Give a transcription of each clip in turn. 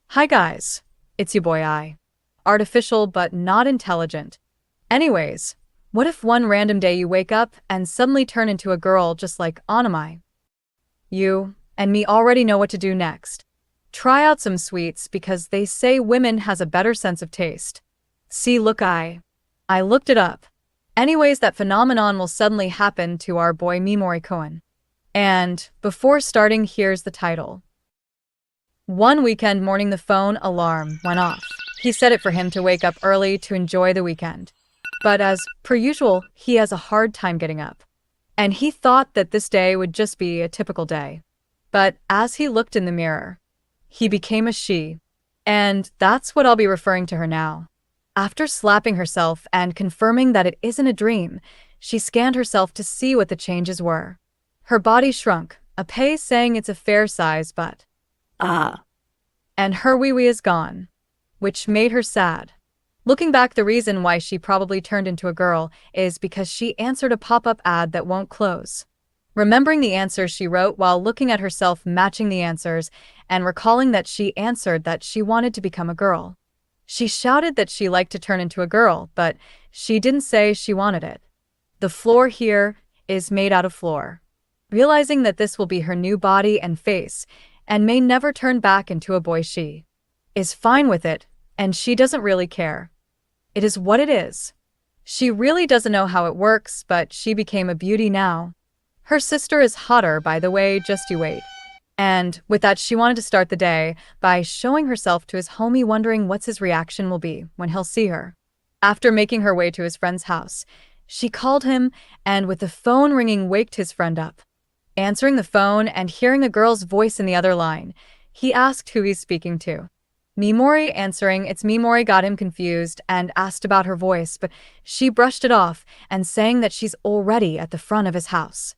Hi guys, it's your boy I. Artificial but not intelligent. Anyways, what if one random day you wake up and suddenly turn into a girl just like Anamai? You and me already know what to do next. Try out some sweets because they say women has a better sense of taste. See, look, I looked it up. Anyways, that phenomenon will suddenly happen to our boy Mimori Koen. And before starting, here's the title. One weekend morning, the phone alarm went off. He set it for him to wake up early to enjoy the weekend. But as per usual, he has a hard time getting up. And he thought that this day would just be a typical day. But as he looked in the mirror, he became a she. And that's what I'll be referring to her now. After slapping herself and confirming that it isn't a dream, she scanned herself to see what the changes were. Her body shrunk, a pace saying it's a fair size, but and her wee-wee is gone, which made her sad. Looking back, the reason why she probably turned into a girl is because she answered a pop-up ad that won't close. Remembering the answers she wrote while looking at herself matching the answers and recalling that she answered that she wanted to become a girl. She shouted that she liked to turn into a girl, but she didn't say she wanted it. The floor here is made out of floor. Realizing that this will be her new body and face, and may never turn back into a boy, she is fine with it, and she doesn't really care. It is what it is. She really doesn't know how it works, but she became a beauty now. Her sister is hotter, by the way, just you wait. And with that, she wanted to start the day by showing herself to his homie, wondering what his reaction will be when he'll see her. After making her way to his friend's house, she called him, and with the phone ringing, waked his friend up. Answering the phone and hearing a girl's voice in the other line, he asked who he's speaking to. Mimori answering it's Mimori got him confused and asked about her voice, but she brushed it off and saying that she's already at the front of his house.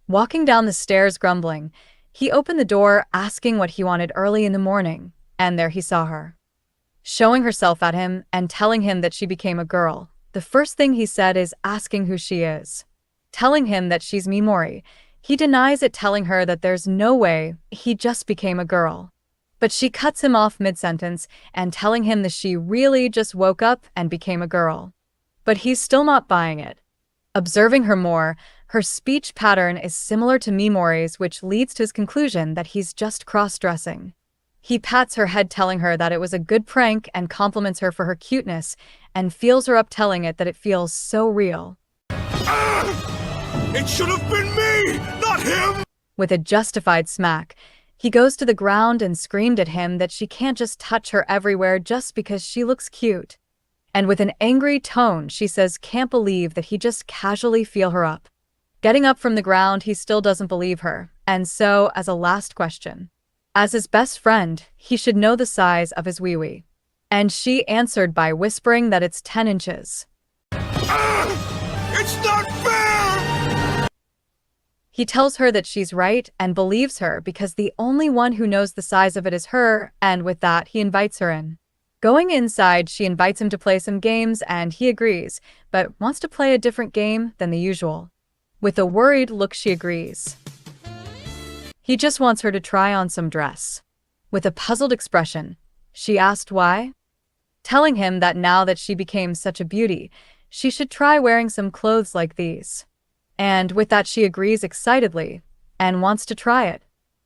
Walking down the stairs grumbling, he opened the door asking what he wanted early in the morning, and there he saw her. Showing herself at him and telling him that she became a girl, the first thing he said is asking who she is. Telling him that she's Mimori, he denies it, telling her that there's no way, he just became a girl. But she cuts him off mid-sentence and telling him that she really just woke up and became a girl. But he's still not buying it. Observing her more, her speech pattern is similar to Mimori's, which leads to his conclusion that he's just cross-dressing. He pats her head telling her that it was a good prank and compliments her for her cuteness and feels her up, telling it that it feels so real. It should have been me, not him! With a justified smack, he goes to the ground and screamed at him that she can't just touch her everywhere just because she looks cute. And with an angry tone, she says can't believe that he just casually feel her up. Getting up from the ground, he still doesn't believe her, and so, as a last question, as his best friend, he should know the size of his wee-wee. And she answered by whispering that it's 10 inches. It's not fair! He tells her that she's right and believes her because the only one who knows the size of it is her, and with that, he invites her in. Going inside, she invites him to play some games and he agrees, but wants to play a different game than the usual. With a worried look, she agrees. He just wants her to try on some dress. With a puzzled expression, she asked why, telling him that now that she became such a beauty, she should try wearing some clothes like these. And with that, she agrees excitedly and wants to try it.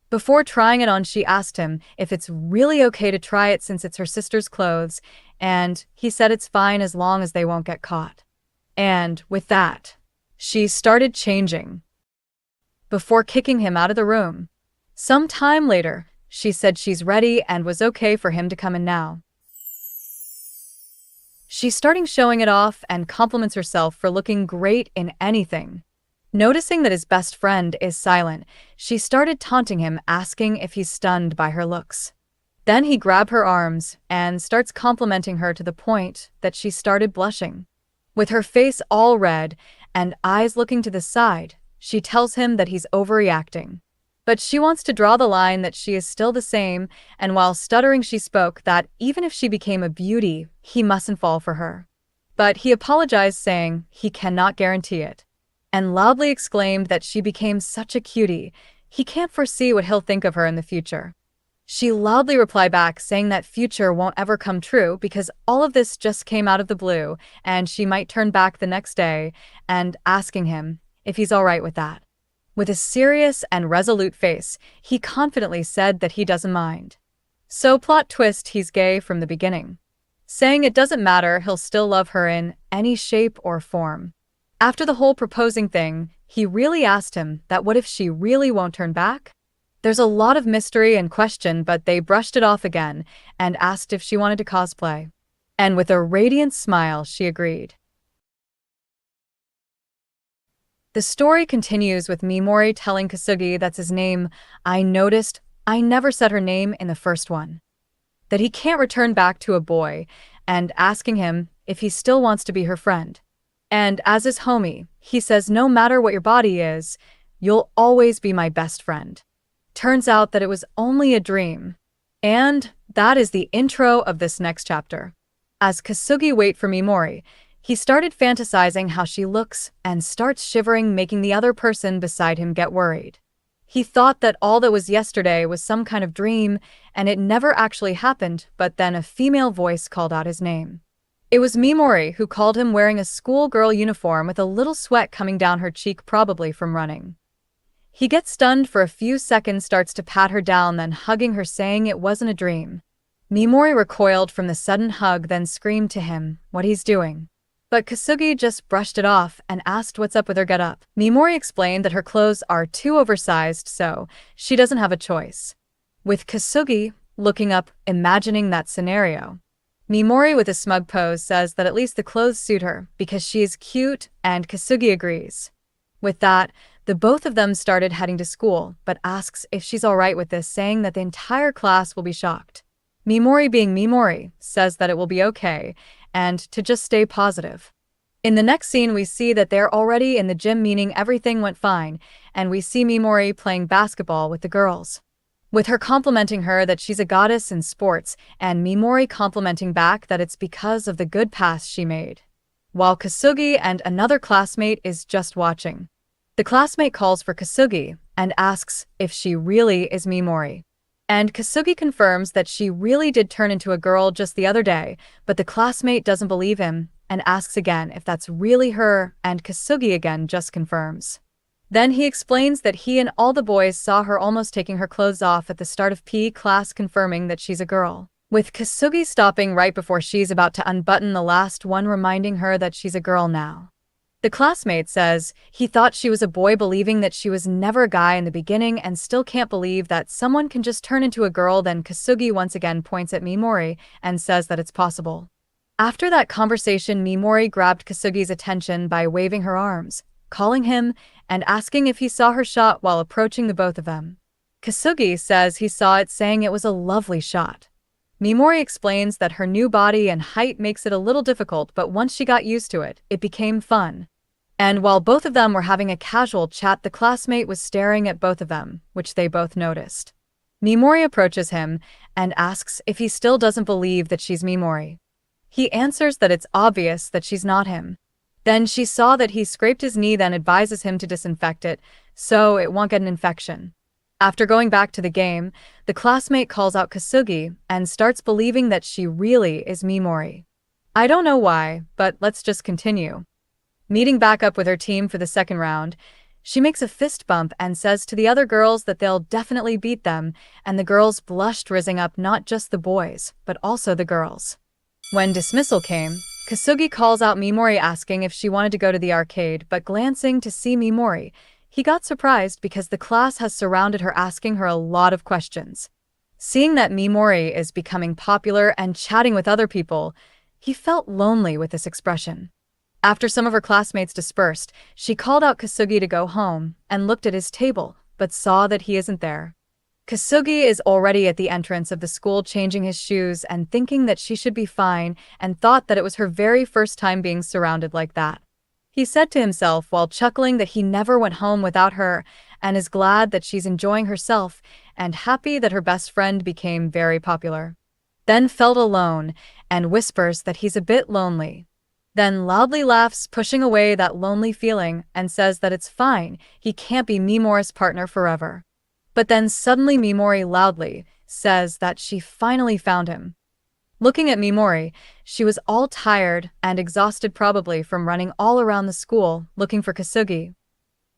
Before trying it on, she asked him if it's really okay to try it since it's her sister's clothes, and he said it's fine as long as they won't get caught. And with that, she started changing before kicking him out of the room. Some time later, she said she's ready and was okay for him to come in now. She's starting showing it off and compliments herself for looking great in anything. Noticing that his best friend is silent, she started taunting him, asking if he's stunned by her looks. Then he grabbed her arms and starts complimenting her to the point that she started blushing. With her face all red and eyes looking to the side, she tells him that he's overreacting. But she wants to draw the line that she is still the same, and while stuttering she spoke that even if she became a beauty, he mustn't fall for her. But he apologized, saying he cannot guarantee it, and loudly exclaimed that she became such a cutie, he can't foresee what he'll think of her in the future. She loudly replied back, saying that future won't ever come true because all of this just came out of the blue and she might turn back the next day, and asking him if he's alright with that. With a serious and resolute face, he confidently said that he doesn't mind. So plot twist, he's gay from the beginning, saying it doesn't matter, he'll still love her in any shape or form. After the whole proposing thing, he really asked him that what if she really won't turn back? There's a lot of mystery and question, but they brushed it off again and asked if she wanted to cosplay. And with a radiant smile, she agreed. The story continues with Mimori telling Kasugi that's his name. I noticed I never said her name in the first one. That he can't return back to a boy, and asking him if he still wants to be her friend. And as his homie, he says no matter what your body is, you'll always be my best friend. Turns out that it was only a dream. And that is the intro of this next chapter. As Kasugi waits for Mimori, he started fantasizing how she looks and starts shivering, making the other person beside him get worried. He thought that all that was yesterday was some kind of dream and it never actually happened, but then a female voice called out his name. It was Mimori, who called him, wearing a schoolgirl uniform with a little sweat coming down her cheek, probably from running. He gets stunned for a few seconds, starts to pat her down, then hugging her, saying it wasn't a dream. Mimori recoiled from the sudden hug, then screamed to him what he's doing. But Kasugi just brushed it off and asked what's up with her getup. Mimori explained that her clothes are too oversized, so she doesn't have a choice. With Kasugi looking up, imagining that scenario. Mimori, with a smug pose, says that at least the clothes suit her because she is cute, and Kasugi agrees. With that, the both of them started heading to school, but asks if she's alright with this, saying that the entire class will be shocked. Mimori, being Mimori, says that it will be okay, and to just stay positive. In the next scene, we see that they're already in the gym, meaning everything went fine, and we see Mimori playing basketball with the girls. With her complimenting her that she's a goddess in sports, and Mimori complimenting back that it's because of the good pass she made. While Kasugi and another classmate is just watching. The classmate calls for Kasugi and asks if she really is Mimori. And Kasugi confirms that she really did turn into a girl just the other day, but the classmate doesn't believe him and asks again if that's really her, and Kasugi again just confirms. Then he explains that he and all the boys saw her almost taking her clothes off at the start of PE class, confirming that she's a girl. With Kasugi stopping right before she's about to unbutton the last one, reminding her that she's a girl now. The classmate says he thought she was a boy, believing that she was never a guy in the beginning, and still can't believe that someone can just turn into a girl. Then Kasugi once again points at Mimori and says that it's possible. After that conversation, Mimori grabbed Kasugi's attention by waving her arms, calling him, and asking if he saw her shot while approaching the both of them. Kasugi says he saw it, saying it was a lovely shot. Mimori explains that her new body and height makes it a little difficult, but once she got used to it, it became fun. And while both of them were having a casual chat, the classmate was staring at both of them, which they both noticed. Mimori approaches him and asks if he still doesn't believe that she's Mimori. He answers that it's obvious that she's not him. Then she saw that he scraped his knee, then advises him to disinfect it so it won't get an infection. After going back to the game, the classmate calls out Kasugi and starts believing that she really is Mimori. I don't know why, but let's just continue. Meeting back up with her team for the second round, she makes a fist bump and says to the other girls that they'll definitely beat them, and the girls blushed, rising up, not just the boys, but also the girls. When dismissal came, Kasugi calls out Mimori, asking if she wanted to go to the arcade, but glancing to see Mimori, he got surprised because the class has surrounded her, asking her a lot of questions. Seeing that Mimori is becoming popular and chatting with other people, he felt lonely with this expression. After some of her classmates dispersed, she called out Kasugi to go home and looked at his table, but saw that he isn't there. Kasugi is already at the entrance of the school, changing his shoes and thinking that she should be fine, and thought that it was her very first time being surrounded like that. He said to himself while chuckling that he never went home without her, and is glad that she's enjoying herself and happy that her best friend became very popular. Then felt alone and whispers that he's a bit lonely. Then loudly laughs, pushing away that lonely feeling, and says that it's fine, he can't be Mimori's partner forever. But then suddenly Mimori loudly says that she finally found him. Looking at Mimori, she was all tired and exhausted, probably from running all around the school looking for Kasugi.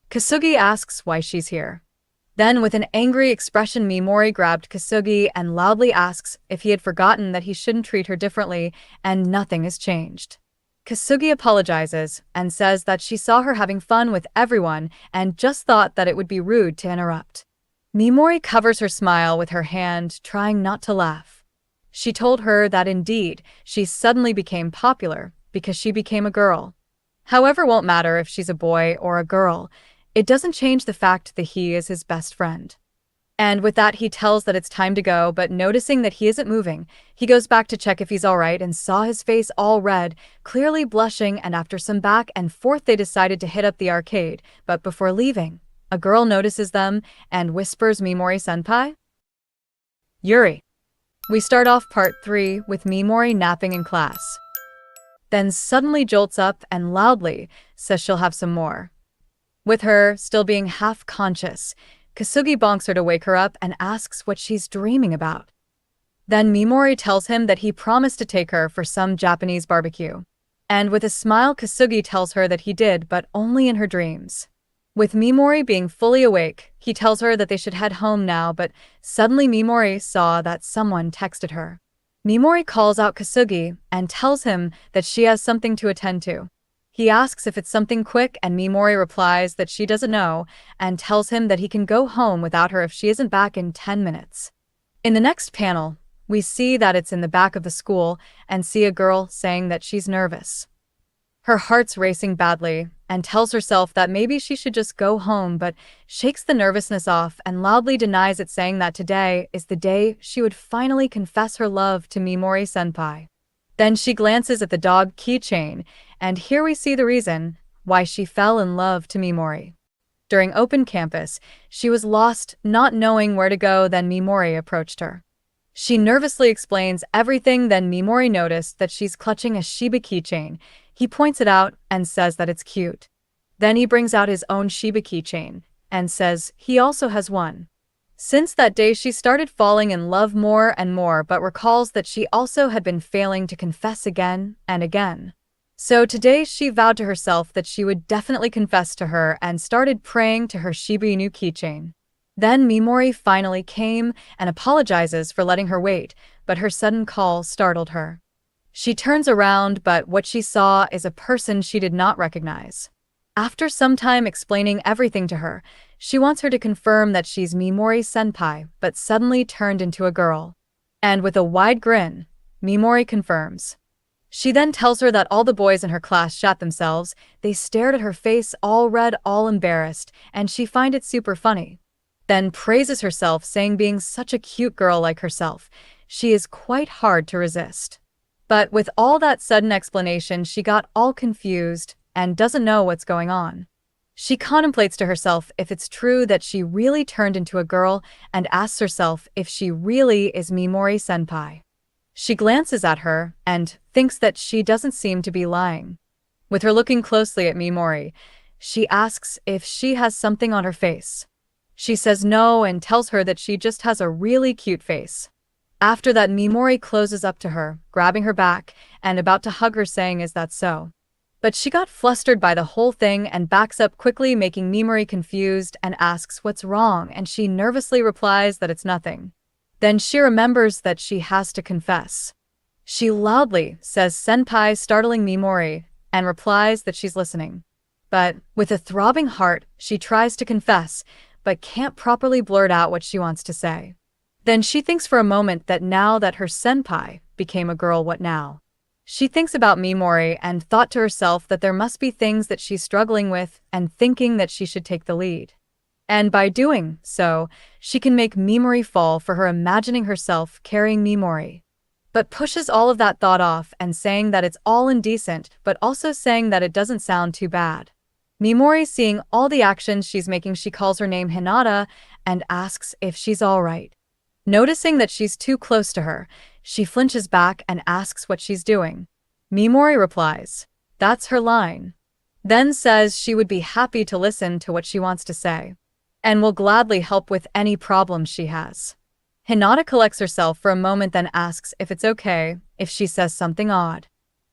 Kasugi asks why she's here. Then, with an angry expression, Mimori grabbed Kasugi and loudly asks if he had forgotten that he shouldn't treat her differently, and nothing has changed. Kasugi apologizes and says that she saw her having fun with everyone and just thought that it would be rude to interrupt. Mimori covers her smile with her hand, trying not to laugh. She told her that indeed, she suddenly became popular because she became a girl. However, won't matter if she's a boy or a girl. It doesn't change the fact that he is his best friend. And with that, he tells that it's time to go, but noticing that he isn't moving, he goes back to check if he's alright and saw his face all red, clearly blushing, and after some back and forth they decided to hit up the arcade, but before leaving, a girl notices them and whispers Mimori-senpai? Yuri. We start off part 3 with Mimori napping in class. Then suddenly jolts up and loudly says she'll have some more. With her still being half conscious, Kasugi bonks her to wake her up and asks what she's dreaming about. Then Mimori tells him that he promised to take her for some Japanese barbecue. And with a smile, Kasugi tells her that he did, but only in her dreams. With Mimori being fully awake, he tells her that they should head home now, but suddenly Mimori saw that someone texted her. Mimori calls out Kasugi and tells him that she has something to attend to. He asks if it's something quick, and Mimori replies that she doesn't know and tells him that he can go home without her if she isn't back in 10 minutes. In the next panel, we see that it's in the back of the school and see a girl saying that she's nervous. Her heart's racing badly and tells herself that maybe she should just go home, but shakes the nervousness off and loudly denies it, saying that today is the day she would finally confess her love to Mimori-senpai. Then she glances at the dog keychain, and here we see the reason why she fell in love to Mimori. During open campus, she was lost, not knowing where to go. Then Mimori approached her. She nervously explains everything. Then Mimori noticed that she's clutching a Shiba keychain. He points it out and says that it's cute. Then he brings out his own Shiba keychain and says he also has one. Since that day, she started falling in love more and more, but recalls that she also had been failing to confess again and again. So today she vowed to herself that she would definitely confess to her and started praying to her Shiba Inu keychain. Then Mimori finally came and apologizes for letting her wait, but her sudden call startled her. She turns around, but what she saw is a person she did not recognize. After some time explaining everything to her, she wants her to confirm that she's Mimori-senpai, but suddenly turned into a girl. And with a wide grin, Mimori confirms. She then tells her that all the boys in her class shat themselves. They stared at her face, all red, all embarrassed, and she find it super funny. Then praises herself, saying being such a cute girl like herself, she is quite hard to resist. But with all that sudden explanation, she got all confused and doesn't know what's going on. She contemplates to herself if it's true that she really turned into a girl and asks herself if she really is Mimori-senpai. She glances at her and thinks that she doesn't seem to be lying. With her looking closely at Mimori, she asks if she has something on her face. She says no and tells her that she just has a really cute face. After that, Mimori closes up to her, grabbing her back and about to hug her, saying, "Is that so?" But she got flustered by the whole thing and backs up quickly, making Mimori confused and asks what's wrong, and she nervously replies that it's nothing. Then she remembers that she has to confess. She loudly says "senpai," startling Mimori, and replies that she's listening. But with a throbbing heart, she tries to confess, but can't properly blurt out what she wants to say. Then she thinks for a moment that now that her senpai became a girl, what now? She thinks about Mimori and thought to herself that there must be things that she's struggling with and thinking that she should take the lead. And by doing so, she can make Mimori fall for her, imagining herself carrying Mimori. But pushes all of that thought off and saying that it's all indecent, but also saying that it doesn't sound too bad. Mimori, seeing all the actions she's making, she calls her name Hinata and asks if she's alright. Noticing that she's too close to her, she flinches back and asks what she's doing. Mimori replies, "That's her line." Then says she would be happy to listen to what she wants to say, and will gladly help with any problems she has. Hinata collects herself for a moment, then asks if it's okay if she says something odd.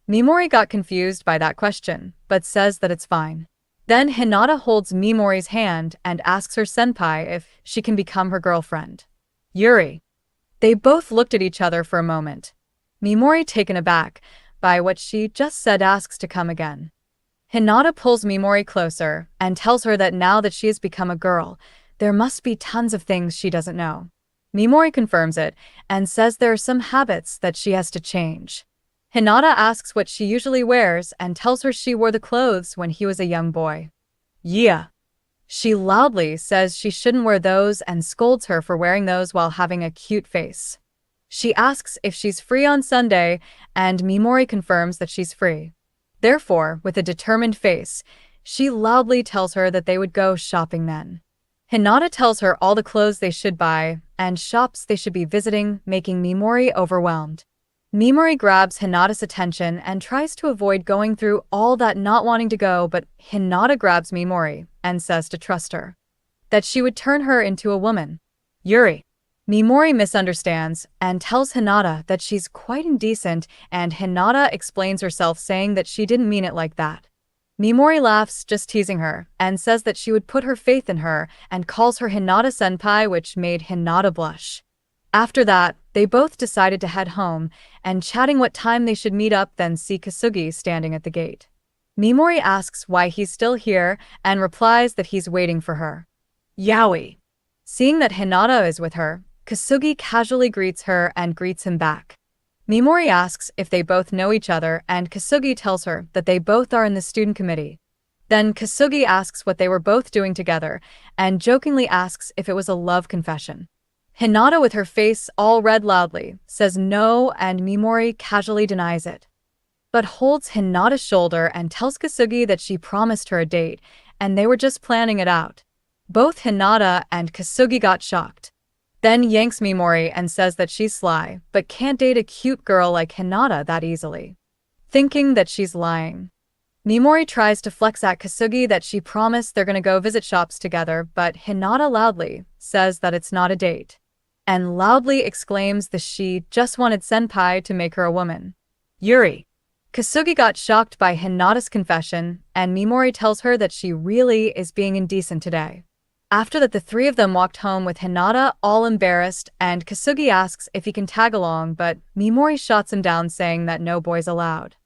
Mimori got confused by that question, but says that it's fine. Then Hinata holds Mimori's hand and asks her senpai if she can become her girlfriend. Yuri. They both looked at each other for a moment. Mimori, taken aback by what she just said, asks to come again. Hinata pulls Mimori closer and tells her that now that she has become a girl, there must be tons of things she doesn't know. Mimori confirms it and says there are some habits that she has to change. Hinata asks what she usually wears and tells her she wore the clothes when he was a young boy. Yeah. She loudly says she shouldn't wear those and scolds her for wearing those while having a cute face. She asks if she's free on Sunday, and Mimori confirms that she's free. Therefore, with a determined face, she loudly tells her that they would go shopping then. Hinata tells her all the clothes they should buy and shops they should be visiting, making Mimori overwhelmed. Mimori grabs Hinata's attention and tries to avoid going through all that, not wanting to go, but Hinata grabs Mimori and says to trust her, that she would turn her into a woman. Yuri. Mimori misunderstands and tells Hinata that she's quite indecent, and Hinata explains herself, saying that she didn't mean it like that. Mimori laughs, just teasing her, and says that she would put her faith in her and calls her Hinata-senpai, which made Hinata blush. After that, they both decided to head home and chatting what time they should meet up, then see Kasugi standing at the gate. Mimori asks why he's still here and replies that he's waiting for her. Yaoi. Seeing that Hinata is with her, Kasugi casually greets her and greets him back. Mimori asks if they both know each other, and Kasugi tells her that they both are in the student committee. Then Kasugi asks what they were both doing together and jokingly asks if it was a love confession. Hinata, with her face all red, loudly says no, and Mimori casually denies it, but holds Hinata's shoulder and tells Kasugi that she promised her a date and they were just planning it out. Both Hinata and Kasugi got shocked. Then yanks Mimori and says that she's sly, but can't date a cute girl like Hinata that easily, thinking that she's lying. Mimori tries to flex at Kasugi that she promised they're gonna go visit shops together, but Hinata loudly says that it's not a date, and loudly exclaims that she just wanted senpai to make her a woman. Yuri. Kasugi got shocked by Hinata's confession, and Mimori tells her that she really is being indecent today. After that, the three of them walked home with Hinata all embarrassed, and Kasugi asks if he can tag along, but Mimori shuts him down, saying that no boys allowed.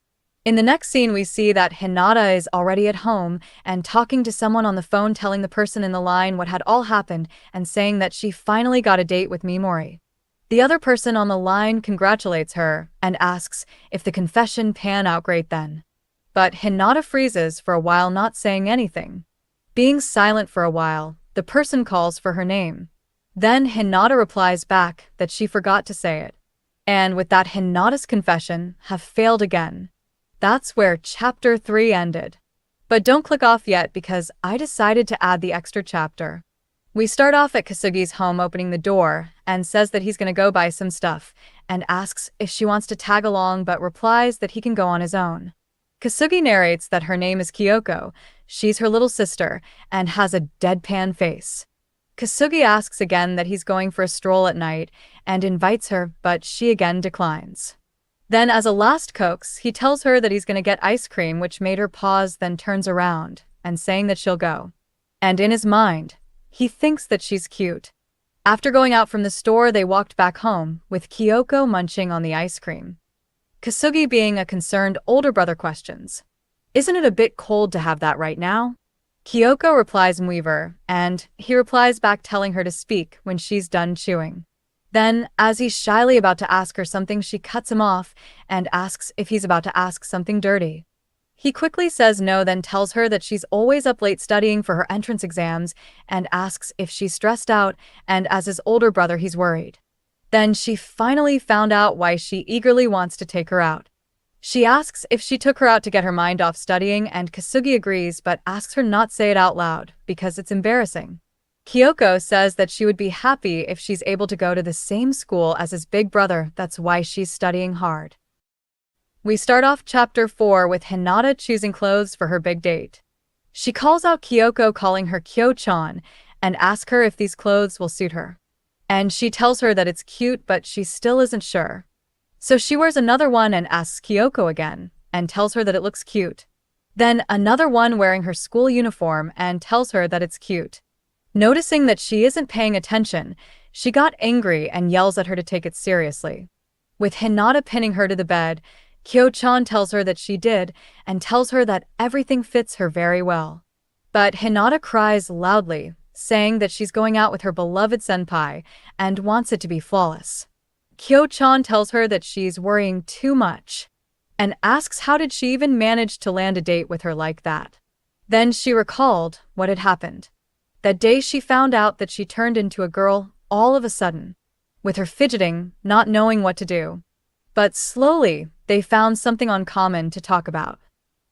In the next scene, we see that Hinata is already at home and talking to someone on the phone, telling the person in the line what had all happened and saying that she finally got a date with Mimori. The other person on the line congratulates her and asks if the confession pan out great then. But Hinata freezes for a while, not saying anything. Being silent for a while, the person calls for her name. Then Hinata replies back that she forgot to say it. And with that, Hinata's confession have failed again. That's where chapter 3 ended. But don't click off yet, because I decided to add the extra chapter. We start off at Kasugi's home, opening the door, and says that he's gonna go buy some stuff, and asks if she wants to tag along, but replies that he can go on his own. Kasugi narrates that her name is Kyoko, she's her little sister, and has a deadpan face. Kasugi asks again that he's going for a stroll at night, and invites her, but she again declines. Then, as a last coax, he tells her that he's going to get ice cream, which made her pause, then turns around and saying that she'll go. And in his mind, he thinks that she's cute. After going out from the store, they walked back home, with Kyoko munching on the ice cream. Kasugi, being a concerned older brother, questions, "Isn't it a bit cold to have that right now?" Kyoko replies Weaver, and he replies back, telling her to speak when she's done chewing. Then, as he's shyly about to ask her something, she cuts him off and asks if he's about to ask something dirty. He quickly says no, then tells her that she's always up late studying for her entrance exams and asks if she's stressed out, and as his older brother, he's worried. Then she finally found out why she eagerly wants to take her out. She asks if she took her out to get her mind off studying, and Kasugi agrees but asks her not say it out loud because it's embarrassing. Kyoko says that she would be happy if she's able to go to the same school as his big brother, that's why she's studying hard. We start off chapter 4 with Hinata choosing clothes for her big date. She calls out Kyoko, calling her Kyo-chan, and asks her if these clothes will suit her. and she tells her that it's cute but she still isn't sure. So she wears another one and asks Kyoko again, and tells her that it looks cute. Then another one wearing her school uniform and tells her that it's cute. Noticing that she isn't paying attention, she got angry and yells at her to take it seriously. With Hinata pinning her to the bed, Kyo-chan tells her that she did and tells her that everything fits her very well. But Hinata cries loudly, saying that she's going out with her beloved senpai and wants it to be flawless. Kyo-chan tells her that she's worrying too much and asks how did she even manage to land a date with her like that. Then she recalled what had happened. That day she found out that she turned into a girl all of a sudden, with her fidgeting, not knowing what to do. But slowly, they found something uncommon to talk about.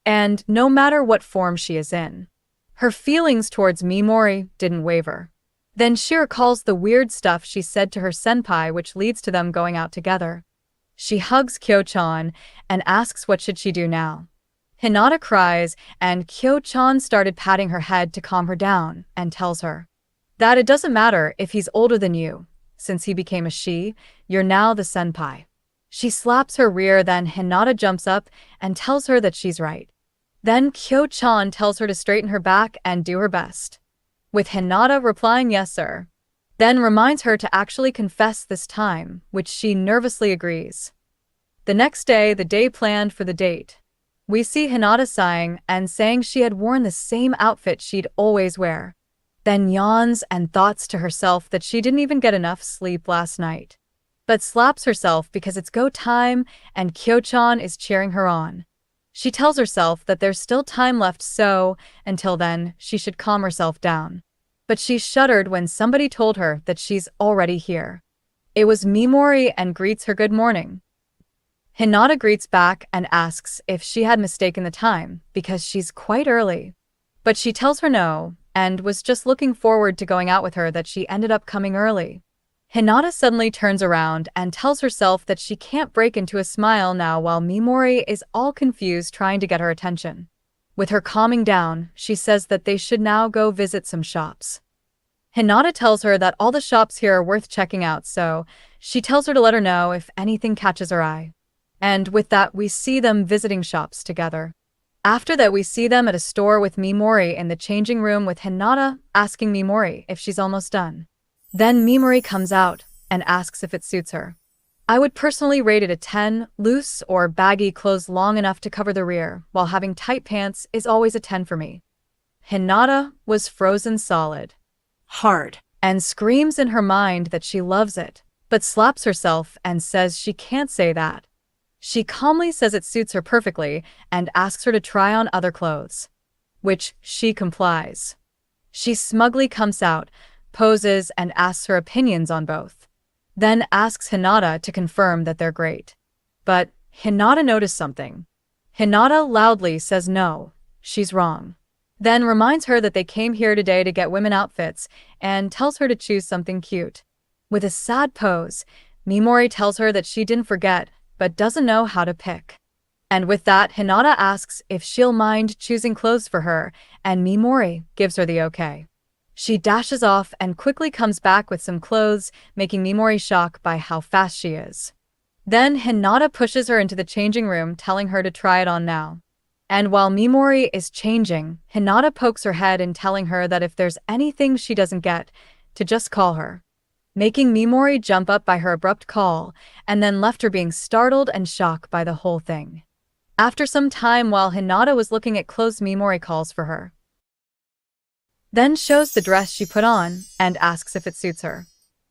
And no matter what form she is in, her feelings towards Mimori didn't waver. Then she recalls the weird stuff she said to her senpai, which leads to them going out together. She hugs Kyo-chan and asks what should she do now. Hinata cries and Kyo-chan started patting her head to calm her down and tells her that it doesn't matter if he's older than you. Since he became a she, you're now the senpai. She slaps her rear, then Hinata jumps up and tells her that she's right. Then Kyo-chan tells her to straighten her back and do her best, with Hinata replying yes sir. Then reminds her to actually confess this time, which she nervously agrees. The next day, the day planned for the date, we see Hinata sighing and saying she had worn the same outfit she'd always wear. Then yawns and thoughts to herself that she didn't even get enough sleep last night. But slaps herself because it's go time and Kyo-chan is cheering her on. She tells herself that there's still time left, so until then she should calm herself down. But she shuddered when somebody told her that she's already here. It was Mimori and greets her good morning. Hinata greets back and asks if she had mistaken the time because she's quite early. But she tells her no, and was just looking forward to going out with her, that she ended up coming early. Hinata suddenly turns around and tells herself that she can't break into a smile now while Mimori is all confused trying to get her attention. With her calming down, she says that they should now go visit some shops. Hinata tells her that all the shops here are worth checking out, so she tells her to let her know if anything catches her eye. And with that, we see them visiting shops together. After that, we see them at a store with Mimori in the changing room, with Hinata asking Mimori if she's almost done. Then Mimori comes out and asks if it suits her. I would personally rate it a 10. Loose or baggy clothes long enough to cover the rear, while having tight pants is always a 10 for me. Hinata was frozen solid. Hard. And screams in her mind that she loves it, but slaps herself and says she can't say that. She calmly says it suits her perfectly and asks her to try on other clothes, which she complies. She smugly comes out, poses, and asks her opinions on both. Then asks Hinata to confirm that they're great. But Hinata noticed something. Hinata loudly says no, she's wrong. Then reminds her that they came here today to get women outfits and tells her to choose something cute. With a sad pose, Mimori tells her that she didn't forget, but doesn't know how to pick. And with that, Hinata asks if she'll mind choosing clothes for her, and Mimori gives her the okay. She dashes off and quickly comes back with some clothes, making Mimori shocked by how fast she is. Then Hinata pushes her into the changing room, telling her to try it on now. And while Mimori is changing, Hinata pokes her head and telling her that if there's anything she doesn't get, to just call her. Making Mimori jump up by her abrupt call, and then left her being startled and shocked by the whole thing. After some time, while Hinata was looking at clothes, Mimori calls for her. Then shows the dress she put on and asks if it suits her.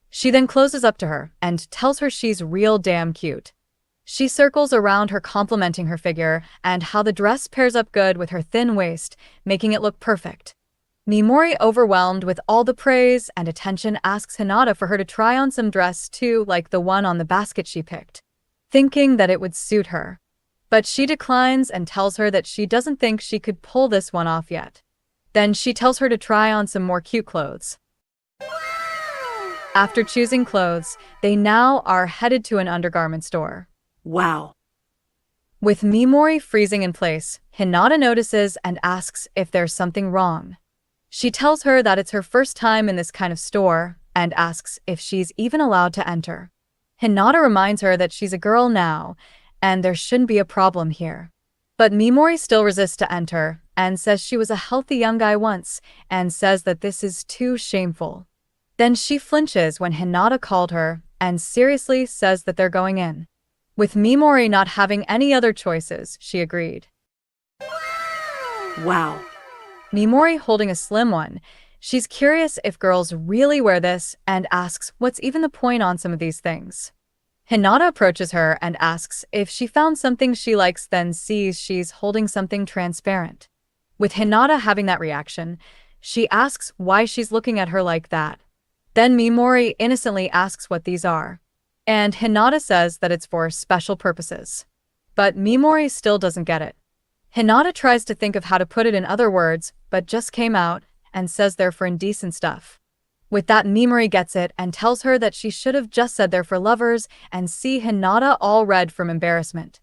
She then closes up to her and tells her she's real damn cute. She circles around her, complimenting her figure and how the dress pairs up good with her thin waist, making it look perfect. Mimori, overwhelmed with all the praise and attention, asks Hinata for her to try on some dress too, like the one on the basket she picked, thinking that it would suit her. But she declines and tells her that she doesn't think she could pull this one off yet. Then she tells her to try on some more cute clothes. After choosing clothes, they now are headed to an undergarment store. Wow. With Mimori freezing in place, Hinata notices and asks if there's something wrong. She tells her that it's her first time in this kind of store and asks if she's even allowed to enter. Hinata reminds her that she's a girl now, and there shouldn't be a problem here. But Mimori still resists to enter, and says she was a healthy young guy once, and says that this is too shameful. Then she flinches when Hinata called her, and seriously says that they're going in. With Mimori not having any other choices, she agreed. Wow. Mimori holding a slim one. She's curious if girls really wear this and asks what's even the point on some of these things. Hinata approaches her and asks if she found something she likes, then sees she's holding something transparent. With Hinata having that reaction, she asks why she's looking at her like that. Then Mimori innocently asks what these are. And Hinata says that it's for special purposes. But Mimori still doesn't get it. Hinata tries to think of how to put it in other words, but just came out and says they're for indecent stuff. With that, Mimori gets it and tells her that she should have just said they're for lovers, and see Hinata all red from embarrassment.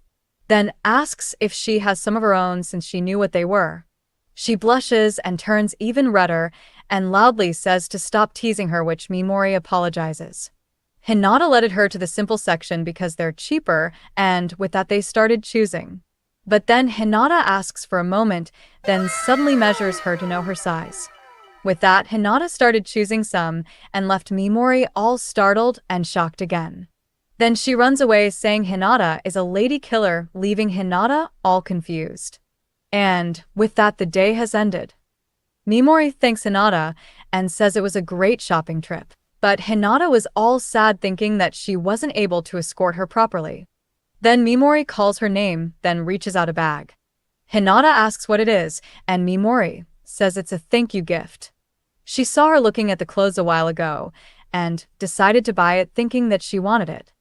Then asks if she has some of her own since she knew what they were. She blushes and turns even redder and loudly says to stop teasing her, which Mimori apologizes. Hinata led her to the simple section because they're cheaper, and with that they started choosing. But then Hinata asks for a moment, then suddenly measures her to know her size. With that, Hinata started choosing some and left Mimori all startled and shocked again. Then she runs away saying Hinata is a lady killer, leaving Hinata all confused. And with that, the day has ended. Mimori thanks Hinata and says it was a great shopping trip. But Hinata was all sad thinking that she wasn't able to escort her properly. Then Mimori calls her name, then reaches out a bag. Hinata asks what it is, and Mimori says it's a thank you gift. She saw her looking at the clothes a while ago, and decided to buy it thinking that she wanted it.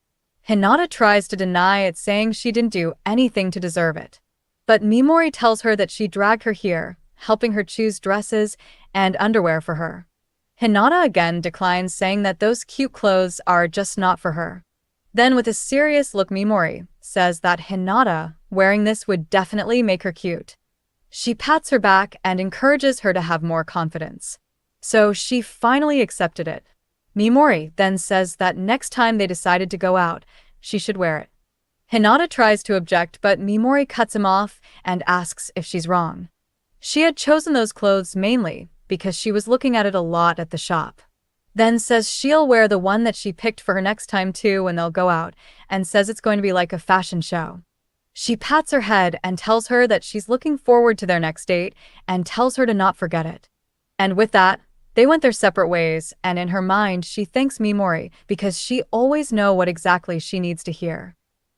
Hinata tries to deny it, saying she didn't do anything to deserve it. But Mimori tells her that she dragged her here, helping her choose dresses and underwear for her. Hinata again declines, saying that those cute clothes are just not for her. Then with a serious look, Mimori says that Hinata wearing this would definitely make her cute. She pats her back and encourages her to have more confidence. So she finally accepted it. Mimori then says that next time they decided to go out, she should wear it. Hinata tries to object, but Mimori cuts him off and asks if she's wrong. She had chosen those clothes mainly because she was looking at it a lot at the shop. Then says she'll wear the one that she picked for her next time too when they'll go out, and says it's going to be like a fashion show. She pats her head and tells her that she's looking forward to their next date and tells her to not forget it. And with that, they went their separate ways, and in her mind she thanks Mimori because she always knows what exactly she needs to hear.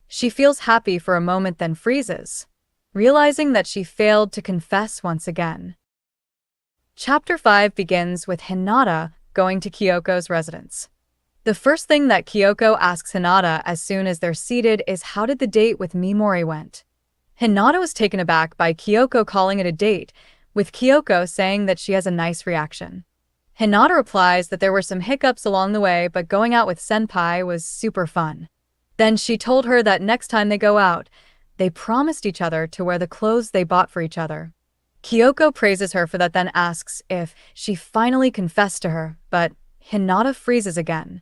She feels happy for a moment, then freezes, realizing that she failed to confess once again. Chapter 5 begins with Hinata going to Kyoko's residence. The first thing that Kyoko asks Hinata as soon as they're seated is how did the date with Mimori went. Hinata was taken aback by Kyoko calling it a date, with Kyoko saying that she has a nice reaction. Hinata replies that there were some hiccups along the way, but going out with Senpai was super fun. Then she told her that next time they go out, they promised each other to wear the clothes they bought for each other. Kyoko praises her for that, then asks if she finally confessed to her, but Hinata freezes again.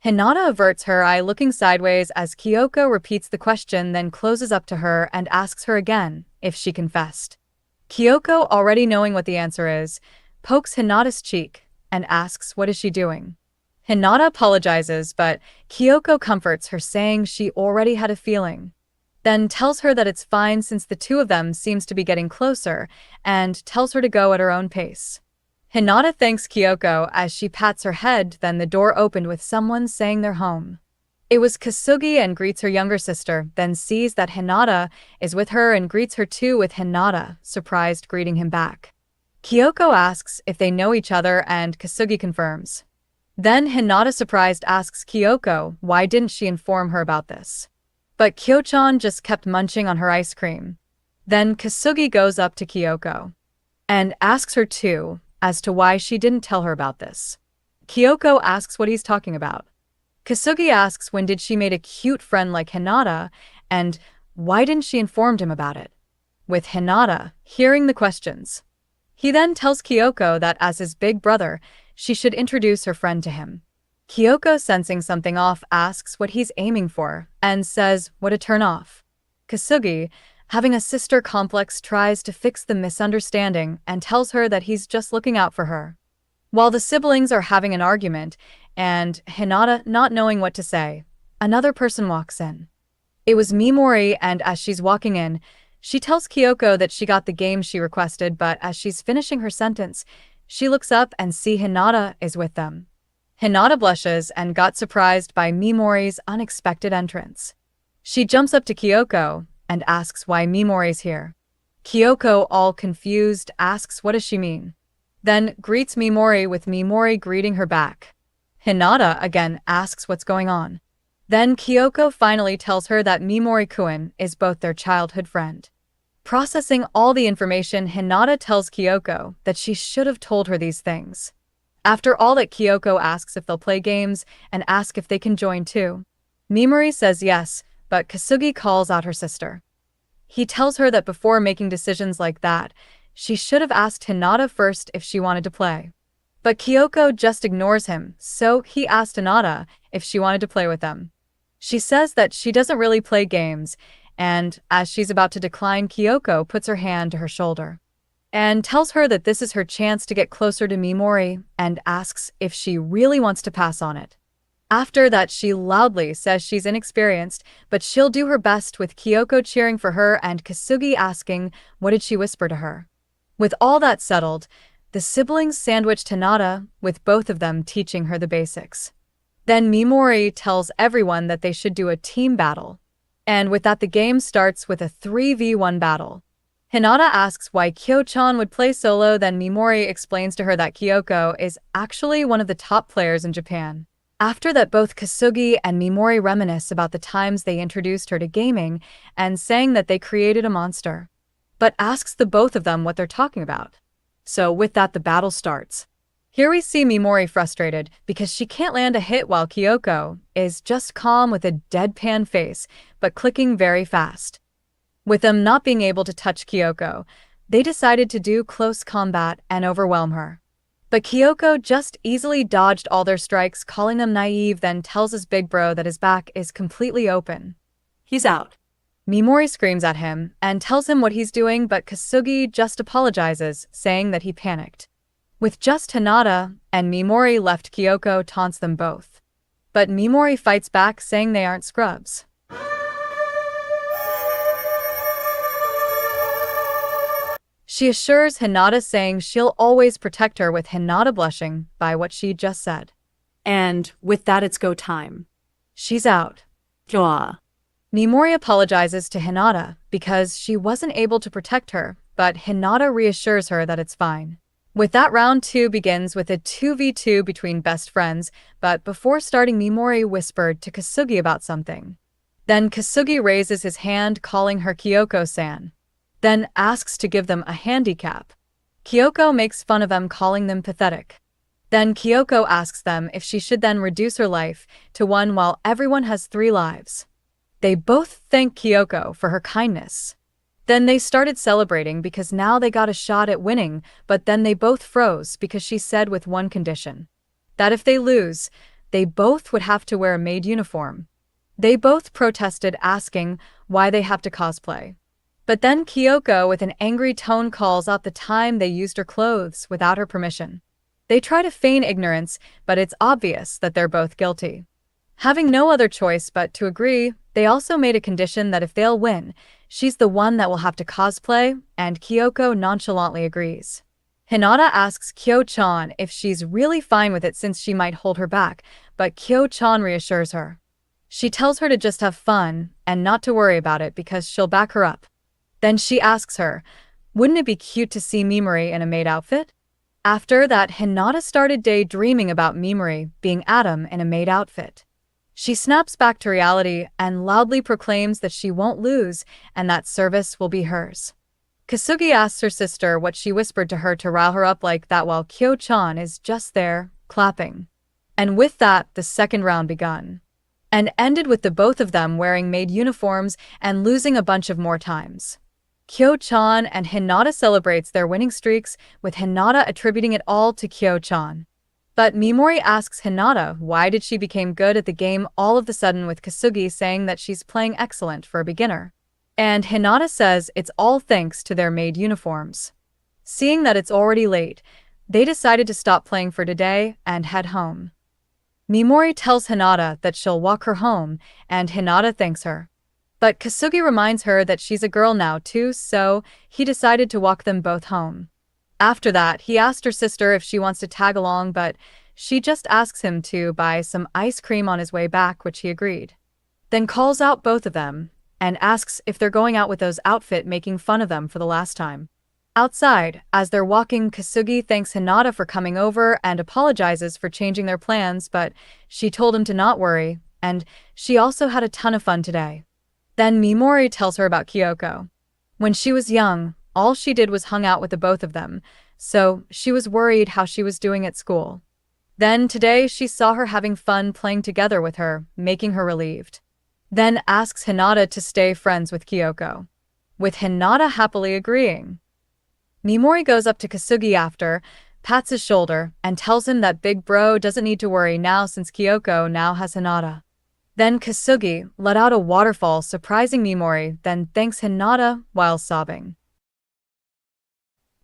Hinata averts her eye, looking sideways as Kyoko repeats the question, then closes up to her and asks her again if she confessed. Kyoko, already knowing what the answer is, pokes Hinata's cheek and asks what is she doing. Hinata apologizes, but Kyoko comforts her, saying she already had a feeling. Then tells her that it's fine since the two of them seems to be getting closer, and tells her to go at her own pace. Hinata thanks Kyoko as she pats her head, then the door opened with someone saying they're home. It was Kasugi and greets her younger sister, then sees that Hinata is with her and greets her too, with Hinata surprised greeting him back. Kyoko asks if they know each other and Kasugi confirms. Then Hinata surprised asks Kyoko why didn't she inform her about this. But Kyo-chan just kept munching on her ice cream. Then Kasugi goes up to Kyoko and asks her too as to why she didn't tell her about this. Kyoko asks what he's talking about. Kasugi asks when did she made a cute friend like Hinata and why didn't she informed him about it. With Hinata hearing the questions, he then tells Kyoko that as his big brother, she should introduce her friend to him. Kyoko, sensing something off, asks what he's aiming for and says, "What a turn off." Kasugi, having a sister complex, tries to fix the misunderstanding and tells her that he's just looking out for her. While the siblings are having an argument and Hinata not knowing what to say, another person walks in. It was Mimori, and as she's walking in, she tells Kyoko that she got the game she requested, but as she's finishing her sentence, she looks up and sees Hinata is with them. Hinata blushes and got surprised by Mimori's unexpected entrance. She jumps up to Kyoko and asks why Mimori's here. Kyoko, all confused, asks what does she mean, then greets Mimori with Mimori greeting her back. Hinata again asks what's going on. Then Kyoko finally tells her that Mimori-kun is both their childhood friend. Processing all the information, Hinata tells Kyoko that she should have told her these things. After all that, Kyoko asks if they'll play games and asks if they can join too. Mimori says yes, but Kasugi calls out her sister. He tells her that before making decisions like that, she should have asked Hinata first if she wanted to play. But Kyoko just ignores him, so he asked Hinata if she wanted to play with them. She says that she doesn't really play games, and as she's about to decline, Kyoko puts her hand to her shoulder and tells her that this is her chance to get closer to Mimori and asks if she really wants to pass on it. After that, she loudly says she's inexperienced, but she'll do her best, with Kyoko cheering for her and Kasugi asking what did she whisper to her. With all that settled, the siblings sandwiched Hinata, with both of them teaching her the basics. Then Mimori tells everyone that they should do a team battle. And with that, the game starts with a 3v1 battle. Hinata asks why Kyo-chan would play solo, then Mimori explains to her that Kyoko is actually one of the top players in Japan. After that, both Kasugi and Mimori reminisce about the times they introduced her to gaming and saying that they created a monster, but asks the both of them what they're talking about. So with that, the battle starts. Here we see Mimori frustrated because she can't land a hit, while Kyoko is just calm with a deadpan face, but clicking very fast. With them not being able to touch Kyoko, they decided to do close combat and overwhelm her. But Kyoko just easily dodged all their strikes, calling them naive, then tells his big bro that his back is completely open. He's out. Mimori screams at him and tells him what he's doing, but Kasugi just apologizes, saying that he panicked. With just Hinata and Mimori left, Kyoko taunts them both. But Mimori fights back, saying they aren't scrubs. She assures Hinata, saying she'll always protect her, with Hinata blushing by what she just said. And with that, it's go time. She's out. Joa. Mimori apologizes to Hinata because she wasn't able to protect her, but Hinata reassures her that it's fine. With that, round 2 begins with a 2v2 between best friends, but before starting, Mimori whispered to Kasugi about something. Then Kasugi raises his hand, calling her Kyoko-san, then asks to give them a handicap. Kyoko makes fun of them, calling them pathetic. Then Kyoko asks them if she should then reduce her life to 1 while everyone has 3 lives. They both thank Kyoko for her kindness. Then they started celebrating because now they got a shot at winning, but then they both froze because she said with one condition, that if they lose, they both would have to wear a maid uniform. They both protested, asking why they have to cosplay. But then Kyoko, with an angry tone, calls out the time they used her clothes without her permission. They try to feign ignorance, but it's obvious that they're both guilty. Having no other choice but to agree, they also made a condition that if they'll win, she's the one that will have to cosplay, and Kyoko nonchalantly agrees. Hinata asks Kyo-chan if she's really fine with it since she might hold her back, but Kyo-chan reassures her. She tells her to just have fun and not to worry about it because she'll back her up. Then she asks her, wouldn't it be cute to see Mimori in a maid outfit? After that, Hinata started daydreaming about Mimori being Adam in a maid outfit. She snaps back to reality and loudly proclaims that she won't lose and that service will be hers. Kasugi asks her sister what she whispered to her to rile her up like that, while Kyo-chan is just there, clapping. And with that, the second round begun, and ended with the both of them wearing maid uniforms and losing a bunch of more times. Kyo-chan and Hinata celebrates their winning streaks, with Hinata attributing it all to Kyo-chan. But Mimori asks Hinata why did she become good at the game all of a sudden, with Kasugi saying that she's playing excellent for a beginner. And Hinata says it's all thanks to their maid uniforms. Seeing that it's already late, they decided to stop playing for today and head home. Mimori tells Hinata that she'll walk her home, and Hinata thanks her. But Kasugi reminds her that she's a girl now too, so he decided to walk them both home. After that, he asked her sister if she wants to tag along, but she just asks him to buy some ice cream on his way back, which he agreed. Then calls out both of them and asks if they're going out with those outfit making fun of them for the last time. Outside, as they're walking, Kasugi thanks Hinata for coming over and apologizes for changing their plans, but she told him to not worry, and she also had a ton of fun today. Then Mimori tells her about Kyoko. When she was young, all she did was hung out with the both of them, so she was worried how she was doing at school. Then today she saw her having fun playing together with her, making her relieved. Then asks Hinata to stay friends with Kyoko, with Hinata happily agreeing. Mimori goes up to Kasugi after, pats his shoulder, and tells him that big bro doesn't need to worry now since Kyoko now has Hinata. Then Kasugi let out a waterfall, surprising Mimori, then thanks Hinata while sobbing.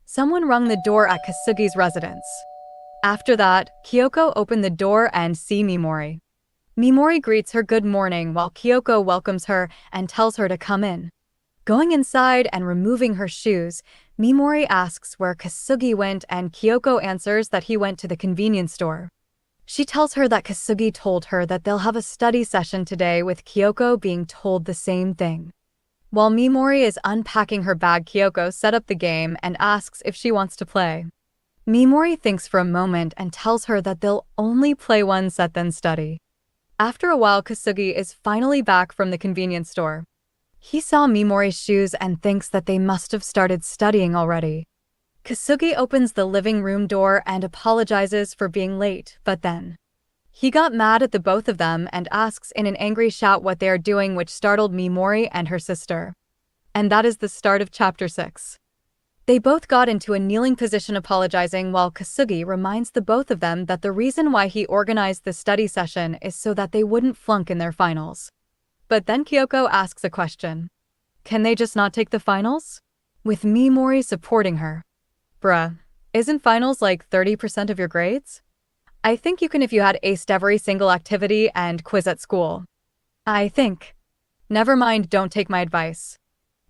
Someone rung the door at Kasugi's residence. After that, Kyoko opened the door and see Mimori. Mimori greets her good morning while Kyoko welcomes her and tells her to come in. Going inside and removing her shoes, Mimori asks where Kasugi went and Kyoko answers that he went to the convenience store. She tells her that Kasugi told her that they'll have a study session today, with Kyoko being told the same thing. While Mimori is unpacking her bag, Kyoko set up the game and asks if she wants to play. Mimori thinks for a moment and tells her that they'll only play one set then study. After a while, Kasugi is finally back from the convenience store. He saw Mimori's shoes and thinks that they must have started studying already. Kasugi opens the living room door and apologizes for being late, but then he got mad at the both of them and asks in an angry shout what they are doing, which startled Mimori and her sister. And that is the start of chapter 6. They both got into a kneeling position apologizing, while Kasugi reminds the both of them that the reason why he organized the study session is so that they wouldn't flunk in their finals. But then Kyoko asks a question. Can they just not take the finals? With Mimori supporting her. Bruh, isn't finals like 30% of your grades? I think you can if you had aced every single activity and quiz at school. I think. Never mind, don't take my advice.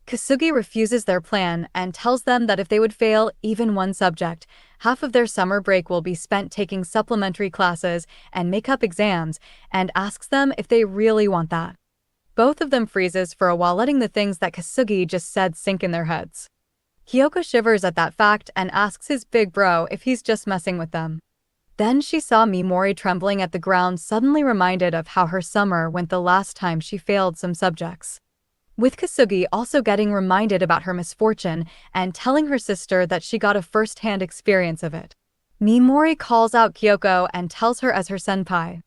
Kasugi refuses their plan and tells them that if they would fail even one subject, half of their summer break will be spent taking supplementary classes and make-up exams, and asks them if they really want that. Both of them freezes for a while, letting the things that Kasugi just said sink in their heads. Kyoko shivers at that fact and asks his big bro if he's just messing with them. Then she saw Mimori trembling at the ground, suddenly reminded of how her summer went the last time she failed some subjects. With Kasugi also getting reminded about her misfortune and telling her sister that she got a first-hand experience of it. Mimori calls out Kyoko and tells her as her senpai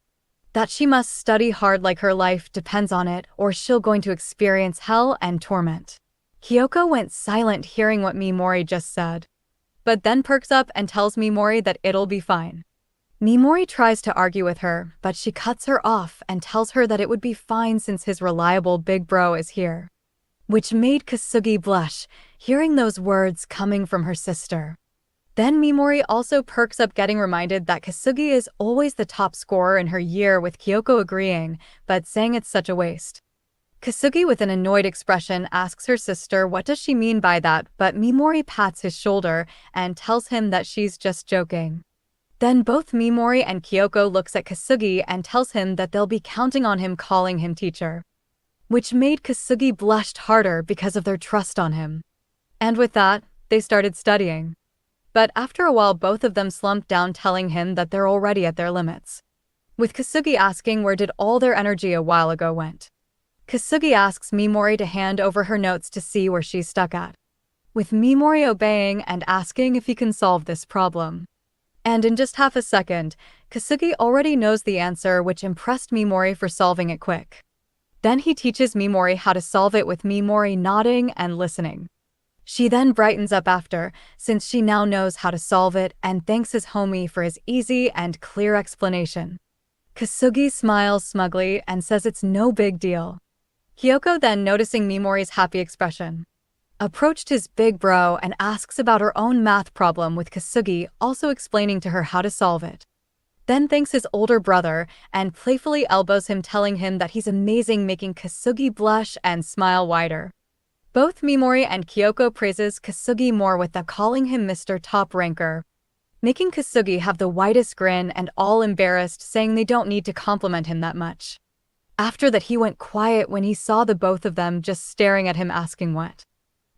that she must study hard like her life depends on it, or she'll going to experience hell and torment. Kyoko went silent hearing what Mimori just said, but then perks up and tells Mimori that it'll be fine. Mimori tries to argue with her, but she cuts her off and tells her that it would be fine since his reliable big bro is here. Which made Kasugi blush, hearing those words coming from her sister. Then Mimori also perks up, getting reminded that Kasugi is always the top scorer in her year, with Kyoko agreeing, but saying it's such a waste. Kasugi, with an annoyed expression, asks her sister what does she mean by that, but Mimori pats his shoulder and tells him that she's just joking. Then both Mimori and Kyoko looks at Kasugi and tells him that they'll be counting on him, calling him teacher. Which made Kasugi blushed harder because of their trust on him. And with that, they started studying. But after a while both of them slumped down, telling him that they're already at their limits. With Kasugi asking where did all their energy a while ago went. Kasugi asks Mimori to hand over her notes to see where she's stuck at. With Mimori obeying and asking if he can solve this problem. And in just half a second, Kasugi already knows the answer, which impressed Mimori for solving it quick. Then he teaches Mimori how to solve it, with Mimori nodding and listening. She then brightens up after, since she now knows how to solve it, and thanks his homie for his easy and clear explanation. Kasugi smiles smugly and says it's no big deal. Kyoko, then noticing Mimori's happy expression, approached his big bro and asks about her own math problem, with Kasugi also explaining to her how to solve it. Then thanks his older brother and playfully elbows him, telling him that he's amazing, making Kasugi blush and smile wider. Both Mimori and Kyoko praises Kasugi more, with the calling him Mr. Top Ranker, making Kasugi have the widest grin and all embarrassed, saying they don't need to compliment him that much. After that, he went quiet when he saw the both of them just staring at him, asking what.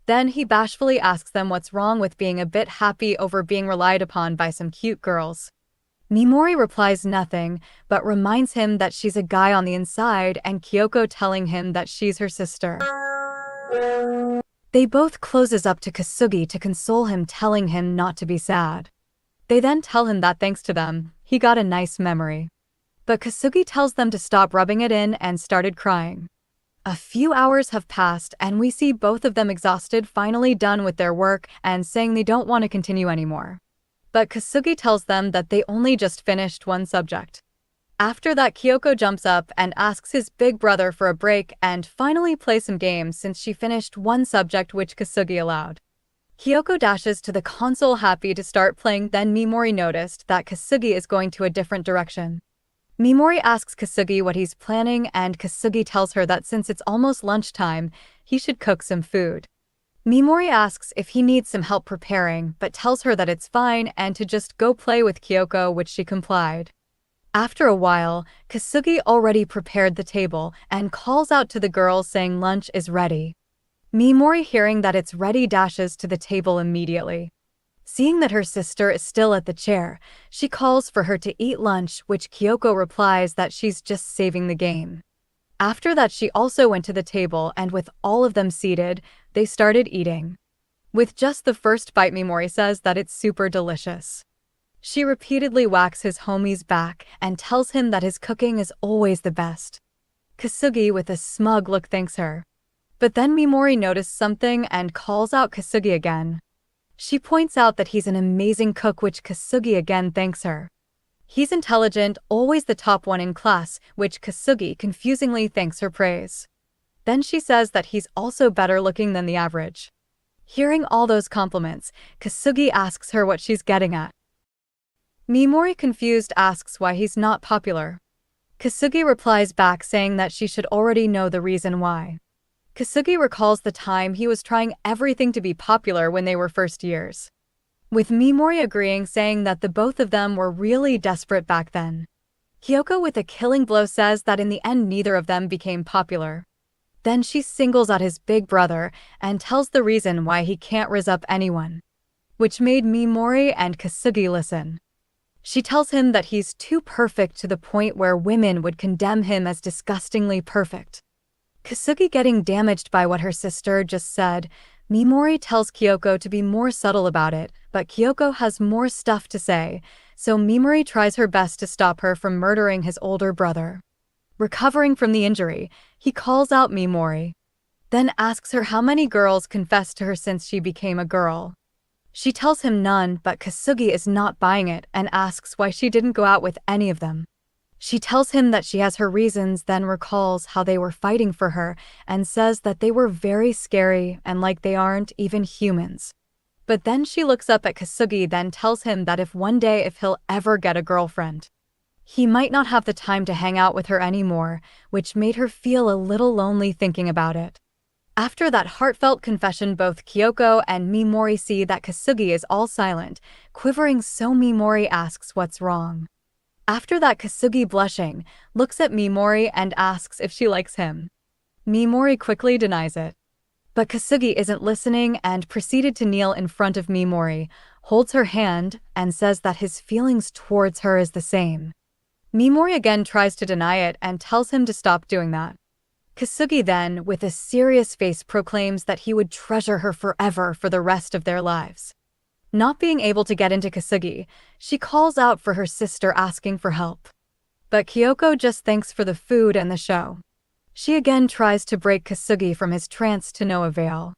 Then he bashfully asks them what's wrong with being a bit happy over being relied upon by some cute girls. Mimori replies nothing, but reminds him that she's a guy on the inside, and Kyoko telling him that she's her sister. They both closes up to Kasugi to console him, telling him not to be sad. They then tell him that thanks to them, he got a nice memory. But Kasugi tells them to stop rubbing it in and started crying. A few hours have passed and we see both of them exhausted, finally done with their work and saying they don't want to continue anymore. But Kasugi tells them that they only just finished one subject. After that, Kyoko jumps up and asks his big brother for a break and finally play some games, since she finished one subject, which Kasugi allowed. Kyoko dashes to the console happy to start playing, then Mimori noticed that Kasugi is going to a different direction. Mimori asks Kasugi what he's planning, and Kasugi tells her that since it's almost lunchtime, he should cook some food. Mimori asks if he needs some help preparing, but tells her that it's fine and to just go play with Kyoko, which she complied. After a while, Kasugi already prepared the table and calls out to the girls saying lunch is ready. Mimori, hearing that it's ready, dashes to the table immediately. Seeing that her sister is still at the chair, she calls for her to eat lunch, which Kyoko replies that she's just saving the game. After that, she also went to the table, and with all of them seated, they started eating. With just the first bite, Mimori says that it's super delicious. She repeatedly whacks his homie's back and tells him that his cooking is always the best. Kasugi, with a smug look, thanks her. But then Mimori noticed something and calls out Kasugi again. She points out that he's an amazing cook, which Kasugi again thanks her. He's intelligent, always the top one in class, which Kasugi confusingly thanks her praise. Then she says that he's also better looking than the average. Hearing all those compliments, Kasugi asks her what she's getting at. Mimori, confused, asks why he's not popular. Kasugi replies back saying that she should already know the reason why. Kasugi recalls the time he was trying everything to be popular when they were first years, with Mimori agreeing, saying that the both of them were really desperate back then. Kyoko, with a killing blow, says that in the end neither of them became popular. Then she singles out his big brother and tells the reason why he can't rizz up anyone, which made Mimori and Kasugi listen. She tells him that he's too perfect, to the point where women would condemn him as disgustingly perfect. Kasugi, getting damaged by what her sister just said, Mimori tells Kyoko to be more subtle about it, but Kyoko has more stuff to say, so Mimori tries her best to stop her from murdering his older brother. Recovering from the injury, he calls out Mimori, then asks her how many girls confessed to her since she became a girl. She tells him none, but Kasugi is not buying it and asks why she didn't go out with any of them. She tells him that she has her reasons, then recalls how they were fighting for her and says that they were very scary and like they aren't even humans. But then she looks up at Kasugi, then tells him that if he'll ever get a girlfriend, he might not have the time to hang out with her anymore, which made her feel a little lonely thinking about it. After that heartfelt confession, both Kyoko and Mimori see that Kasugi is all silent, quivering, so Mimori asks what's wrong. After that, Kasugi, blushing, looks at Mimori and asks if she likes him. Mimori quickly denies it. But Kasugi isn't listening and proceeded to kneel in front of Mimori, holds her hand, and says that his feelings towards her is the same. Mimori again tries to deny it and tells him to stop doing that. Kasugi then, with a serious face, proclaims that he would treasure her forever for the rest of their lives. Not being able to get into Kasugi, she calls out for her sister, asking for help. But Kyoko just thanks for the food and the show. She again tries to break Kasugi from his trance, to no avail.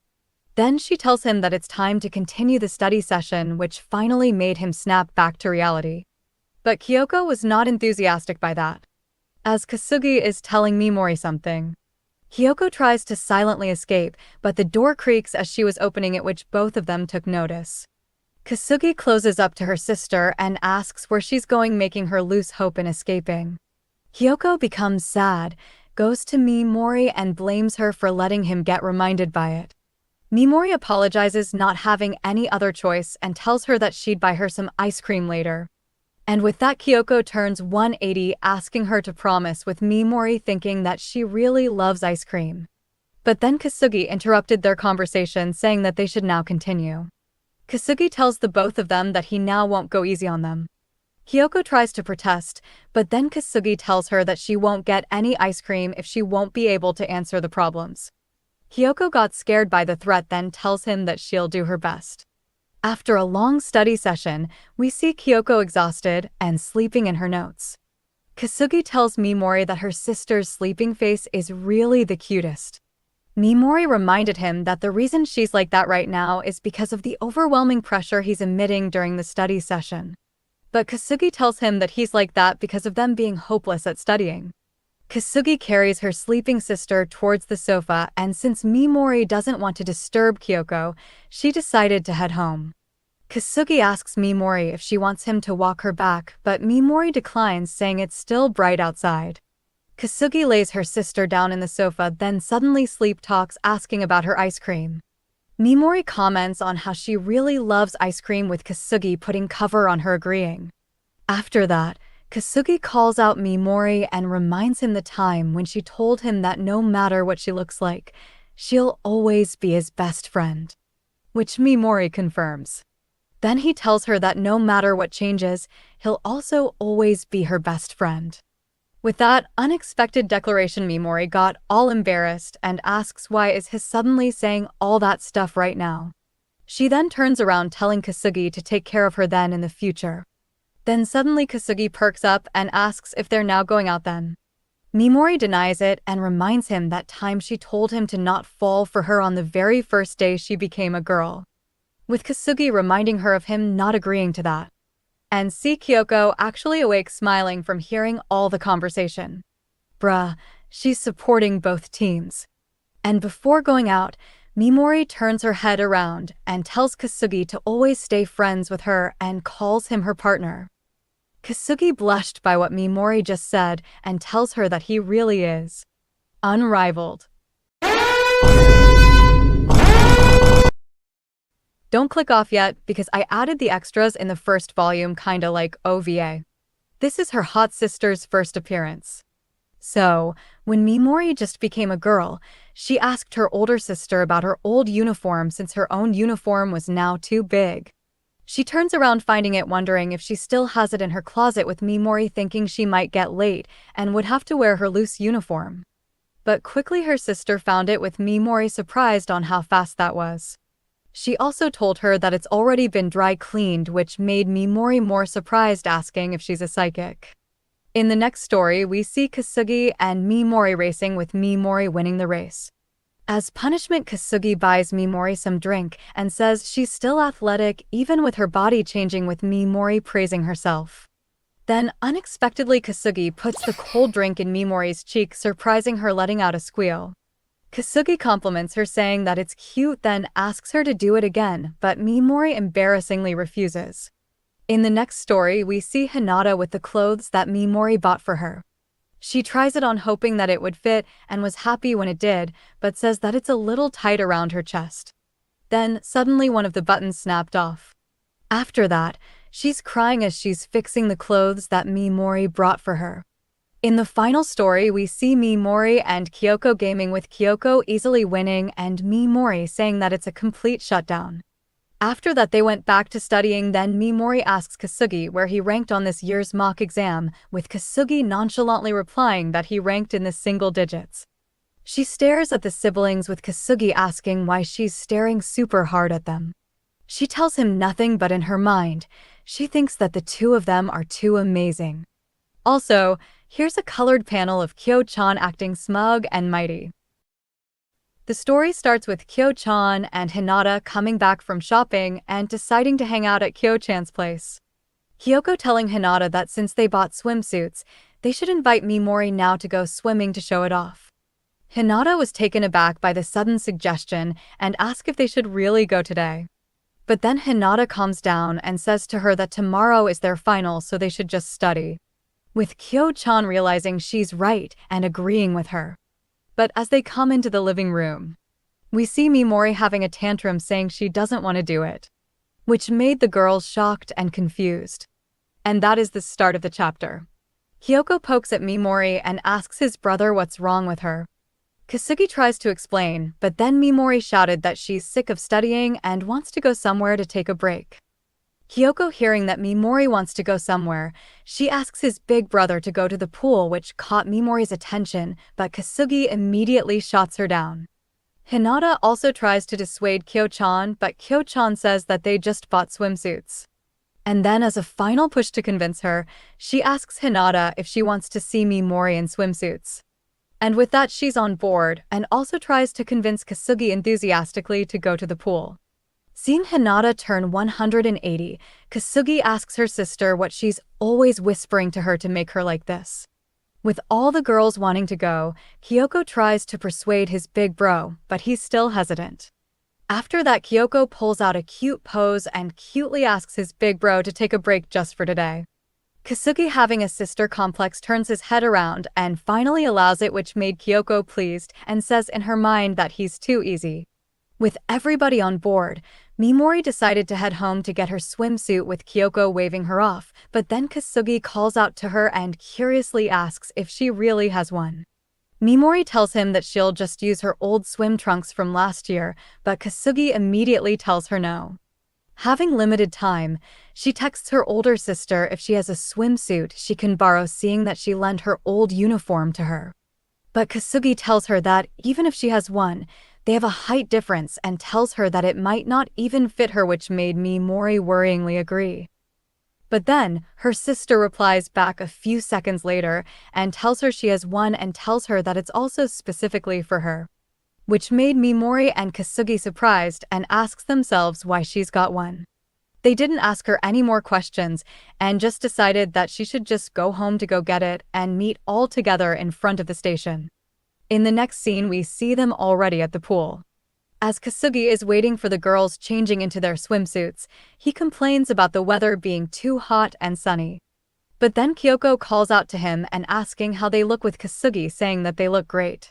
Then she tells him that it's time to continue the study session, which finally made him snap back to reality. But Kyoko was not enthusiastic by that, as Kasugi is telling Mimori something. Kyoko tries to silently escape, but the door creaks as she was opening it, which both of them took notice. Kasugi closes up to her sister and asks where she's going, making her lose hope in escaping. Kyoko becomes sad, goes to Mimori and blames her for letting him get reminded by it. Mimori apologizes, not having any other choice, and tells her that she'd buy her some ice cream later. And with that, Kyoko turns 180, asking her to promise, with Mimori thinking that she really loves ice cream. But then Kasugi interrupted their conversation, saying that they should now continue. Kasugi tells the both of them that he now won't go easy on them. Kyoko tries to protest, but then Kasugi tells her that she won't get any ice cream if she won't be able to answer the problems. Kyoko got scared by the threat, then tells him that she'll do her best. After a long study session, we see Kyoko exhausted and sleeping in her notes. Kasugi tells Mimori that her sister's sleeping face is really the cutest. Mimori reminded him that the reason she's like that right now is because of the overwhelming pressure he's emitting during the study session. But Kasugi tells him that he's like that because of them being hopeless at studying. Kasugi carries her sleeping sister towards the sofa, and since Mimori doesn't want to disturb Kyoko, she decided to head home. Kasugi asks Mimori if she wants him to walk her back, but Mimori declines, saying it's still bright outside. Kasugi lays her sister down in the sofa, then suddenly sleep talks, asking about her ice cream. Mimori comments on how she really loves ice cream, with Kasugi putting cover on her agreeing. After that, Kasugi calls out Mimori and reminds him the time when she told him that no matter what she looks like, she'll always be his best friend, which Mimori confirms. Then he tells her that no matter what changes, he'll also always be her best friend. With that unexpected declaration, Mimori got all embarrassed and asks why is he suddenly saying all that stuff right now. She then turns around, telling Kasugi to take care of her then in the future. Then suddenly Kasugi perks up and asks if they're now going out then. Mimori denies it and reminds him that time she told him to not fall for her on the very first day she became a girl, with Kasugi reminding her of him not agreeing to that. And see Kyoko actually awake, smiling from hearing all the conversation. Bruh, she's supporting both teams. And before going out, Mimori turns her head around and tells Kasugi to always stay friends with her and calls him her partner. Kasugi blushed by what Mimori just said and tells her that he really is unrivaled. Don't click off yet, because I added the extras in the first volume, kinda like OVA. This is her hot sister's first appearance. So, when Mimori just became a girl, she asked her older sister about her old uniform since her own uniform was now too big. She turns around, finding it, wondering if she still has it in her closet, with Mimori thinking she might get late and would have to wear her loose uniform. But quickly her sister found it, with Mimori surprised on how fast that was. She also told her that it's already been dry cleaned, which made Mimori more surprised, asking if she's a psychic. In the next story, we see Kasugi and Mimori racing, with Mimori winning the race. As punishment, Kasugi buys Mimori some drink and says she's still athletic even with her body changing, with Mimori praising herself. Then, unexpectedly, Kasugi puts the cold drink in Mimori's cheek, surprising her, letting out a squeal. Kasugi compliments her, saying that it's cute, then asks her to do it again, but Mimori embarrassingly refuses. In the next story, we see Hinata with the clothes that Mimori bought for her. She tries it on, hoping that it would fit, and was happy when it did, but says that it's a little tight around her chest. Then, suddenly one of the buttons snapped off. After that, she's crying as she's fixing the clothes that Mimori brought for her. In the final story, we see Mimori and Kyoko gaming, with Kyoko easily winning and Mimori saying that it's a complete shutdown. After that, they went back to studying. Then Mimori asks Kasugi where he ranked on this year's mock exam, with Kasugi nonchalantly replying that he ranked in the single digits. She stares at the siblings, with Kasugi asking why she's staring super hard at them. She tells him nothing, but in her mind, she thinks that the two of them are too amazing. Also, here's a colored panel of Kyo-chan acting smug and mighty. The story starts with Kyo-chan and Hinata coming back from shopping and deciding to hang out at Kyo-chan's place. Kyoko telling Hinata that since they bought swimsuits, they should invite Mimori now to go swimming to show it off. Hinata was taken aback by the sudden suggestion and asked if they should really go today. But then Hinata calms down and says to her that tomorrow is their final, so they should just study. With Kyo-chan realizing she's right and agreeing with her. But as they come into the living room, we see Mimori having a tantrum saying she doesn't want to do it, which made the girls shocked and confused. And that is the start of the chapter. Kyoko pokes at Mimori and asks his brother what's wrong with her. Kasugi tries to explain, but then Mimori shouted that she's sick of studying and wants to go somewhere to take a break. Kyoko hearing that Mimori wants to go somewhere, she asks his big brother to go to the pool, which caught Mimori's attention, but Kasugi immediately shots her down. Hinata also tries to dissuade Kyo-chan, but Kyo-chan says that they just bought swimsuits. And then as a final push to convince her, she asks Hinata if she wants to see Mimori in swimsuits. And with that she's on board, and also tries to convince Kasugi enthusiastically to go to the pool. Seeing Hinata turn 180, Kasugi asks her sister what she's always whispering to her to make her like this. With all the girls wanting to go, Kyoko tries to persuade his big bro, but he's still hesitant. After that, Kyoko pulls out a cute pose and cutely asks his big bro to take a break just for today. Kasugi, having a sister complex, turns his head around and finally allows it, which made Kyoko pleased and says in her mind that he's too easy. With everybody on board, Mimori decided to head home to get her swimsuit with Kyoko waving her off, but then Kasugi calls out to her and curiously asks if she really has one. Mimori tells him that she'll just use her old swim trunks from last year, but Kasugi immediately tells her no. Having limited time, she texts her older sister if she has a swimsuit she can borrow, seeing that she lent her old uniform to her. But Kasugi tells her that even if she has one, they have a height difference and tells her that it might not even fit her, which made Mimori worryingly agree. But then, her sister replies back a few seconds later and tells her she has one and tells her that it's also specifically for her, which made Mimori and Kasugi surprised and asks themselves why she's got one. They didn't ask her any more questions and just decided that she should just go home to go get it and meet all together in front of the station. In the next scene, we see them already at the pool. As Kasugi is waiting for the girls changing into their swimsuits, he complains about the weather being too hot and sunny. But then Kyoko calls out to him and asking how they look, with Kasugi saying that they look great.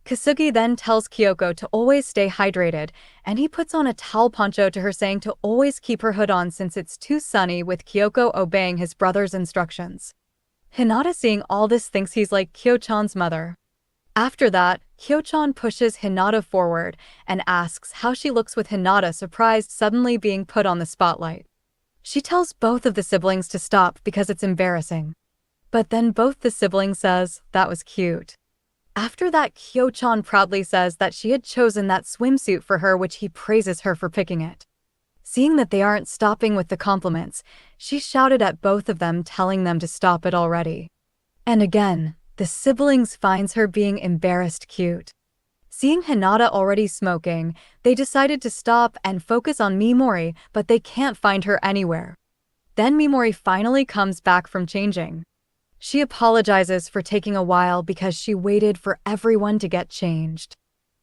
Kasugi then tells Kyoko to always stay hydrated, and he puts on a towel poncho to her, saying to always keep her hood on since it's too sunny, with Kyoko obeying his brother's instructions. Hinata, seeing all this, thinks he's like Kyo-chan's mother. After that, Kyo-chan pushes Hinata forward and asks how she looks, with Hinata surprised suddenly being put on the spotlight. She tells both of the siblings to stop because it's embarrassing. But then both the siblings says, "That was cute." After that, Kyo-chan proudly says that she had chosen that swimsuit for her, which he praises her for picking it. Seeing that they aren't stopping with the compliments, she shouted at both of them, telling them to stop it already. And again, the siblings finds her being embarrassed cute. Seeing Hinata already smoking, they decided to stop and focus on Mimori, but they can't find her anywhere. Then Mimori finally comes back from changing. She apologizes for taking a while because she waited for everyone to get changed.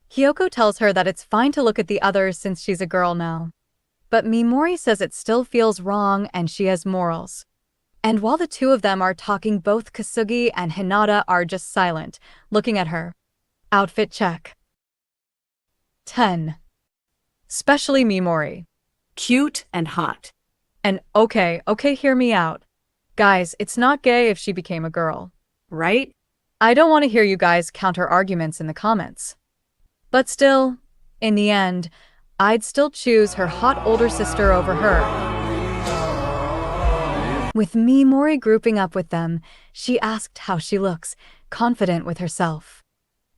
Kyoko tells her that it's fine to look at the others since she's a girl now. But Mimori says it still feels wrong and she has morals. And while the two of them are talking, both Kasugi and Hinata are just silent, looking at her. Outfit check. 10. Especially Mimori. Cute and hot. And okay, hear me out. Guys, it's not gay if she became a girl. Right? I don't want to hear you guys counter arguments in the comments. But still, in the end, I'd still choose her hot older sister over her. With Mimori grouping up with them, she asked how she looks, confident with herself.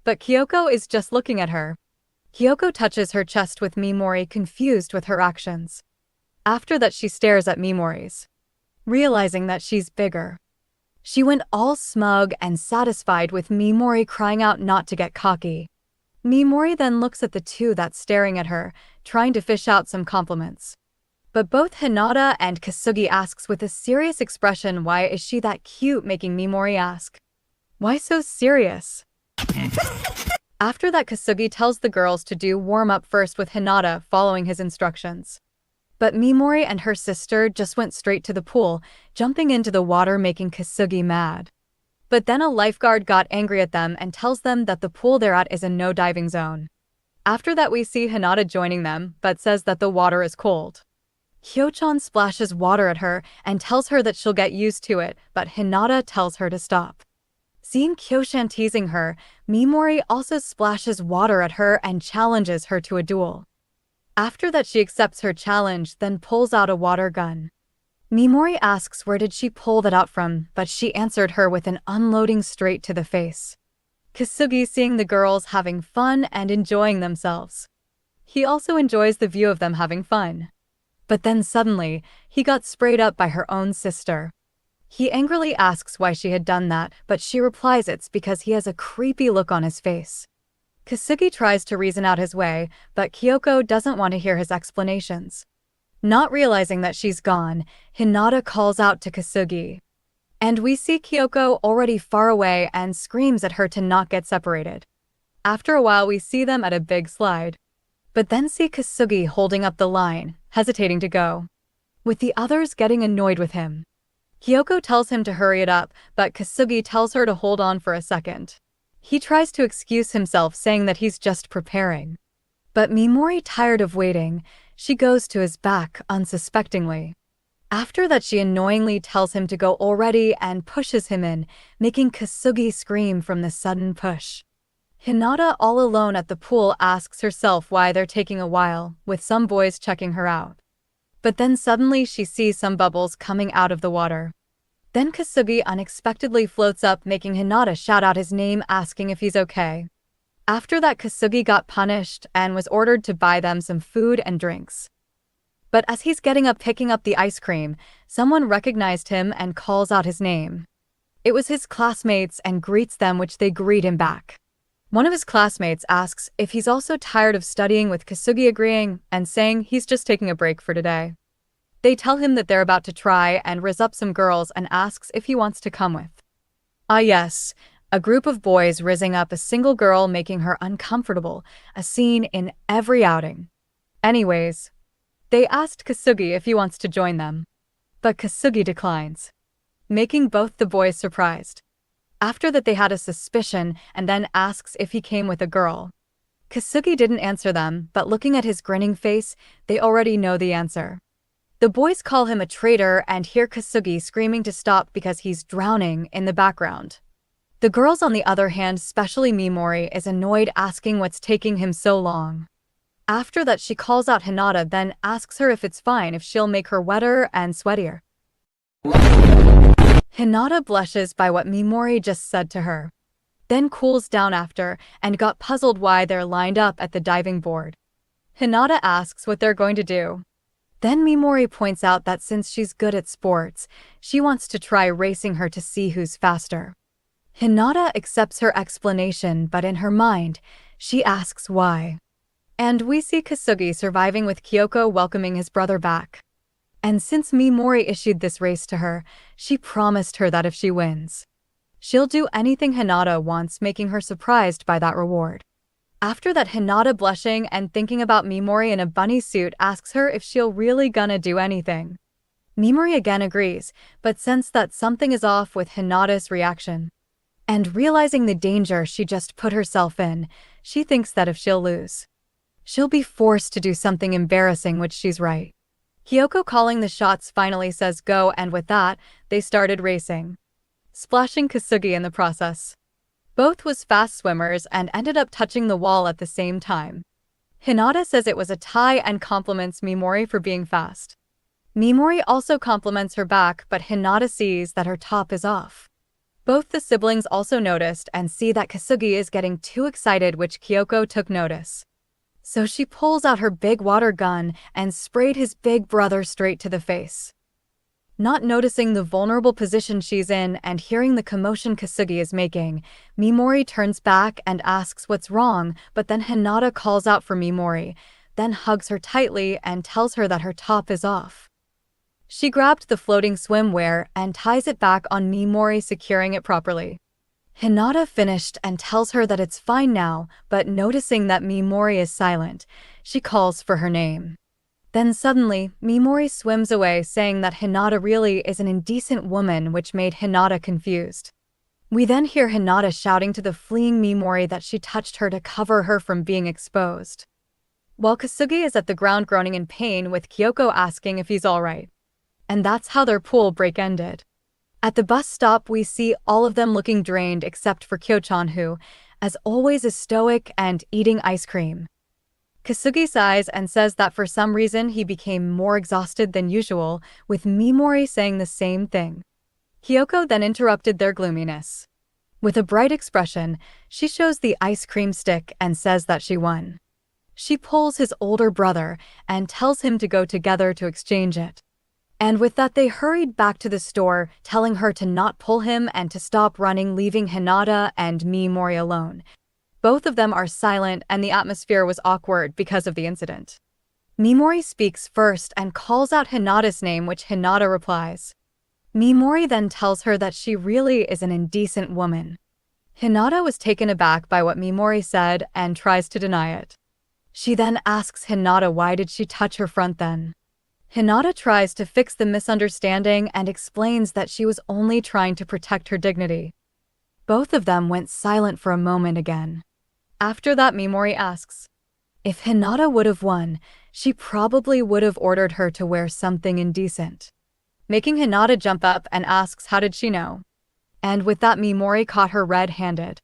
But Kyoko is just looking at her. Kyoko touches her chest with Mimori, confused with her actions. After that, she stares at Mimori's, realizing that she's bigger. She went all smug and satisfied, with Mimori crying out not to get cocky. Mimori then looks at the two that's staring at her, trying to fish out some compliments. But both Hinata and Kasugi asks with a serious expression, why is she that cute, making Mimori ask, why so serious? After that, Kasugi tells the girls to do warm-up first with Hinata following his instructions. But Mimori and her sister just went straight to the pool, jumping into the water, making Kasugi mad. But then a lifeguard got angry at them and tells them that the pool they're at is a no-diving zone. After that, we see Hinata joining them, but says that the water is cold. Hyo-chan splashes water at her and tells her that she'll get used to it, but Hinata tells her to stop. Seeing Kyo-chan teasing her, Mimori also splashes water at her and challenges her to a duel. After that, she accepts her challenge, then pulls out a water gun. Mimori asks where did she pull that out from, but she answered her with an unloading straight to the face. Kasugi, seeing the girls having fun and enjoying themselves. He also enjoys the view of them having fun. But then suddenly, he got sprayed up by her own sister. He angrily asks why she had done that, but she replies it's because he has a creepy look on his face. Kasugi tries to reason out his way, but Kyoko doesn't want to hear his explanations. Not realizing that she's gone, Hinata calls out to Kasugi. And we see Kyoko already far away and screams at her to not get separated. After a while, we see them at a big slide. But then see Kasugi holding up the line, hesitating to go, with the others getting annoyed with him. Kyoko tells him to hurry it up, but Kasugi tells her to hold on for a second. He tries to excuse himself, saying that he's just preparing. But Mimori, tired of waiting, she goes to his back unsuspectingly. After that, she annoyingly tells him to go already and pushes him in, making Kasugi scream from the sudden push. Hinata, all alone at the pool, asks herself why they're taking a while, with some boys checking her out. But then suddenly she sees some bubbles coming out of the water. Then Kasugi unexpectedly floats up, making Hinata shout out his name, asking if he's okay. After that, Kasugi got punished and was ordered to buy them some food and drinks. But as he's getting up picking up the ice cream, someone recognized him and calls out his name. It was his classmates and greets them, which they greet him back. One of his classmates asks if he's also tired of studying, with Kasugi agreeing and saying he's just taking a break for today. They tell him that they're about to try and rizz up some girls and asks if he wants to come with. Ah yes, a group of boys rizzing up a single girl, making her uncomfortable, a scene in every outing. Anyways, they asked Kasugi if he wants to join them. But Kasugi declines, making both the boys surprised. After that, they had a suspicion and then asks if he came with a girl. Kasugi didn't answer them, but looking at his grinning face, they already know the answer. The boys call him a traitor and hear Kasugi screaming to stop because he's drowning in the background. The girls, on the other hand, especially Mimori, is annoyed, asking what's taking him so long. After that, she calls out Hinata, then asks her if it's fine if she'll make her wetter and sweatier. Hinata blushes by what Mimori just said to her, then cools down after and got puzzled why they're lined up at the diving board. Hinata asks what they're going to do. Then Mimori points out that since she's good at sports, she wants to try racing her to see who's faster. Hinata accepts her explanation, but in her mind, she asks why. And we see Kasugi surviving, with Kyoko welcoming his brother back. And since Mimori issued this race to her, she promised her that if she wins, she'll do anything Hinata wants, making her surprised by that reward. After that, Hinata, blushing and thinking about Mimori in a bunny suit, asks her if she'll really gonna do anything. Mimori again agrees, but senses that something is off with Hinata's reaction. And realizing the danger she just put herself in, she thinks that if she'll lose, she'll be forced to do something embarrassing, which she's right. Kyoko, calling the shots, finally says go, and with that, they started racing, splashing Kasugi in the process. Both was fast swimmers and ended up touching the wall at the same time. Hinata says it was a tie and compliments Mimori for being fast. Mimori also compliments her back, but Hinata sees that her top is off. Both the siblings also noticed and see that Kasugi is getting too excited, which Kyoko took notice. So she pulls out her big water gun and sprayed his big brother straight to the face. Not noticing the vulnerable position she's in and hearing the commotion Kasugi is making, Mimori turns back and asks what's wrong, but then Hinata calls out for Mimori, then hugs her tightly and tells her that her top is off. She grabbed the floating swimwear and ties it back on Mimori, securing it properly. Hinata finished and tells her that it's fine now, but noticing that Mimori is silent, she calls for her name. Then suddenly, Mimori swims away, saying that Hinata really is an indecent woman, which made Hinata confused. We then hear Hinata shouting to the fleeing Mimori that she touched her to cover her from being exposed. While Kasugi is at the ground groaning in pain, with Kyoko asking if he's alright. And that's how their pool break ended. At the bus stop, we see all of them looking drained except for Kyo-chan, who, as always, is stoic and eating ice cream. Kasugi sighs and says that for some reason he became more exhausted than usual, with Mimori saying the same thing. Kyoko then interrupted their gloominess. With a bright expression, she shows the ice cream stick and says that she won. She pulls his older brother and tells him to go together to exchange it. And with that, they hurried back to the store, telling her to not pull him and to stop running, leaving Hinata and Mimori alone. Both of them are silent and the atmosphere was awkward because of the incident. Mimori speaks first and calls out Hinata's name, which Hinata replies. Mimori then tells her that she really is an indecent woman. Hinata was taken aback by what Mimori said and tries to deny it. She then asks Hinata why did she touch her front then. Hinata tries to fix the misunderstanding and explains that she was only trying to protect her dignity. Both of them went silent for a moment again. After that, Mimori asks, if Hinata would have won, she probably would have ordered her to wear something indecent. Making Hinata jump up and asks how did she know. And with that, Mimori caught her red-handed.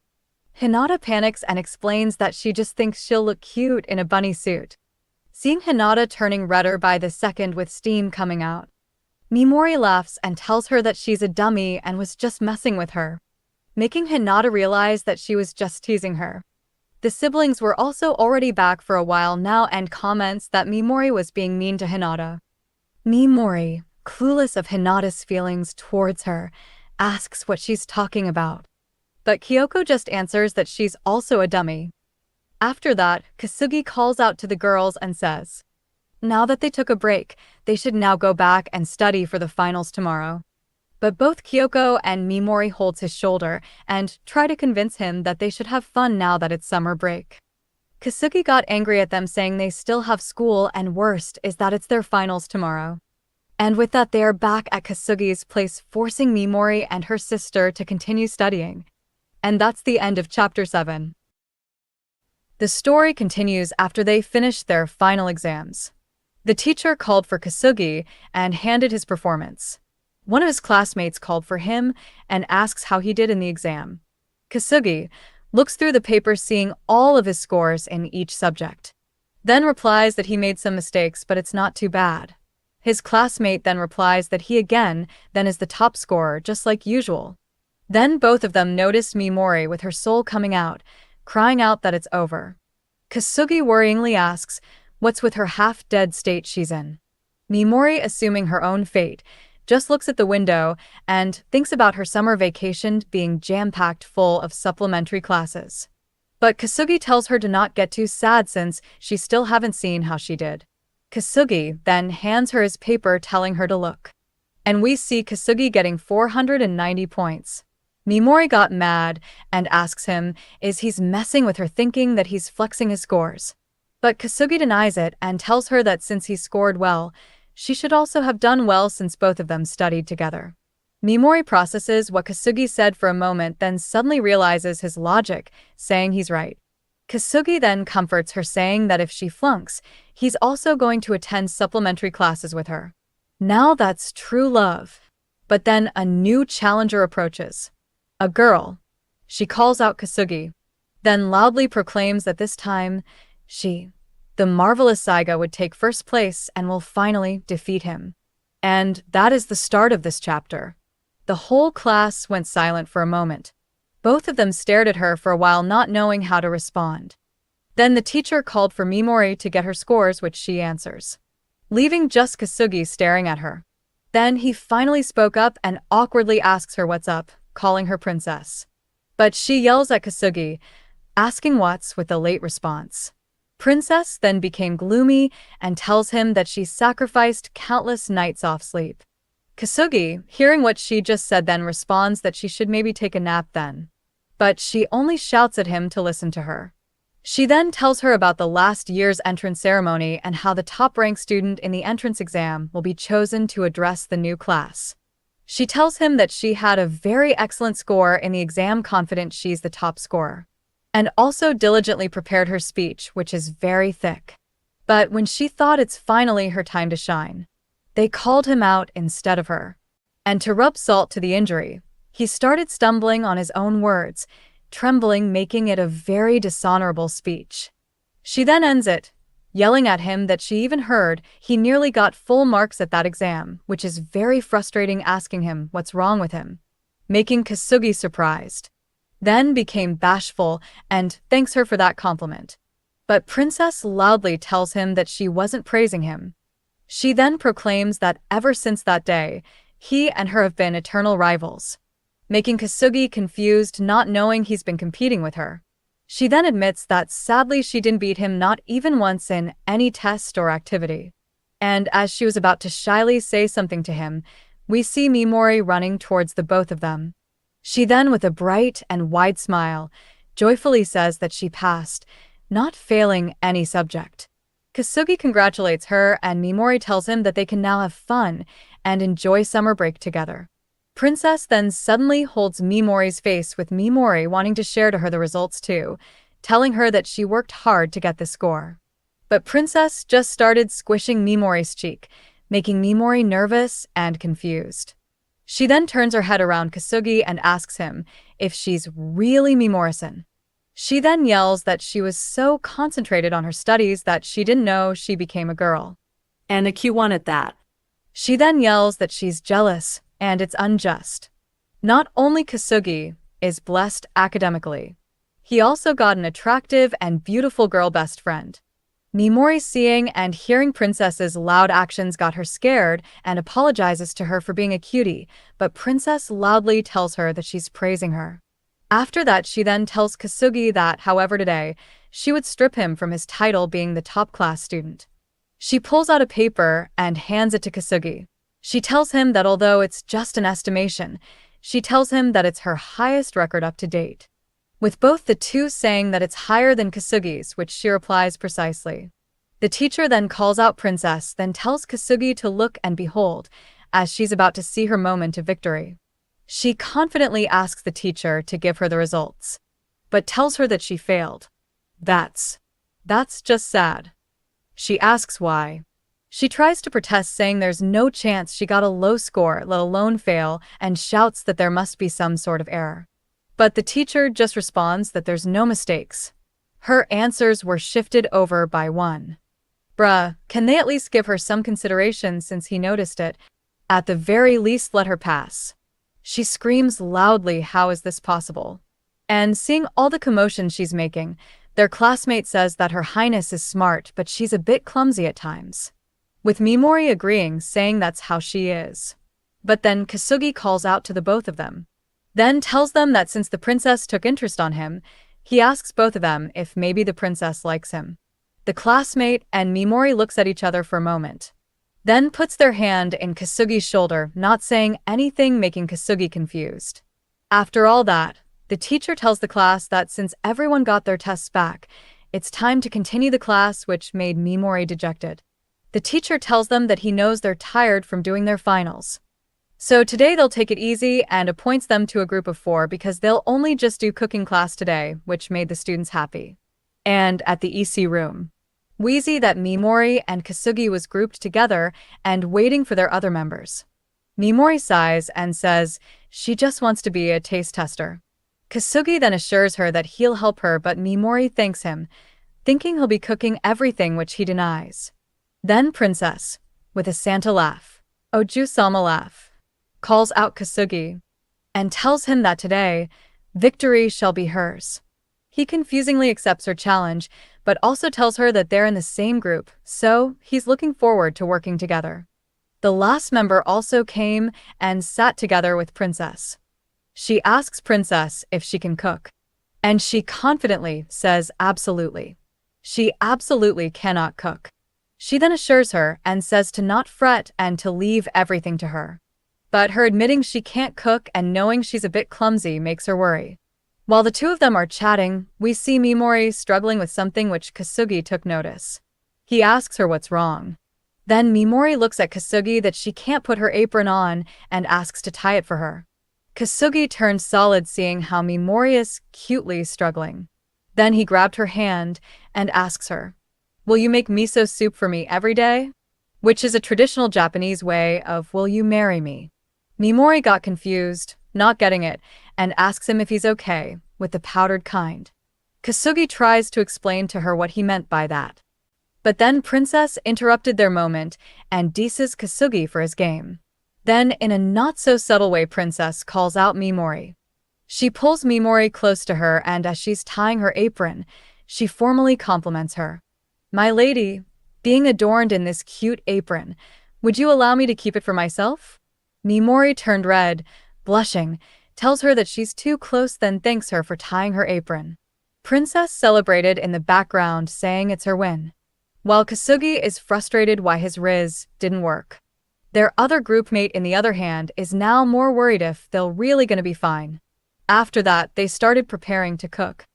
Hinata panics and explains that she just thinks she'll look cute in a bunny suit. Seeing Hinata turning redder by the second with steam coming out, Mimori laughs and tells her that she's a dummy and was just messing with her, making Hinata realize that she was just teasing her. The siblings were also already back for a while now and comments that Mimori was being mean to Hinata. Mimori, clueless of Hinata's feelings towards her, asks what she's talking about. But Kyoko just answers that she's also a dummy. After that, Kasugi calls out to the girls and says, now that they took a break, they should now go back and study for the finals tomorrow. But both Kyoko and Mimori holds his shoulder and try to convince him that they should have fun now that it's summer break. Kasugi got angry at them, saying they still have school and worst is that it's their finals tomorrow. And with that, they are back at Kasugi's place, forcing Mimori and her sister to continue studying. And that's the end of chapter 7. The story continues after they finished their final exams. The teacher called for Kasugi and handed his performance. One of his classmates called for him and asks how he did in the exam. Kasugi looks through the paper, seeing all of his scores in each subject. Then replies that he made some mistakes, but it's not too bad. His classmate then replies that he again then is the top scorer, just like usual. Then both of them noticed Mimori with her soul coming out, crying out that it's over. Kasugi worryingly asks what's with her half-dead state she's in. Mimori, assuming her own fate, just looks at the window and thinks about her summer vacation being jam-packed full of supplementary classes. But Kasugi tells her to not get too sad since she still haven't seen how she did. Kasugi then hands her his paper, telling her to look. And we see Kasugi getting 490 points. Mimori got mad and asks him is he's messing with her, thinking that he's flexing his scores. But Kasugi denies it and tells her that since he scored well, she should also have done well since both of them studied together. Mimori processes what Kasugi said for a moment, then suddenly realizes his logic, saying he's right. Kasugi then comforts her, saying that if she flunks, he's also going to attend supplementary classes with her. Now that's true love. But then a new challenger approaches. A girl. She calls out Kasugi, then loudly proclaims that this time, she, the marvelous Saiga, would take first place and will finally defeat him. And that is the start of this chapter. The whole class went silent for a moment. Both of them stared at her for a while, not knowing how to respond. Then the teacher called for Mimori to get her scores, which she answers, leaving just Kasugi staring at her. Then he finally spoke up and awkwardly asks her what's up, calling her princess. But she yells at Kasugi, asking what's with the late response. Princess then became gloomy and tells him that she sacrificed countless nights off sleep. Kasugi, hearing what she just said, then responds that she should maybe take a nap then. But she only shouts at him to listen to her. She then tells her about the last year's entrance ceremony and how the top-ranked student in the entrance exam will be chosen to address the new class. She tells him that she had a very excellent score in the exam, confident she's the top scorer, and also diligently prepared her speech, which is very thick. But when she thought it's finally her time to shine, they called him out instead of her. And to rub salt to the injury, he started stumbling on his own words, trembling, making it a very dishonorable speech. She then ends it, yelling at him that she even heard he nearly got full marks at that exam, which is very frustrating, asking him what's wrong with him, making Kasugi surprised. Then became bashful and thanks her for that compliment. But Princess loudly tells him that she wasn't praising him. She then proclaims that ever since that day, he and her have been eternal rivals, making Kasugi confused, not knowing he's been competing with her. She then admits that sadly she didn't beat him, not even once, in any test or activity. And as she was about to shyly say something to him, we see Mimori running towards the both of them. She then, with a bright and wide smile, joyfully says that she passed, not failing any subject. Kasugi congratulates her and Mimori tells him that they can now have fun and enjoy summer break together. Princess then suddenly holds Mimori's face, with Mimori wanting to share to her the results too, telling her that she worked hard to get the score. But Princess just started squishing Mimori's cheek, making Mimori nervous and confused. She then turns her head around Kasugi and asks him if she's really Mimori-san. She then yells that she was so concentrated on her studies that she didn't know she became a girl. And a Q1 at that. She then yells that she's jealous and it's unjust. Not only Kasugi is blessed academically, he also got an attractive and beautiful girl best friend. Mimori, seeing and hearing Princess's loud actions, got her scared and apologizes to her for being a cutie, but Princess loudly tells her that she's praising her. After that, she then tells Kasugi that, however, today, she would strip him from his title being the top class student. She pulls out a paper and hands it to Kasugi. She tells him that although it's just an estimation, she tells him that it's her highest record up to date, with both the two saying that it's higher than Kasugi's, which she replies precisely. The teacher then calls out Princess, then tells Kasugi to look and behold, as she's about to see her moment of victory. She confidently asks the teacher to give her the results, but tells her that she failed. That's just sad. She asks why. She tries to protest, saying there's no chance she got a low score, let alone fail, and shouts that there must be some sort of error. But the teacher just responds that there's no mistakes. Her answers were shifted over by one. Bruh, can they at least give her some consideration since he noticed it? At the very least, let her pass. She screams loudly, how is this possible? And seeing all the commotion she's making, their classmate says that Her Highness is smart, but she's a bit clumsy at times, with Mimori agreeing, saying that's how she is. But then Kasugi calls out to the both of them, then tells them that since the princess took interest on him, he asks both of them if maybe the princess likes him. The classmate and Mimori looks at each other for a moment, then puts their hand in Kasugi's shoulder, not saying anything, making Kasugi confused. After all that, the teacher tells the class that since everyone got their tests back, it's time to continue the class, which made Mimori dejected. The teacher tells them that he knows they're tired from doing their finals, so today they'll take it easy, and appoints them to a group of 4 because they'll only just do cooking class today, which made the students happy. And at the EC room, we see that Mimori and Kasugi was grouped together and waiting for their other members. Mimori sighs and says she just wants to be a taste tester. Kasugi then assures her that he'll help her, but Mimori thanks him, thinking he'll be cooking everything, which he denies. Then Princess, with a Santa laugh, Oju-sama laugh, calls out Kasugi and tells him that today, victory shall be hers. He confusingly accepts her challenge, but also tells her that they're in the same group, so he's looking forward to working together. The last member also came and sat together with Princess. She asks Princess if she can cook, and she confidently says absolutely. She absolutely cannot cook. She then assures her and says to not fret and to leave everything to her. But her admitting she can't cook and knowing she's a bit clumsy makes her worry. While the two of them are chatting, we see Mimori struggling with something which Kasugi took notice. He asks her what's wrong. Then Mimori looks at Kasugi that she can't put her apron on and asks to tie it for her. Kasugi turned solid seeing how Mimori is cutely struggling. Then he grabbed her hand and asks her, "Will you make miso soup for me every day?" Which is a traditional Japanese way of "Will you marry me?" Mimori got confused, not getting it, and asks him if he's okay with the powdered kind. Kasugi tries to explain to her what he meant by that. But then Princess interrupted their moment and disses Kasugi for his game. Then, in a not-so-subtle way, Princess calls out Mimori. She pulls Mimori close to her and as she's tying her apron, she formally compliments her. "My lady, being adorned in this cute apron, would you allow me to keep it for myself?" Mimori turned red, blushing, tells her that she's too close then thanks her for tying her apron. Princess celebrated in the background saying it's her win. While Kasugi is frustrated why his riz didn't work. Their other groupmate, in the other hand, is now more worried if they're really gonna be fine. After that, they started preparing to cook.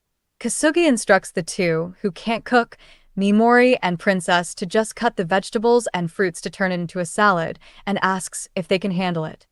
Kasugi instructs the two, who can't cook, Mimori and Princess, to just cut the vegetables and fruits to turn it into a salad, and asks if they can handle it.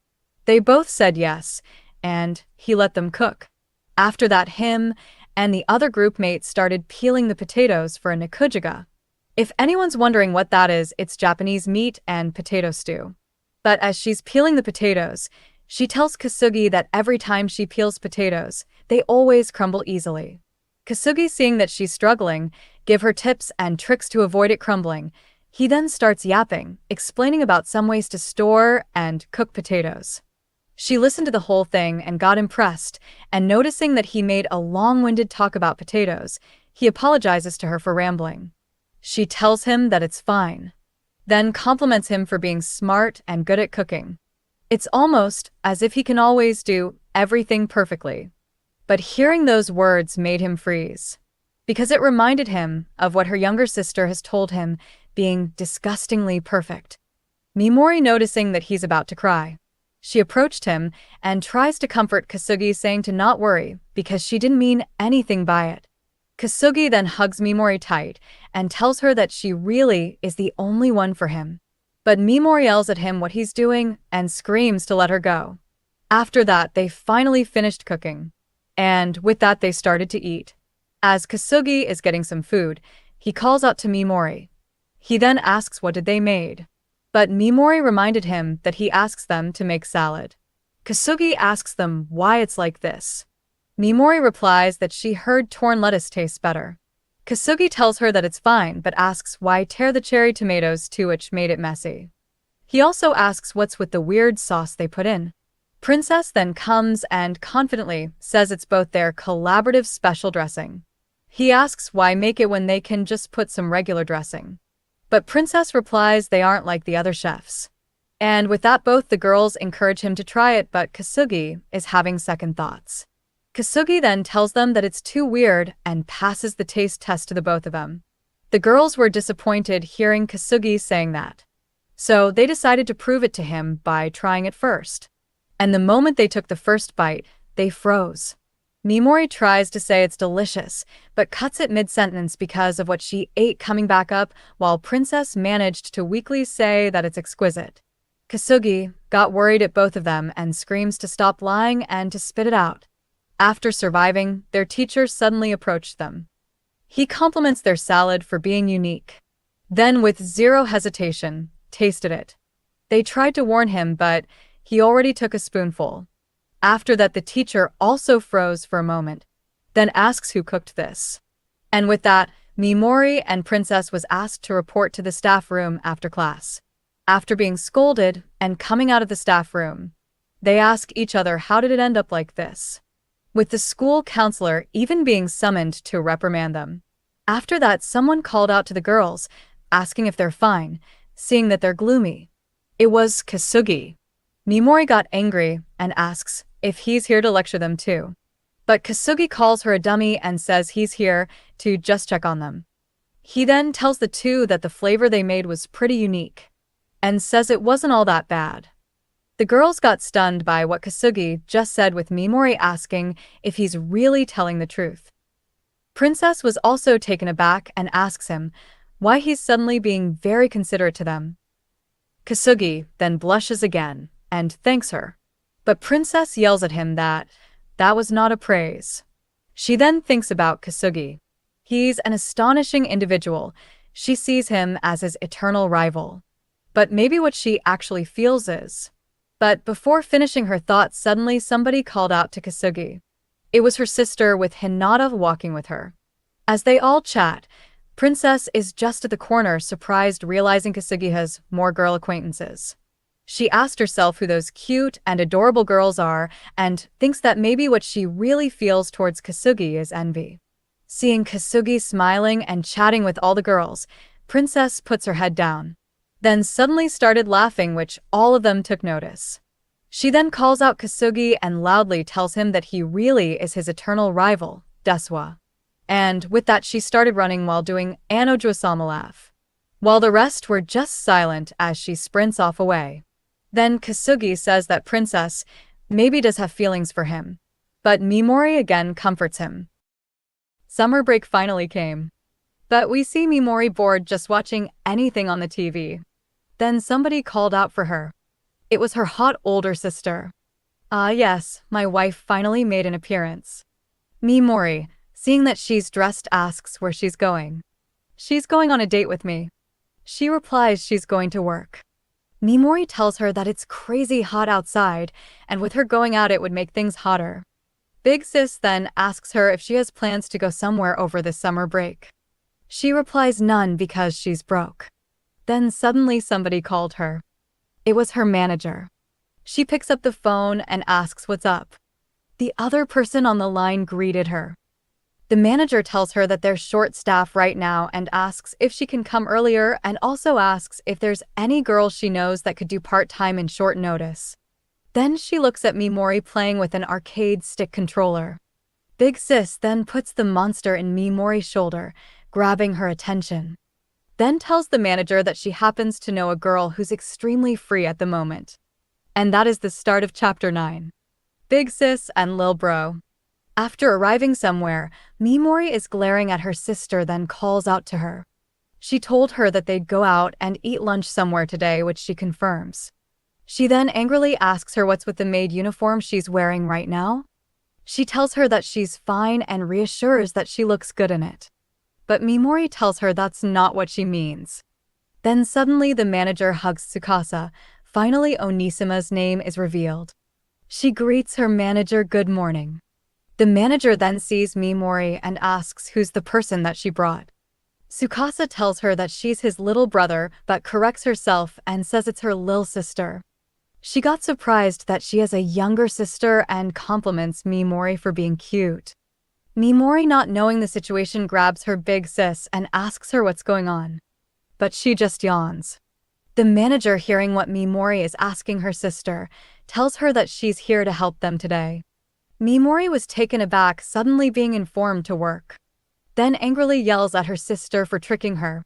They both said yes, and he let them cook. After that, him and the other groupmate started peeling the potatoes for a nikujiga. If anyone's wondering what that is, it's Japanese meat and potato stew. But as she's peeling the potatoes, she tells Kasugi that every time she peels potatoes, they always crumble easily. Kasugi, seeing that she's struggling, give her tips and tricks to avoid it crumbling. He then starts yapping, explaining about some ways to store and cook potatoes. She listened to the whole thing and got impressed, and noticing that he made a long-winded talk about potatoes, he apologizes to her for rambling. She tells him that it's fine, then compliments him for being smart and good at cooking. It's almost as if he can always do everything perfectly. But hearing those words made him freeze, because it reminded him of what her younger sister has told him, being disgustingly perfect. Mimori, noticing that he's about to cry, she approached him and tries to comfort Kasugi, saying to not worry because she didn't mean anything by it. Kasugi then hugs Mimori tight and tells her that she really is the only one for him. But Mimori yells at him what he's doing and screams to let her go. After that, they finally finished cooking. And with that, they started to eat. As Kasugi is getting some food, he calls out to Mimori. He then asks what did they made. But Mimori reminded him that he asks them to make salad. Kasugi asks them why it's like this. Mimori replies that she heard torn lettuce tastes better. Kasugi tells her that it's fine but asks why tear the cherry tomatoes too, which made it messy. He also asks what's with the weird sauce they put in. Princess then comes and confidently says it's both their collaborative special dressing. He asks why make it when they can just put some regular dressing. But Princess replies they aren't like the other chefs. And with that, both the girls encourage him to try it, but Kasugi is having second thoughts. Kasugi then tells them that it's too weird and passes the taste test to the both of them. The girls were disappointed hearing Kasugi saying that. So they decided to prove it to him by trying it first. And the moment they took the first bite, they froze. Mimori tries to say it's delicious, but cuts it mid-sentence because of what she ate coming back up, while Princess managed to weakly say that it's exquisite. Kasugi got worried at both of them and screams to stop lying and to spit it out. After surviving, their teacher suddenly approached them. He compliments their salad for being unique. Then, with zero hesitation, tasted it. They tried to warn him, but he already took a spoonful. After that, the teacher also froze for a moment, then asks who cooked this. And with that, Mimori and Princess was asked to report to the staff room after class. After being scolded and coming out of the staff room, they ask each other how did it end up like this, with the school counselor even being summoned to reprimand them. After that, someone called out to the girls, asking if they're fine, seeing that they're gloomy. It was Kasugi. Mimori got angry and asks if he's here to lecture them too. But Kasugi calls her a dummy and says he's here to just check on them. He then tells the two that the flavor they made was pretty unique, and says it wasn't all that bad. The girls got stunned by what Kasugi just said, with Mimori asking if he's really telling the truth. Princess was also taken aback and asks him why he's suddenly being very considerate to them. Kasugi then blushes again and thanks her. But Princess yells at him that was not a praise. She then thinks about Kasugi. He's an astonishing individual. She sees him as his eternal rival. But maybe what she actually feels is. But before finishing her thoughts, suddenly somebody called out to Kasugi. It was her sister, with Hinata walking with her. As they all chat, Princess is just at the corner, surprised, realizing Kasugi has more girl acquaintances. She asked herself who those cute and adorable girls are and thinks that maybe what she really feels towards Kasugi is envy. Seeing Kasugi smiling and chatting with all the girls, Princess puts her head down. Then suddenly started laughing, which all of them took notice. She then calls out Kasugi and loudly tells him that he really is his eternal rival, manwha. And with that she started running while doing an Ojuasama laugh, while the rest were just silent as she sprints off away. Then Kasugi says that Princess maybe does have feelings for him, but Mimori again comforts him. Summer break finally came, but we see Mimori bored just watching anything on the TV. Then somebody called out for her. It was her hot older sister. Ah yes, my wife finally made an appearance. Mimori, seeing that she's dressed, asks where she's going. She's going on a date with me. She replies she's going to work. Mimori tells her that it's crazy hot outside, and with her going out it would make things hotter. Big Sis then asks her if she has plans to go somewhere over this summer break. She replies none because she's broke. Then suddenly somebody called her. It was her manager. She picks up the phone and asks what's up. The other person on the line greeted her. The manager tells her that they're short staff right now and asks if she can come earlier, and also asks if there's any girls she knows that could do part-time in short notice. Then she looks at Mimori playing with an arcade stick controller. Big Sis then puts the monster in Mimori's shoulder, grabbing her attention. Then tells the manager that she happens to know a girl who's extremely free at the moment. And that is the start of Chapter 9. Big Sis and Lil Bro. After arriving somewhere, Mimori is glaring at her sister, then calls out to her. She told her that they'd go out and eat lunch somewhere today, which she confirms. She then angrily asks her what's with the maid uniform she's wearing right now. She tells her that she's fine and reassures that she looks good in it. But Mimori tells her that's not what she means. Then suddenly the manager hugs Tsukasa. Finally Onisima's name is revealed. She greets her manager good morning. The manager then sees Mimori and asks who's the person that she brought. Tsukasa tells her that she's his little brother, but corrects herself and says it's her lil sister. She got surprised that she has a younger sister and compliments Mimori for being cute. Mimori, not knowing the situation, grabs her big sis and asks her what's going on. But she just yawns. The manager, hearing what Mimori is asking her sister, tells her that she's here to help them today. Mimori was taken aback, suddenly being informed to work. Then angrily yells at her sister for tricking her.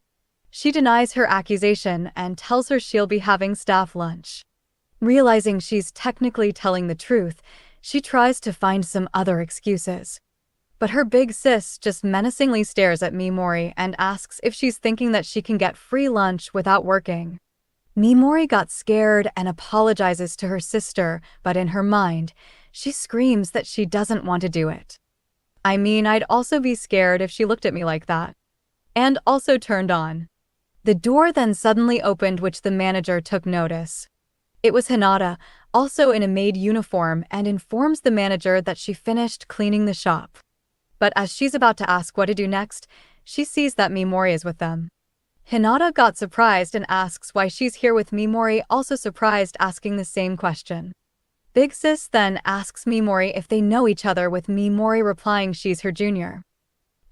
She denies her accusation and tells her she'll be having staff lunch. Realizing she's technically telling the truth, she tries to find some other excuses. But her big sis just menacingly stares at Mimori and asks if she's thinking that she can get free lunch without working. Mimori got scared and apologizes to her sister, but in her mind, she screams that she doesn't want to do it. I mean, I'd also be scared if she looked at me like that. And also turned on. The door then suddenly opened, which the manager took notice. It was Hinata, also in a maid uniform, and informs the manager that she finished cleaning the shop. But as she's about to ask what to do next, she sees that Mimori is with them. Hinata got surprised and asks why she's here with Mimori, also surprised, asking the same question. Big Sis then asks Mimori if they know each other, with Mimori replying she's her junior.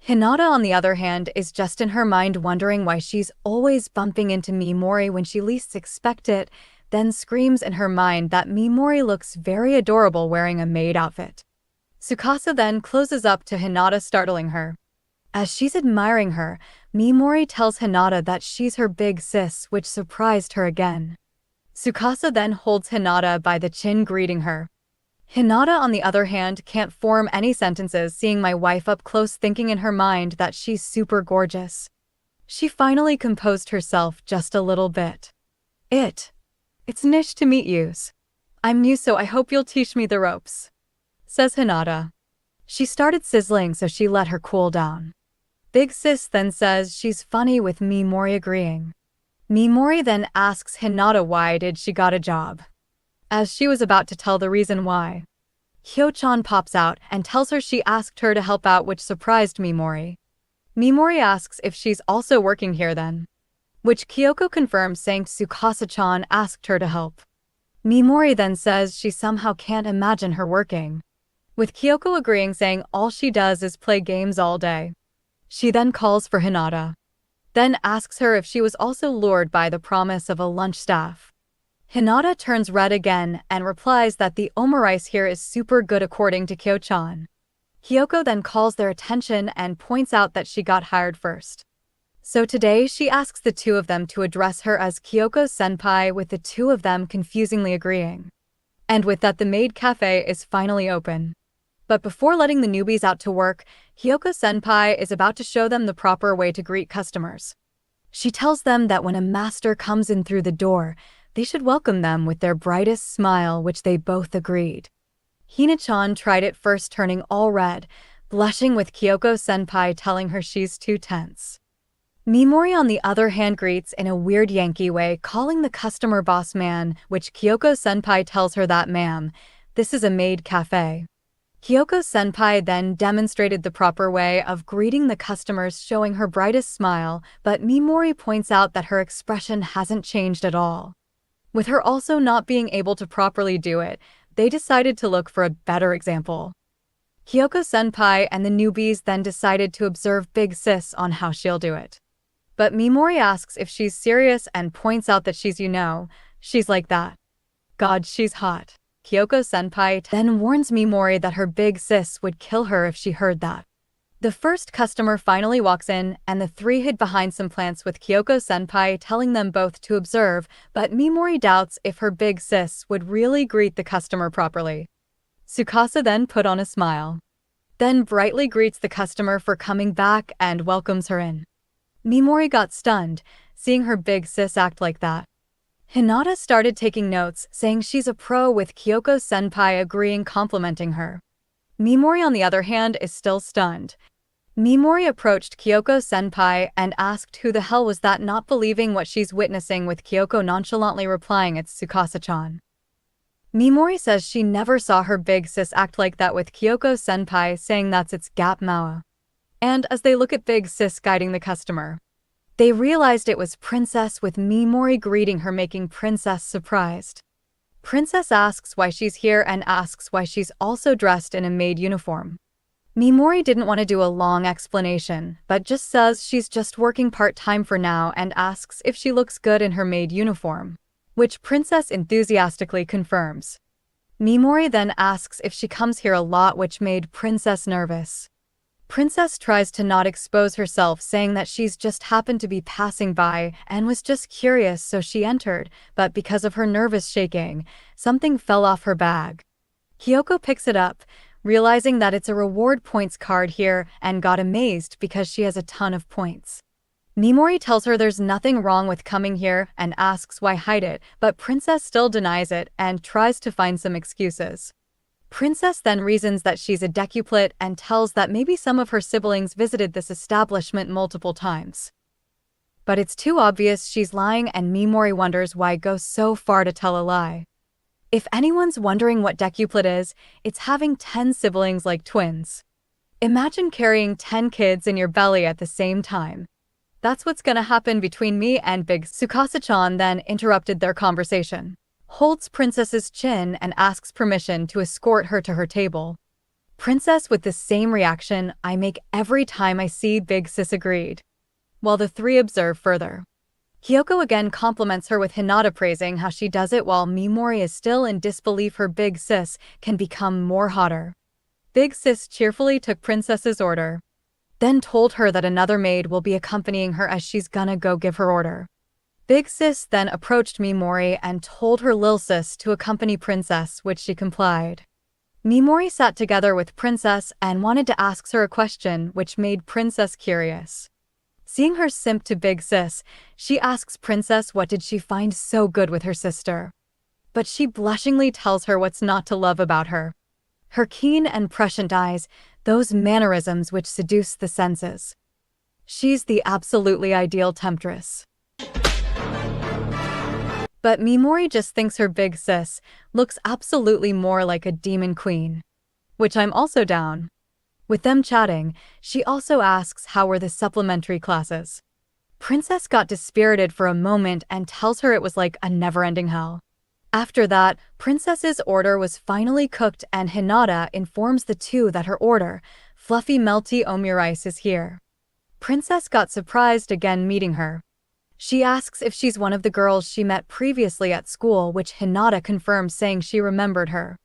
Hinata, on the other hand, is just in her mind wondering why she's always bumping into Mimori when she least expects it, then screams in her mind that Mimori looks very adorable wearing a maid outfit. Tsukasa then closes up to Hinata, startling her. As she's admiring her, Mimori tells Hinata that she's her big sis, which surprised her again. Tsukasa then holds Hinata by the chin, greeting her. Hinata, on the other hand, can't form any sentences seeing my wife up close, thinking in her mind that she's super gorgeous. She finally composed herself just a little bit. It's nice to meet yous. I'm new, so I hope you'll teach me the ropes, says Hinata. She started sizzling, so she let her cool down. Big sis then says she's funny, with Mimori agreeing. Mimori then asks Hinata why did she got a job. As she was about to tell the reason why, Hyo-chan pops out and tells her she asked her to help out, which surprised Mimori. Mimori asks if she's also working here then, which Kyoko confirms, saying Tsukasa-chan asked her to help. Mimori then says she somehow can't imagine her working, with Kyoko agreeing, saying all she does is play games all day. She then calls for Hinata, then asks her if she was also lured by the promise of a lunch staff. Hinata turns red again and replies that the omurice here is super good according to Kyo-chan. Kyoko then calls their attention and points out that she got hired first. So today she asks the two of them to address her as Kyoko-senpai, with the two of them confusingly agreeing. And with that, the maid cafe is finally open. But before letting the newbies out to work, Kyoko-senpai is about to show them the proper way to greet customers. She tells them that when a master comes in through the door, they should welcome them with their brightest smile, which they both agreed. Hina-chan tried it first, turning all red, blushing, with Kyoko-senpai telling her she's too tense. Mimori, on the other hand, greets in a weird Yankee way, calling the customer boss man, which Kyoko-senpai tells her that, ma'am, this is a maid cafe. Kyoko-senpai then demonstrated the proper way of greeting the customers, showing her brightest smile, but Mimori points out that her expression hasn't changed at all. With her also not being able to properly do it, they decided to look for a better example. Kyoko-senpai and the newbies then decided to observe Big Sis on how she'll do it. But Mimori asks if she's serious and points out that she's like that. God, she's hot. Kyoko-senpai then warns Mimori that her big sis would kill her if she heard that. The first customer finally walks in, and the three hid behind some plants, with Kyoko-senpai telling them both to observe, but Mimori doubts if her big sis would really greet the customer properly. Tsukasa then put on a smile, then brightly greets the customer for coming back and welcomes her in. Mimori got stunned, seeing her big sis act like that. Hinata started taking notes, saying she's a pro, with Kyoko-senpai agreeing, complimenting her. Mimori, on the other hand, is still stunned. Mimori approached Kyoko-senpai and asked who the hell was that, not believing what she's witnessing, with Kyoko nonchalantly replying it's Tsukasa-chan. Mimori says she never saw her big sis act like that, with Kyoko-senpai saying that's its gap manwha. And as they look at big sis guiding the customer, they realized it was Princess, with Mimori greeting her, making Princess surprised. Princess asks why she's here and asks why she's also dressed in a maid uniform. Mimori didn't want to do a long explanation, but just says she's just working part-time for now and asks if she looks good in her maid uniform, which Princess enthusiastically confirms. Mimori then asks if she comes here a lot, which made Princess nervous. Princess tries to not expose herself, saying that she's just happened to be passing by and was just curious, so she entered, but because of her nervous shaking, something fell off her bag. Kyoko picks it up, realizing that it's a reward points card here, and got amazed because she has a ton of points. Mimori tells her there's nothing wrong with coming here and asks why hide it, but Princess still denies it and tries to find some excuses. Princess then reasons that she's a decuplet and tells that maybe some of her siblings visited this establishment multiple times. But it's too obvious she's lying, and Mimori wonders why go so far to tell a lie. If anyone's wondering what decuplet is, it's having 10 siblings like twins. Imagine carrying 10 kids in your belly at the same time. That's what's gonna happen between me and Big Tsukasa-chan then interrupted their conversation, holds Princess's chin and asks permission to escort her to her table. Princess, with the same reaction I make every time I see Big Sis, agreed, while the three observe further. Kyoko again compliments her with Hinata praising how she does it while Mimori is still in disbelief her big sis can become more hotter. Big sis cheerfully took Princess's order, then told her that another maid will be accompanying her as she's gonna go give her order. Big sis then approached Mimori and told her lil sis to accompany Princess, which she complied. Mimori sat together with Princess and wanted to ask her a question, which made Princess curious. Seeing her simp to Big Sis, she asks Princess what did she find so good with her sister. But she blushingly tells her what's not to love about her. Her keen and prescient eyes, those mannerisms which seduce the senses. She's the absolutely ideal temptress. But Mimori just thinks her Big Sis looks absolutely more like a demon queen. Which I'm also down. With them chatting, she also asks how were the supplementary classes. Princess got dispirited for a moment and tells her it was like a never-ending hell. After that, Princess's order was finally cooked and Hinata informs the two that her order, fluffy melty omurice, is here. Princess got surprised again meeting her. She asks if she's one of the girls she met previously at school, which Hinata confirms saying she remembered her.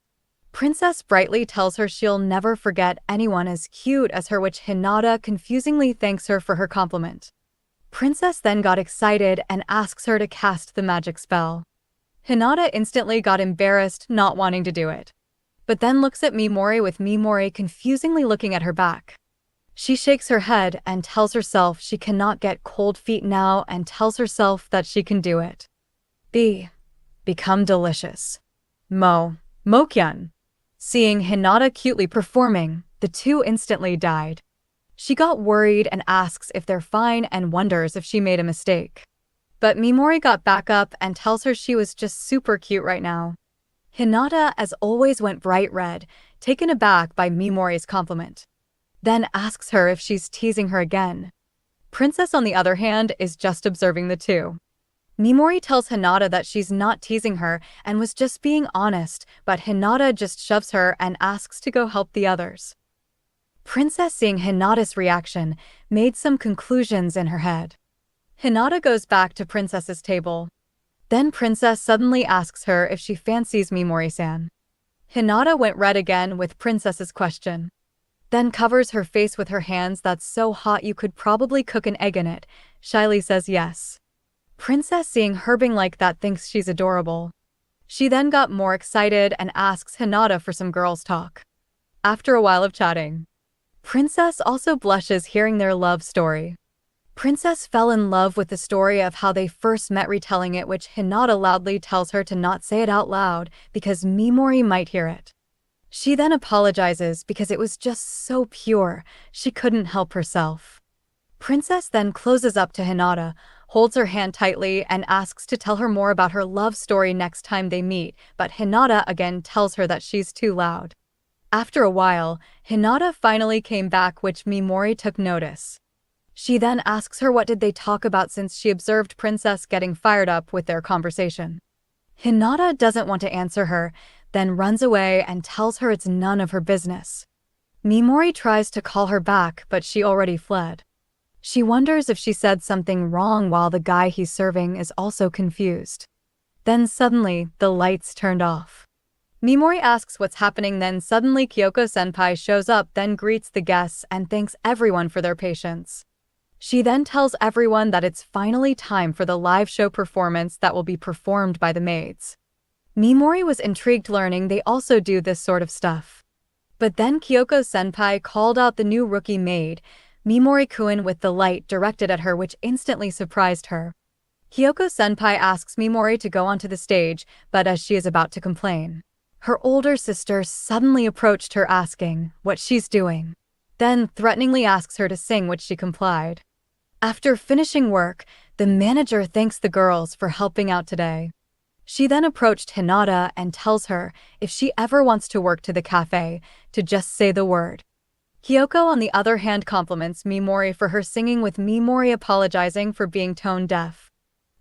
Princess brightly tells her she'll never forget anyone as cute as her, which Hinata confusingly thanks her for her compliment. Princess then got excited and asks her to cast the magic spell. Hinata instantly got embarrassed, not wanting to do it. But then looks at Mimori with Mimori confusingly looking at her back. She shakes her head and tells herself she cannot get cold feet now and tells herself that she can do it. Become delicious. Mokyun. Seeing Hinata cutely performing, the two instantly died. She got worried and asks if they're fine and wonders if she made a mistake. But Mimori got back up and tells her she was just super cute right now. Hinata, as always, went bright red, taken aback by Mimori's compliment. Then asks her if she's teasing her again. Princess, on the other hand, is just observing the two. Mimori tells Hinata that she's not teasing her and was just being honest, but Hinata just shoves her and asks to go help the others. Princess, seeing Hinata's reaction, made some conclusions in her head. Hinata goes back to Princess's table. Then Princess suddenly asks her if she fancies Mimori-san. Hinata went red again with Princess's question. Then covers her face with her hands. That's so hot you could probably cook an egg in it. Shyly says yes. Princess, seeing her being like that, thinks she's adorable. She then got more excited and asks Hinata for some girls' talk. After a while of chatting, Princess also blushes hearing their love story. Princess fell in love with the story of how they first met, retelling it, which Hinata loudly tells her to not say it out loud because Mimori might hear it. She then apologizes because it was just so pure, she couldn't help herself. Princess then closes up to Hinata, holds her hand tightly, and asks to tell her more about her love story next time they meet, but Hinata again tells her that she's too loud. After a while, Hinata finally came back, which Mimori took notice. She then asks her what did they talk about since she observed Princess getting fired up with their conversation. Hinata doesn't want to answer her, then runs away and tells her it's none of her business. Mimori tries to call her back, but she already fled. She wonders if she said something wrong while the guy he's serving is also confused. Then suddenly, the lights turned off. Mimori asks what's happening, then suddenly Kyoko-senpai shows up, then greets the guests and thanks everyone for their patience. She then tells everyone that it's finally time for the live show performance that will be performed by the maids. Mimori was intrigued learning they also do this sort of stuff. But then Kyoko-senpai called out the new rookie maid, Mimori-kun, with the light directed at her, which instantly surprised her. Kyoko-senpai asks Mimori to go onto the stage, but as she is about to complain, her older sister suddenly approached her asking what she's doing, then threateningly asks her to sing, which she complied. After finishing work, the manager thanks the girls for helping out today. She then approached Hinata and tells her if she ever wants to work to the cafe, to just say the word. Kyoko, on the other hand, compliments Mimori for her singing, with Mimori apologizing for being tone deaf.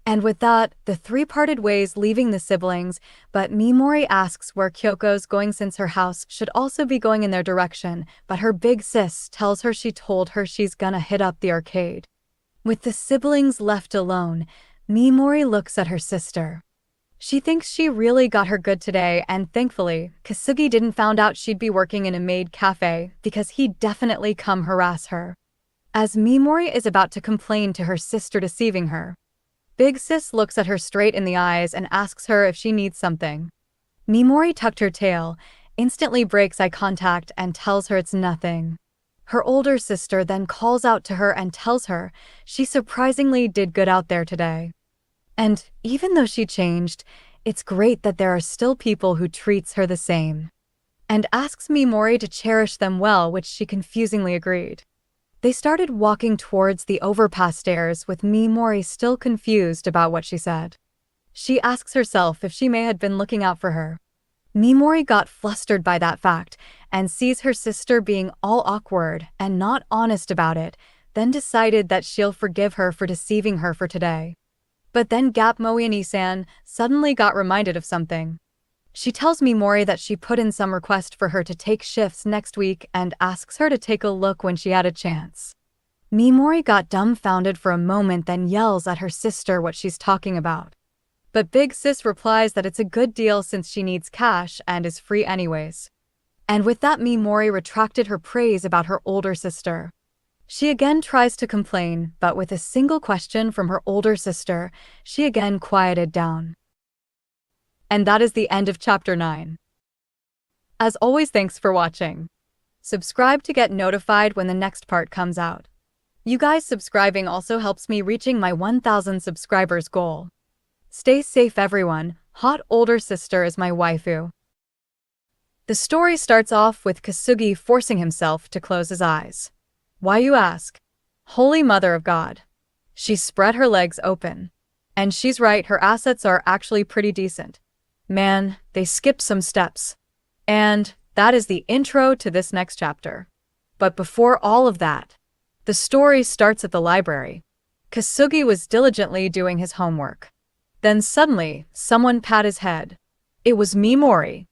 And with that, the three parted ways, leaving the siblings, but Mimori asks where Kyoko's going since her house should also be going in their direction, but her big sis tells her she told her she's gonna hit up the arcade. With the siblings left alone, Mimori looks at her sister. She thinks she really got her good today, and thankfully, Kasugi didn't found out she'd be working in a maid cafe because he'd definitely come harass her. As Mimori is about to complain to her sister deceiving her, Big Sis looks at her straight in the eyes and asks her if she needs something. Mimori tucked her tail, instantly breaks eye contact and tells her it's nothing. Her older sister then calls out to her and tells her she surprisingly did good out there today. And even though she changed, it's great that there are still people who treats her the same. And asks Mimori to cherish them well, which she confusingly agreed. They started walking towards the overpass stairs with Mimori still confused about what she said. She asks herself if she may have been looking out for her. Mimori got flustered by that fact and sees her sister being all awkward and not honest about it, then decided that she'll forgive her for deceiving her for today. But then Gap Moyani-san suddenly got reminded of something. She tells Mimori that she put in some request for her to take shifts next week and asks her to take a look when she had a chance. Mimori got dumbfounded for a moment, then yells at her sister what she's talking about. But Big Sis replies that it's a good deal since she needs cash and is free anyways. And with that, Mimori retracted her praise about her older sister. She again tries to complain, but with a single question from her older sister, she again quieted down. And that is the end of Chapter 9. As always, thanks for watching. Subscribe to get notified when the next part comes out. You guys subscribing also helps me reaching my 1,000 subscribers goal. Stay safe everyone, hot older sister is my waifu. The story starts off with Kasugi forcing himself to close his eyes. Why, you ask? Holy Mother of God. She spread her legs open. And she's right, her assets are actually pretty decent. Man, they skipped some steps. And that is the intro to this next chapter. But before all of that, the story starts at the library. Kasugi was diligently doing his homework. Then suddenly, someone pat his head. It was Mimori.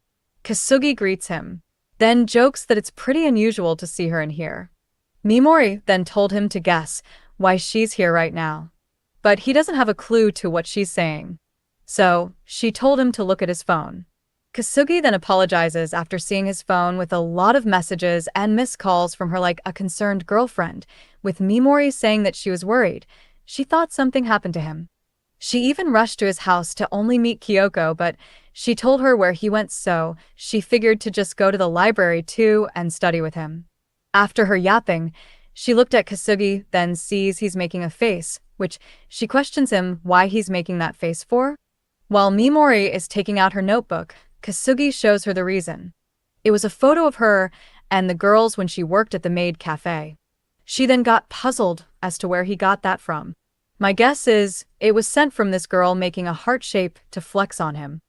Kasugi greets him, then jokes that it's pretty unusual to see her in here. Mimori then told him to guess why she's here right now. But he doesn't have a clue to what she's saying. So, she told him to look at his phone. Kasugi then apologizes after seeing his phone with a lot of messages and missed calls from her like a concerned girlfriend, with Mimori saying that she was worried. She thought something happened to him. She even rushed to his house to only meet Kyoko, but she told her where he went, so she figured to just go to the library too and study with him. After her yapping, she looked at Kasugi, then sees he's making a face, which she questions him why he's making that face for. While Mimori is taking out her notebook, Kasugi shows her the reason. It was a photo of her and the girls when she worked at the maid cafe. She then got puzzled as to where he got that from. My guess is it was sent from this girl making a heart shape to flex on him.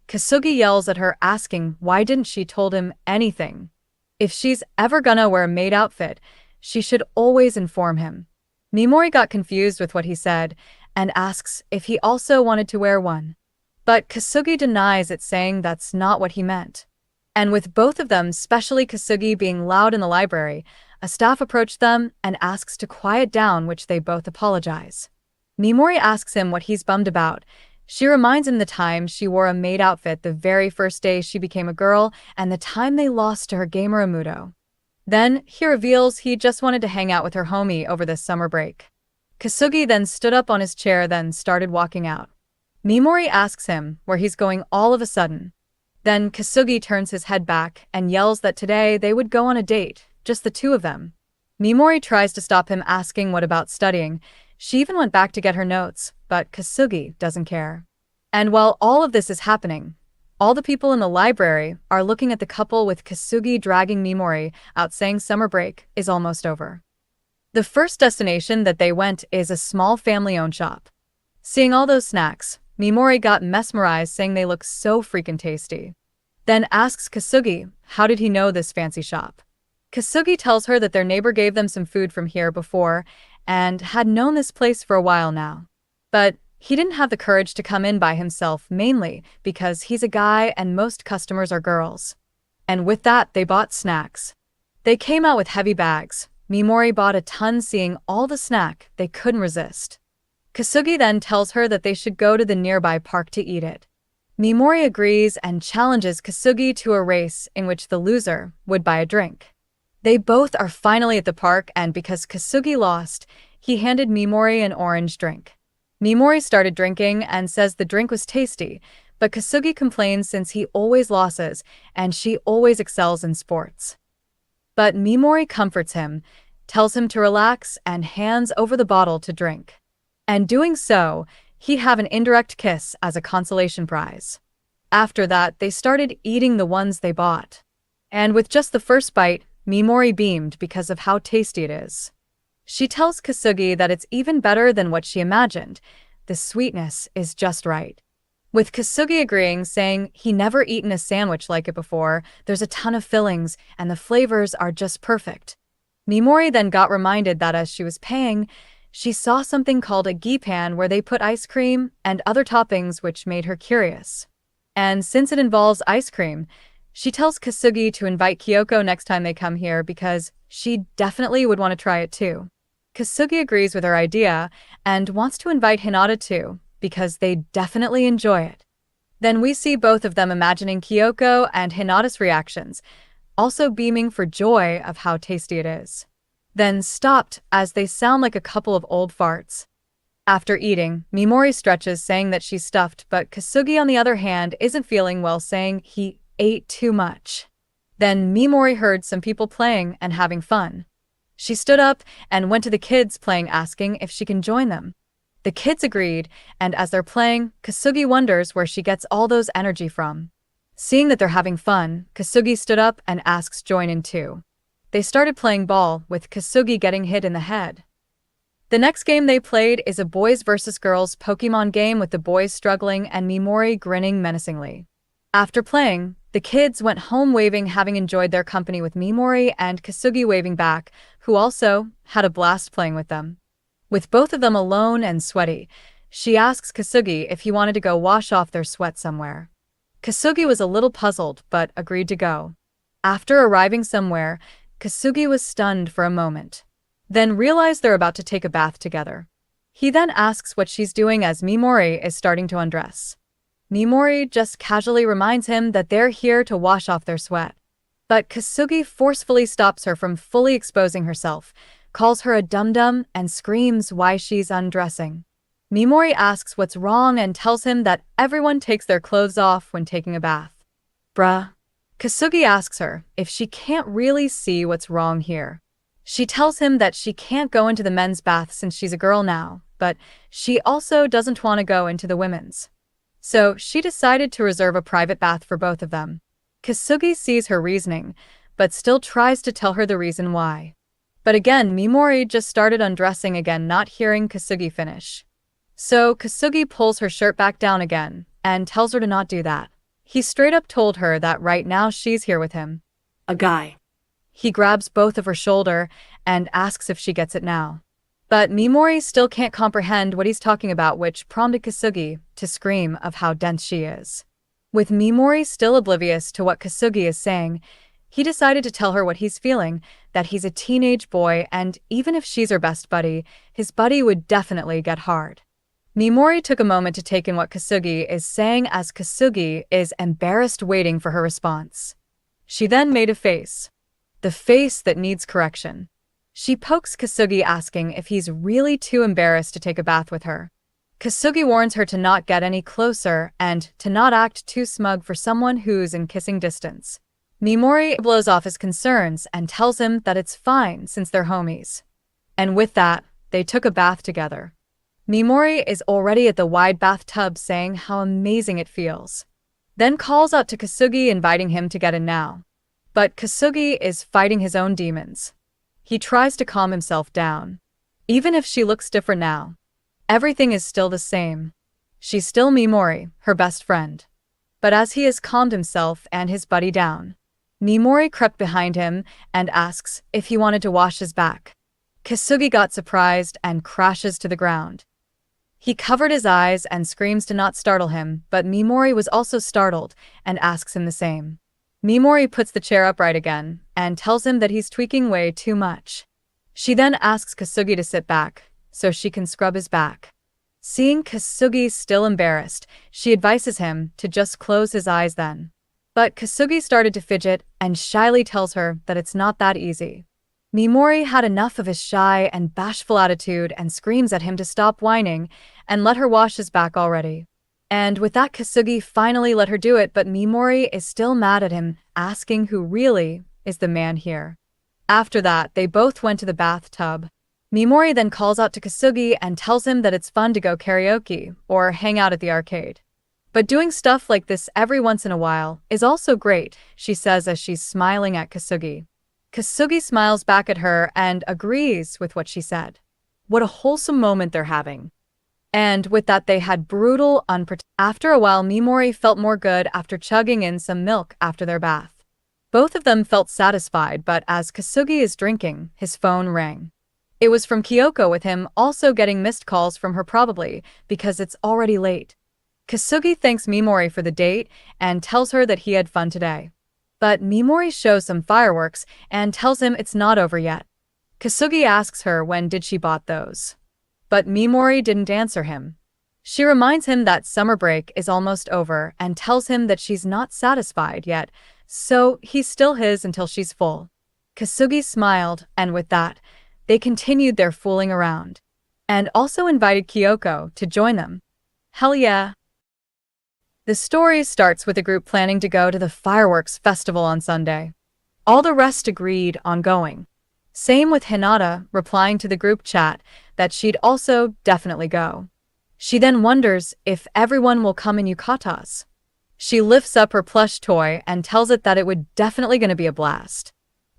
Kasugi yells at her, asking why didn't she told him anything. If she's ever gonna wear a maid outfit, she should always inform him. Mimori got confused with what he said and asks if he also wanted to wear one. But Kasugi denies it, saying that's not what he meant. And with both of them, especially Kasugi, being loud in the library, a staff approached them and asks to quiet down, which they both apologize. Mimori asks him what he's bummed about. She reminds him the time she wore a maid outfit the very first day she became a girl and the time they lost to her gamer Amudo. Then, he reveals he just wanted to hang out with her homie over this summer break. Kasugi then stood up on his chair, then started walking out. Mimori asks him where he's going all of a sudden. Then Kasugi turns his head back and yells that today they would go on a date, just the two of them. Mimori tries to stop him, asking what about studying. She even went back to get her notes, but Kasugi doesn't care. And while all of this is happening, all the people in the library are looking at the couple, with Kasugi dragging Mimori out, saying summer break is almost over. The first destination that they went is a small family-owned shop. Seeing all those snacks, Mimori got mesmerized, saying they look so freaking tasty. Then asks Kasugi, how did he know this fancy shop? Kasugi tells her that their neighbor gave them some food from here before and had known this place for a while now. But he didn't have the courage to come in by himself, mainly because he's a guy and most customers are girls. And with that, they bought snacks. They came out with heavy bags. Mimori bought a ton, seeing all the snack they couldn't resist. Kasugi then tells her that they should go to the nearby park to eat it. Mimori agrees and challenges Kasugi to a race in which the loser would buy a drink. They both are finally at the park, and because Kasugi lost, he handed Mimori an orange drink. Mimori started drinking and says the drink was tasty, but Kasugi complains since he always loses and she always excels in sports. But Mimori comforts him, tells him to relax, and hands over the bottle to drink. And doing so, he'd have an indirect kiss as a consolation prize. After that, they started eating the ones they bought. And with just the first bite, Mimori beamed because of how tasty it is. She tells Kasugi that it's even better than what she imagined. The sweetness is just right. With Kasugi agreeing, saying he never eaten a sandwich like it before, there's a ton of fillings, and the flavors are just perfect. Mimori then got reminded that as she was paying, she saw something called a gipan where they put ice cream and other toppings, which made her curious. And since it involves ice cream, she tells Kasugi to invite Kyoko next time they come here because she definitely would want to try it too. Kasugi agrees with her idea and wants to invite Hinata too, because they definitely enjoy it. Then we see both of them imagining Kyoko and Hinata's reactions, also beaming for joy of how tasty it is. Then stopped as they sound like a couple of old farts. After eating, Mimori stretches, saying that she's stuffed, but Kasugi on the other hand isn't feeling well, saying he ate too much. Then Mimori heard some people playing and having fun. She stood up and went to the kids playing, asking if she can join them. The kids agreed, and as they're playing, Kasugi wonders where she gets all those energy from. Seeing that they're having fun, Kasugi stood up and asks join in too. They started playing ball, with Kasugi getting hit in the head. The next game they played is a boys versus girls Pokemon game, with the boys struggling and Mimori grinning menacingly. After playing, the kids went home waving, having enjoyed their company, with Mimori and Kasugi waving back, who also had a blast playing with them. With both of them alone and sweaty, she asks Kasugi if he wanted to go wash off their sweat somewhere. Kasugi was a little puzzled but agreed to go. After arriving somewhere, Kasugi was stunned for a moment, then realized they're about to take a bath together. He then asks what she's doing as Mimori is starting to undress. Mimori just casually reminds him that they're here to wash off their sweat. But Kasugi forcefully stops her from fully exposing herself, calls her a dum-dum, and screams why she's undressing. Mimori asks what's wrong and tells him that everyone takes their clothes off when taking a bath. Bruh. Kasugi asks her if she can't really see what's wrong here. She tells him that she can't go into the men's bath since she's a girl now, but she also doesn't want to go into the women's. So she decided to reserve a private bath for both of them. Kasugi sees her reasoning, but still tries to tell her the reason why. But again, Mimori just started undressing again, not hearing Kasugi finish. So Kasugi pulls her shirt back down again and tells her to not do that. He straight up told her that right now she's here with him. A guy. He grabs both of her shoulder and asks if she gets it now. But Mimori still can't comprehend what he's talking about, which prompted Kasugi to scream of how dense she is. With Mimori still oblivious to what Kasugi is saying, he decided to tell her what he's feeling, that he's a teenage boy, and even if she's her best buddy, his buddy would definitely get hard. Mimori took a moment to take in what Kasugi is saying, as Kasugi is embarrassed, waiting for her response. She then made a face. The face that needs correction. She pokes Kasugi, asking if he's really too embarrassed to take a bath with her. Kasugi warns her to not get any closer and to not act too smug for someone who's in kissing distance. Mimori blows off his concerns and tells him that it's fine since they're homies. And with that, they took a bath together. Mimori is already at the wide bathtub, saying how amazing it feels. Then calls out to Kasugi, inviting him to get in now. But Kasugi is fighting his own demons. He tries to calm himself down. Even if she looks different now, everything is still the same. She's still Mimori, her best friend. But as he has calmed himself and his buddy down, Mimori crept behind him and asks if he wanted to wash his back. Kasugi got surprised and crashes to the ground. He covered his eyes and screams to not startle him, but Mimori was also startled and asks him the same. Mimori puts the chair upright again and tells him that he's tweaking way too much. She then asks Kasugi to sit back so she can scrub his back. Seeing Kasugi still embarrassed, she advises him to just close his eyes then. But Kasugi started to fidget and shyly tells her that it's not that easy. Mimori had enough of his shy and bashful attitude and screams at him to stop whining and let her wash his back already. And with that, Kasugi finally let her do it, but Mimori is still mad at him, asking who really is the man here. After that, they both went to the bathtub. Mimori then calls out to Kasugi and tells him that it's fun to go karaoke or hang out at the arcade. But doing stuff like this every once in a while is also great, she says as she's smiling at Kasugi. Kasugi smiles back at her and agrees with what she said. What a wholesome moment they're having. And with that, they had brutal, After a while, Mimori felt more good after chugging in some milk after their bath. Both of them felt satisfied, but as Kasugi is drinking, his phone rang. It was from Kyoko, with him also getting missed calls from her, probably because it's already late. Kasugi thanks Mimori for the date and tells her that he had fun today. But Mimori shows some fireworks and tells him it's not over yet. Kasugi asks her when did she bought those. But Mimori didn't answer him. She reminds him that summer break is almost over and tells him that she's not satisfied yet, so he's still his until she's full. Kasugi smiled, and with that, they continued their fooling around. And also invited Kyoko to join them. Hell yeah. The story starts with the group planning to go to the fireworks festival on Sunday. All the rest agreed on going. Same with Hinata replying to the group chat that she'd also definitely go. She then wonders if everyone will come in yukatas. She lifts up her plush toy and tells it that it would definitely gonna be a blast.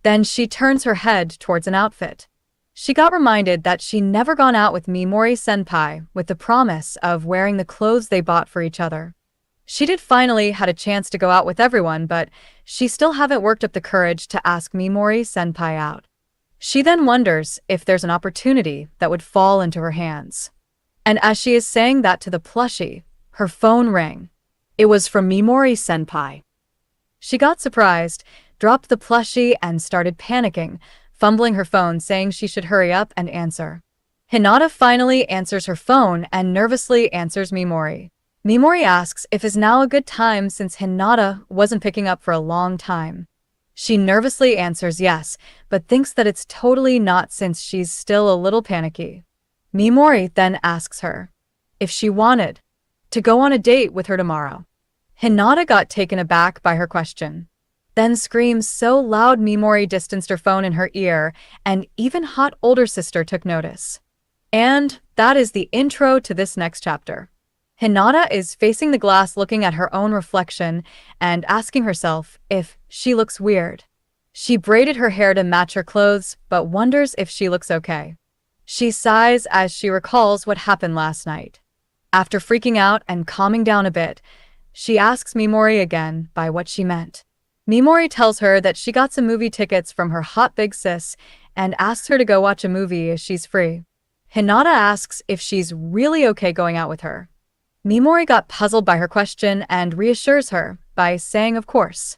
Then she turns her head towards an outfit. She got reminded that she never gone out with Mimori senpai with the promise of wearing the clothes they bought for each other. She did finally had a chance to go out with everyone, but she still haven't worked up the courage to ask Mimori senpai out. She then wonders if there's an opportunity that would fall into her hands. And as she is saying that to the plushie, her phone rang. It was from Mimori senpai. She got surprised, dropped the plushie and started panicking, fumbling her phone, saying she should hurry up and answer. Hinata finally answers her phone and nervously answers Mimori. Mimori asks if is now a good time since Hinata wasn't picking up for a long time. She nervously answers yes, but thinks that it's totally not since she's still a little panicky. Mimori then asks her if she wanted to go on a date with her tomorrow. Hinata got taken aback by her question, then screams so loud Mimori distanced her phone in her ear, and even hot older sister took notice. And that is the intro to this next chapter. Hinata is facing the glass looking at her own reflection and asking herself if she looks weird. She braided her hair to match her clothes, but wonders if she looks okay. She sighs as she recalls what happened last night. After freaking out and calming down a bit, she asks Mimori again by what she meant. Mimori tells her that she got some movie tickets from her hot big sis and asks her to go watch a movie as she's free. Hinata asks if she's really okay going out with her. Mimori got puzzled by her question and reassures her by saying of course.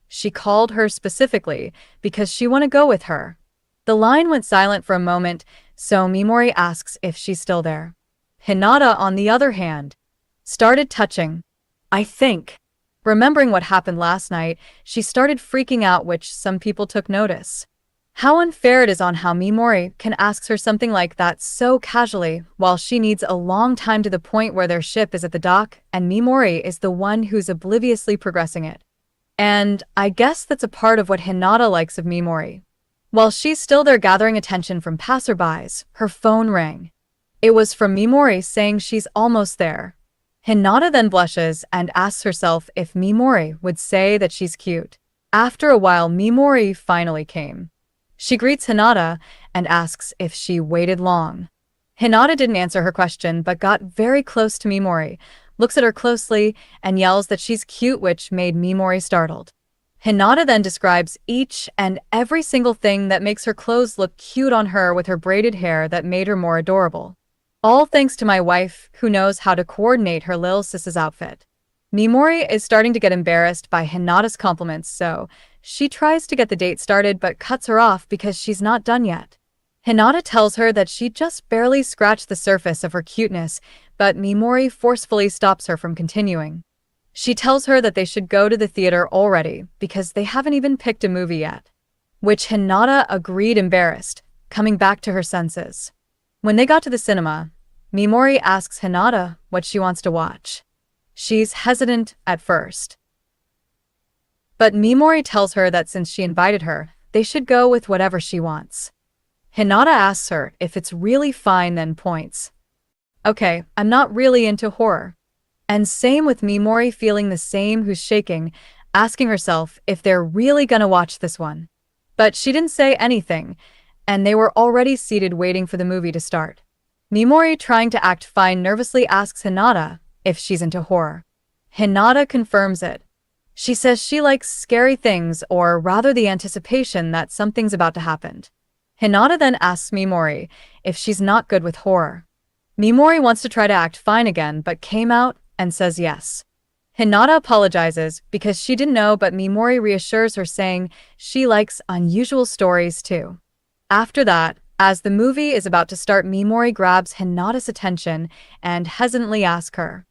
She called her specifically because she wanted to go with her. The line went silent for a moment, so Mimori asks if she's still there. Hinata, on the other hand, started touching. I think. Remembering what happened last night, she started freaking out, which some people took notice. How unfair it is on how Mimori can ask her something like that so casually while she needs a long time to the point where their ship is at the dock and Mimori is the one who's obliviously progressing it. And I guess that's a part of what Hinata likes of Mimori. While she's still there gathering attention from passerbys, her phone rang. It was from Mimori saying she's almost there. Hinata then blushes and asks herself if Mimori would say that she's cute. After a while, Mimori finally came. She greets Hinata and asks if she waited long. Hinata didn't answer her question but got very close to Mimori, looks at her closely, and yells that she's cute, which made Mimori startled. Hinata then describes each and every single thing that makes her clothes look cute on her with her braided hair that made her more adorable. All thanks to my wife, who knows how to coordinate her lil sis's outfit. Mimori is starting to get embarrassed by Hinata's compliments, so she tries to get the date started but cuts her off because she's not done yet. Hinata tells her that she just barely scratched the surface of her cuteness, but Mimori forcefully stops her from continuing. She tells her that they should go to the theater already because they haven't even picked a movie yet. Which Hinata agreed, embarrassed, coming back to her senses. When they got to the cinema, Mimori asks Hinata what she wants to watch. She's hesitant at first, but Mimori tells her that since she invited her, they should go with whatever she wants. Hinata asks her if it's really fine, then points. Okay, I'm not really into horror. And same with Mimori, feeling the same, who's shaking, asking herself if they're really gonna watch this one. But she didn't say anything, and they were already seated waiting for the movie to start. Mimori, trying to act fine, nervously asks Hinata if she's into horror. Hinata confirms it. She says she likes scary things, or rather the anticipation that something's about to happen. Hinata then asks Mimori if she's not good with horror. Mimori wants to try to act fine again, but came out and says yes. Hinata apologizes because she didn't know, but Mimori reassures her, saying she likes unusual stories too. After that, as the movie is about to start, Mimori grabs Hinata's attention and hesitantly asks her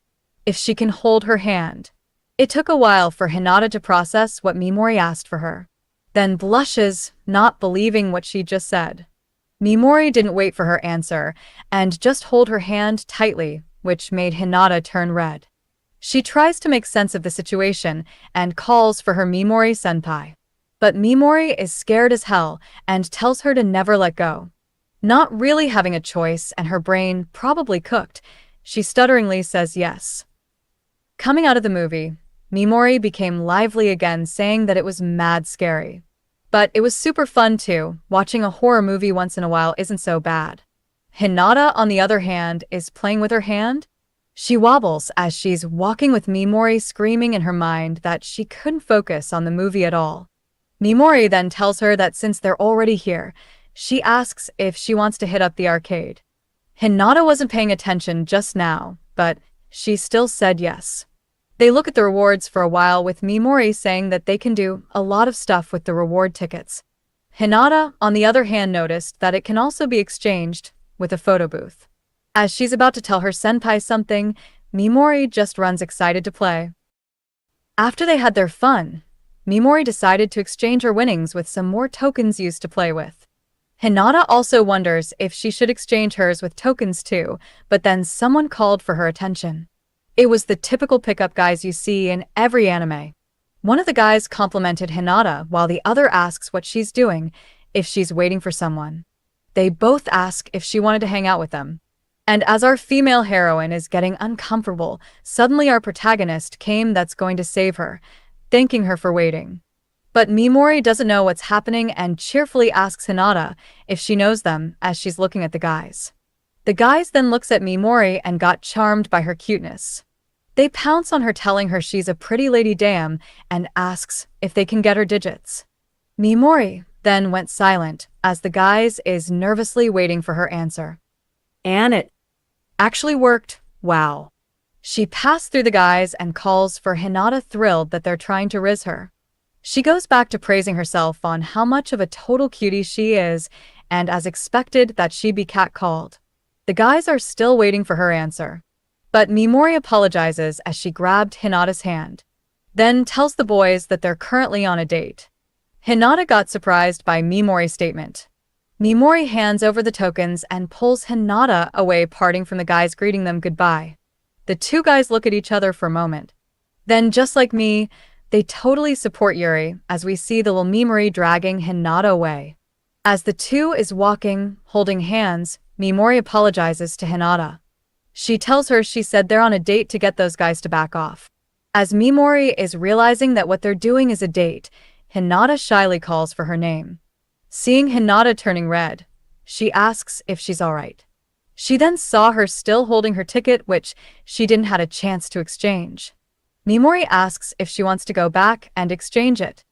if she can hold her hand. It took a while for Hinata to process what Mimori asked for her, then blushes, not believing what she just said. Mimori didn't wait for her answer and just hold her hand tightly, which made Hinata turn red. She tries to make sense of the situation and calls for her Mimori-senpai. But Mimori is scared as hell and tells her to never let go. Not really having a choice and her brain probably cooked, she stutteringly says yes. Coming out of the movie, Mimori became lively again, saying that it was mad scary. But it was super fun too. Watching a horror movie once in a while isn't so bad. Hinata, on the other hand, is playing with her hand. She wobbles as she's walking with Mimori, screaming in her mind that she couldn't focus on the movie at all. Mimori then tells her that since they're already here, she asks if she wants to hit up the arcade. Hinata wasn't paying attention just now, but she still said yes. They look at the rewards for a while, with Mimori saying that they can do a lot of stuff with the reward tickets. Hinata, on the other hand, noticed that it can also be exchanged with a photo booth. As she's about to tell her senpai something, Mimori just runs excited to play. After they had their fun, Mimori decided to exchange her winnings with some more tokens used to play with. Hinata also wonders if she should exchange hers with tokens too, but then someone called for her attention. It was the typical pickup guys you see in every anime. One of the guys complimented Hinata while the other asks what she's doing, if she's waiting for someone. They both ask if she wanted to hang out with them. And as our female heroine is getting uncomfortable, suddenly our protagonist came that's going to save her, thanking her for waiting. But Mimori doesn't know what's happening and cheerfully asks Hinata if she knows them as she's looking at the guys. The guys then looks at Mimori and got charmed by her cuteness. They pounce on her, telling her she's a pretty lady damn, and asks if they can get her digits. Mimori then went silent as the guys is nervously waiting for her answer. And it Actually worked. Wow. She passed through the guys and calls for Hinata, thrilled that they're trying to riz her. She goes back to praising herself on how much of a total cutie she is, and as expected that she be catcalled. The guys are still waiting for her answer. But Mimori apologizes as she grabbed Hinata's hand, then tells the boys that they're currently on a date. Hinata got surprised by Mimori's statement. Mimori hands over the tokens and pulls Hinata away, parting from the guys, greeting them goodbye. The two guys look at each other for a moment. Then, just like me, they totally support Yuri as we see the little Mimori dragging Hinata away. As the two is walking, holding hands, Mimori apologizes to Hinata. She tells her she said they're on a date to get those guys to back off. As Mimori is realizing that what they're doing is a date, Hinata shyly calls for her name. Seeing Hinata turning red, she asks if she's alright. She then saw her still holding her ticket, which she didn't have a chance to exchange. Mimori asks if she wants to go back and exchange it.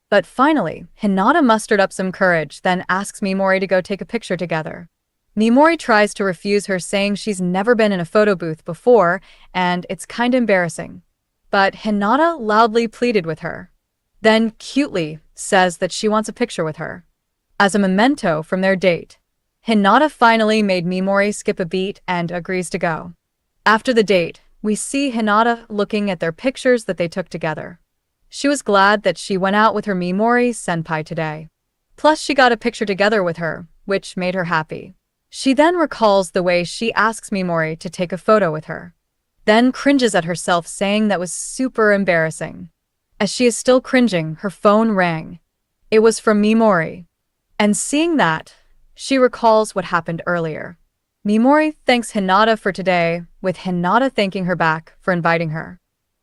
But finally, Hinata mustered up some courage, then asks Mimori to go take a picture together. Mimori tries to refuse her, saying she's never been in a photo booth before and it's kinda embarrassing. But Hinata loudly pleaded with her. Then cutely says that she wants a picture with her as a memento from their date. Hinata finally made Mimori skip a beat and agrees to go. After the date, we see Hinata looking at their pictures that they took together. She was glad that she went out with her Mimori senpai today. Plus, she got a picture together with her, which made her happy. She then recalls the way she asks Mimori to take a photo with her. Then cringes at herself, saying that was super embarrassing. As she is still cringing, her phone rang. It was from Mimori. And seeing that, she recalls what happened earlier. Mimori thanks Hinata for today, with Hinata thanking her back for inviting her.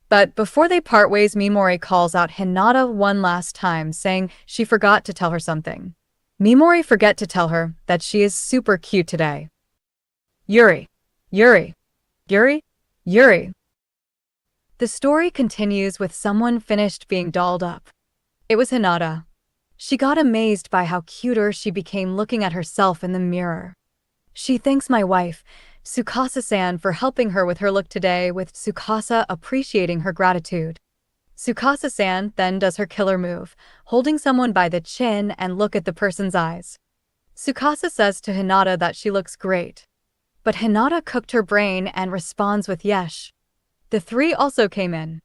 But before they part ways, Mimori calls out Hinata one last time, saying she forgot to tell her something. Mimori forget to tell her that she is super cute today. Yuri. Yuri. Yuri. Yuri. The story continues with someone finished being dolled up. It was Hinata. She got amazed by how cuter she became looking at herself in the mirror. She thanks my wife, Tsukasa-san, for helping her with her look today, with Tsukasa appreciating her gratitude. Tsukasa-san then does her killer move, holding someone by the chin and look at the person's eyes. Tsukasa says to Hinata that she looks great. But Hinata cooked her brain and responds with yes. The three also came in.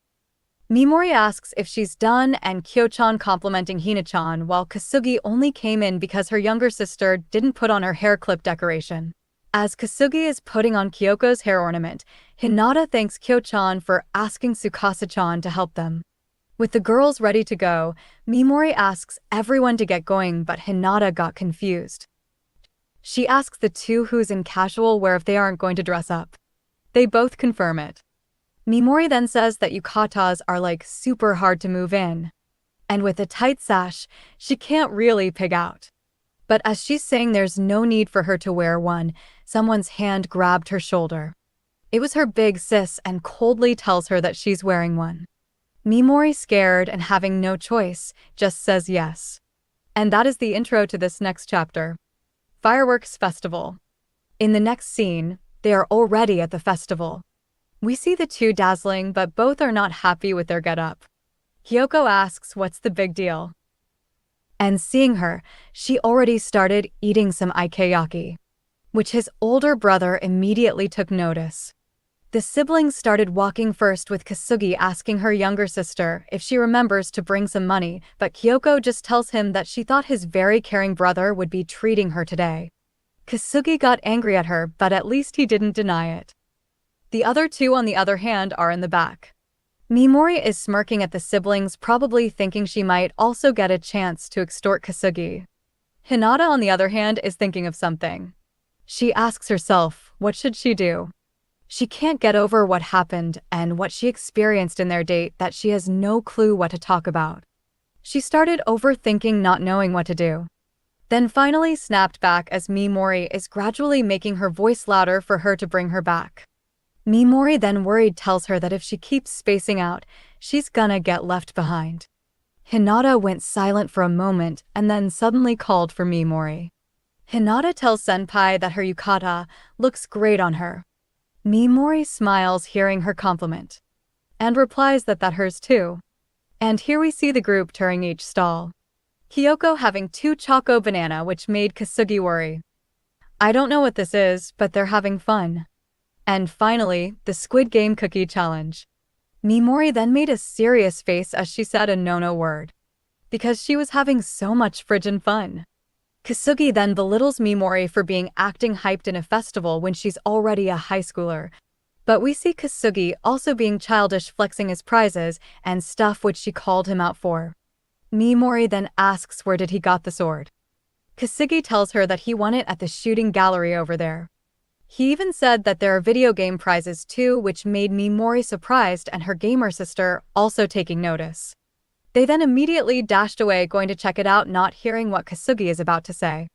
Mimori asks if she's done and Kyo-chan complimenting Hina-chan, while Kasugi only came in because her younger sister didn't put on her hair clip decoration. As Kasugi is putting on Kyoko's hair ornament, Hinata thanks Kyo-chan for asking Tsukasa-chan to help them. With the girls ready to go, Mimori asks everyone to get going, but Hinata got confused. She asks the two who's in casual wear if they aren't going to dress up. They both confirm it. Mimori then says that yukatas are like super hard to move in. And with a tight sash, she can't really pig out. But as she's saying there's no need for her to wear one, someone's hand grabbed her shoulder. It was her big sis and coldly tells her that she's wearing one. Mimori, scared and having no choice, just says yes. And that is the intro to this next chapter. Fireworks Festival. In the next scene, they are already at the festival. We see the two dazzling, but both are not happy with their getup. Kyoko asks what's the big deal. And seeing her, she already started eating some ikeyaki, which his older brother immediately took notice. The siblings started walking first, with Kasugi asking her younger sister if she remembers to bring some money, but Kyoko just tells him that she thought his very caring brother would be treating her today. Kasugi got angry at her, but at least he didn't deny it. The other two, on the other hand, are in the back. Mimori is smirking at the siblings, probably thinking she might also get a chance to extort Kasugi. Hinata, on the other hand, is thinking of something. She asks herself, what should she do? She can't get over what happened and what she experienced in their date, that she has no clue what to talk about. She started overthinking, not knowing what to do. Then finally snapped back as Mimori is gradually making her voice louder for her to bring her back. Mimori then worried tells her that if she keeps spacing out, she's gonna get left behind. Hinata went silent for a moment and then suddenly called for Mimori. Hinata tells Senpai that her yukata looks great on her. Mimori smiles hearing her compliment, and replies that hers too. And here we see the group touring each stall. Kyoko having 2 choco banana, which made Kasugi worry. I don't know what this is, but they're having fun. And finally, the Squid Game cookie challenge. Mimori then made a serious face as she said a no word, because she was having so much friggin' fun. Kasugi then belittles Mimori for being acting hyped in a festival when she's already a high schooler. But we see Kasugi also being childish, flexing his prizes and stuff which she called him out for. Mimori then asks where did he got the sword. Kasugi tells her that he won it at the shooting gallery over there. He even said that there are video game prizes too, which made Mimori surprised and her gamer sister also taking notice. They then immediately dashed away, going to check it out, not hearing what Kasugi is about to say.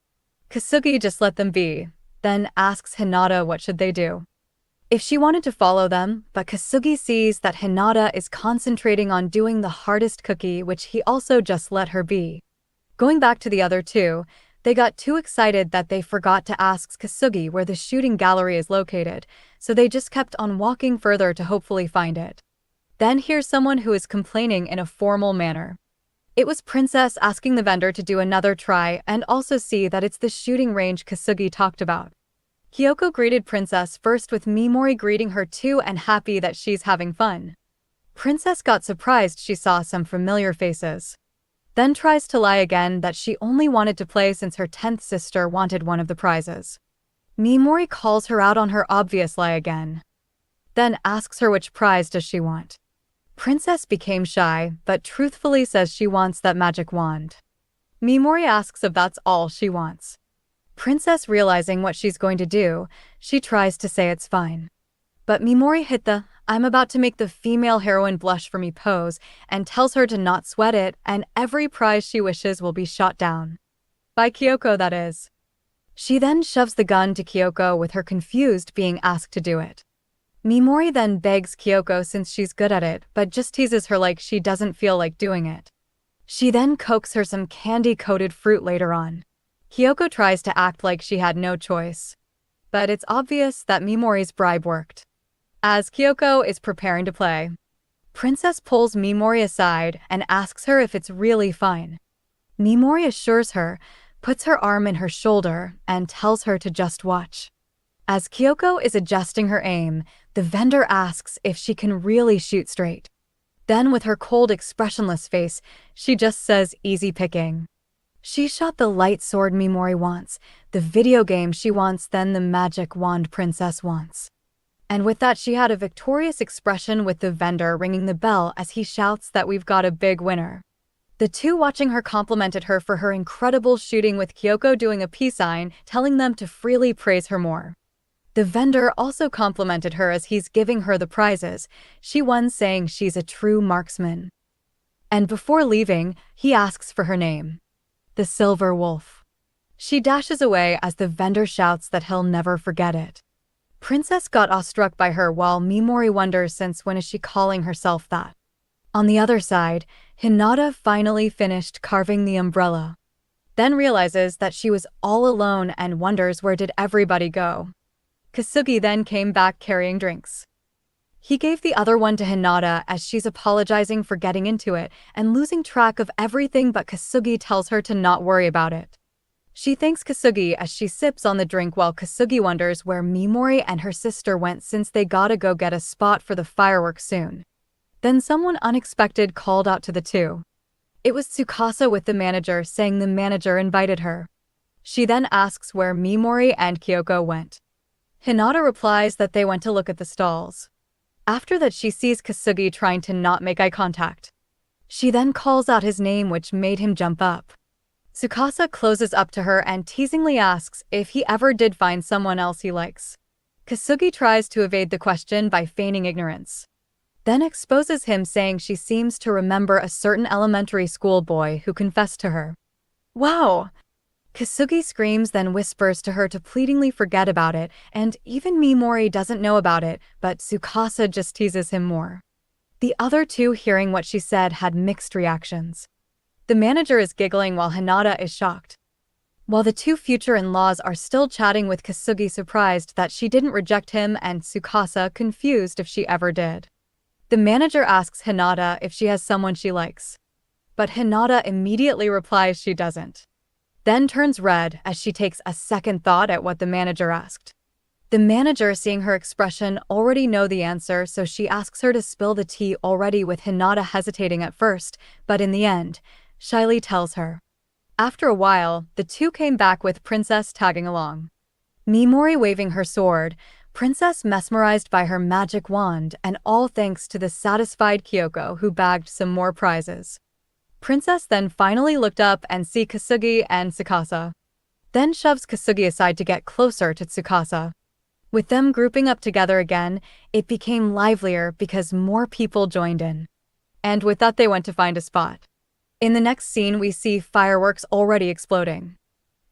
Kasugi just let them be, then asks Hinata what should they do. If she wanted to follow them, but Kasugi sees that Hinata is concentrating on doing the hardest cookie, which he also just let her be. Going back to the other two, they got too excited that they forgot to ask Kasugi where the shooting gallery is located, so they just kept on walking further to hopefully find it. Then here's someone who is complaining in a formal manner. It was Princess asking the vendor to do another try and also see that it's the shooting range Kasugi talked about. Kyoko greeted Princess first with Mimori greeting her too and happy that she's having fun. Princess got surprised she saw some familiar faces. Then tries to lie again that she only wanted to play since her 10th sister wanted one of the prizes. Mimori calls her out on her obvious lie again. Then asks her which prize does she want. Princess became shy, but truthfully says she wants that magic wand. Mimori asks if that's all she wants. Princess realizing what she's going to do, she tries to say it's fine. But Mimori hit the "I'm about to make the female heroine blush for me" pose and tells her to not sweat it and every prize she wishes will be shot down. By Kyoko, that is. She then shoves the gun to Kyoko with her confused being asked to do it. Mimori then begs Kyoko since she's good at it but just teases her like she doesn't feel like doing it. She then coaxes her some candy-coated fruit later on. Kyoko tries to act like she had no choice. But it's obvious that Mimori's bribe worked. As Kyoko is preparing to play, Princess pulls Mimori aside and asks her if it's really fine. Mimori assures her, puts her arm in her shoulder, and tells her to just watch. As Kyoko is adjusting her aim, the vendor asks if she can really shoot straight. Then with her cold, expressionless face, she just says easy picking. She shot the light sword Mimori wants, the video game she wants, then the magic wand Princess wants. And with that she had a victorious expression with the vendor ringing the bell as he shouts that we've got a big winner. The two watching her complimented her for her incredible shooting with Kyoko doing a peace sign, telling them to freely praise her more. The vendor also complimented her as he's giving her the prizes, she won saying she's a true marksman. And before leaving, he asks for her name. The Silver Wolf. She dashes away as the vendor shouts that he'll never forget it. Princess got awestruck by her while Mimori wonders since when is she calling herself that. On the other side, Hinata finally finished carving the umbrella. Then realizes that she was all alone and wonders where did everybody go. Kasugi then came back carrying drinks. He gave the other one to Hinata as she's apologizing for getting into it and losing track of everything, but Kasugi tells her to not worry about it. She thanks Kasugi as she sips on the drink while Kasugi wonders where Mimori and her sister went since they gotta go get a spot for the fireworks soon. Then someone unexpected called out to the two. It was Tsukasa with the manager saying the manager invited her. She then asks where Mimori and Kyoko went. Hinata replies that they went to look at the stalls. After that she sees Kasugi trying to not make eye contact. She then calls out his name which made him jump up. Tsukasa closes up to her and teasingly asks if he ever did find someone else he likes. Kasugi tries to evade the question by feigning ignorance. Then exposes him saying she seems to remember a certain elementary school boy who confessed to her. Wow! Kasugi screams then whispers to her to pleadingly forget about it, and even Mimori doesn't know about it, but Tsukasa just teases him more. The other two hearing what she said had mixed reactions. The manager is giggling while Hinata is shocked. While the two future in-laws are still chatting with Kasugi surprised that she didn't reject him and Tsukasa confused if she ever did. The manager asks Hinata if she has someone she likes. But Hinata immediately replies she doesn't. Then turns red as she takes a second thought at what the manager asked. The manager, seeing her expression, already know the answer, so she asks her to spill the tea already with Hinata hesitating at first, but in the end, shyly tells her. After a while, the two came back with Princess tagging along. Mimori waving her sword, Princess mesmerized by her magic wand, and all thanks to the satisfied Kyoko who bagged some more prizes. Princess then finally looked up and see Kasugi and Tsukasa. Then shoves Kasugi aside to get closer to Tsukasa. With them grouping up together again, it became livelier because more people joined in. And with that they went to find a spot. In the next scene we see fireworks already exploding.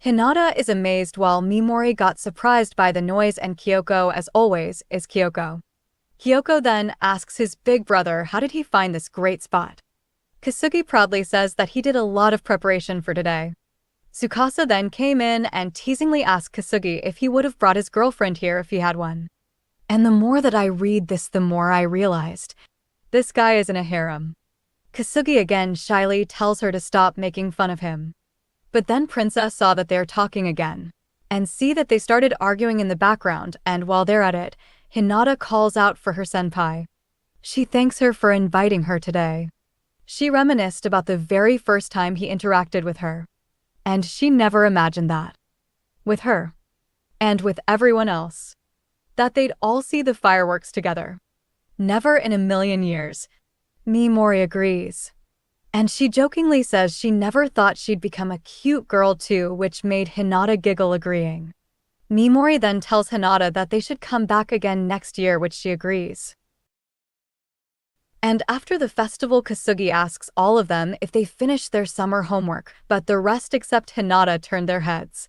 Hinata is amazed while Mimori got surprised by the noise and Kyoko, as always, is Kyoko. Kyoko then asks his big brother how did he find this great spot. Kasugi proudly says that he did a lot of preparation for today. Tsukasa then came in and teasingly asked Kasugi if he would have brought his girlfriend here if he had one. And the more that I read this, the more I realized, this guy is in a harem. Kasugi again shyly tells her to stop making fun of him. But then Princess saw that they're talking again. and see that they started arguing in the background, and while they're at it, Hinata calls out for her senpai. She thanks her for inviting her today. She reminisced about the very first time he interacted with her. And she never imagined that. With her. And with everyone else. That they'd all see the fireworks together. Never in a million years. Mimori agrees. And she jokingly says she never thought she'd become a cute girl too, which made Hinata giggle agreeing. Mimori then tells Hinata that they should come back again next year, which she agrees. And after the festival, Kasugi asks all of them if they finished their summer homework, but the rest except Hinata turned their heads.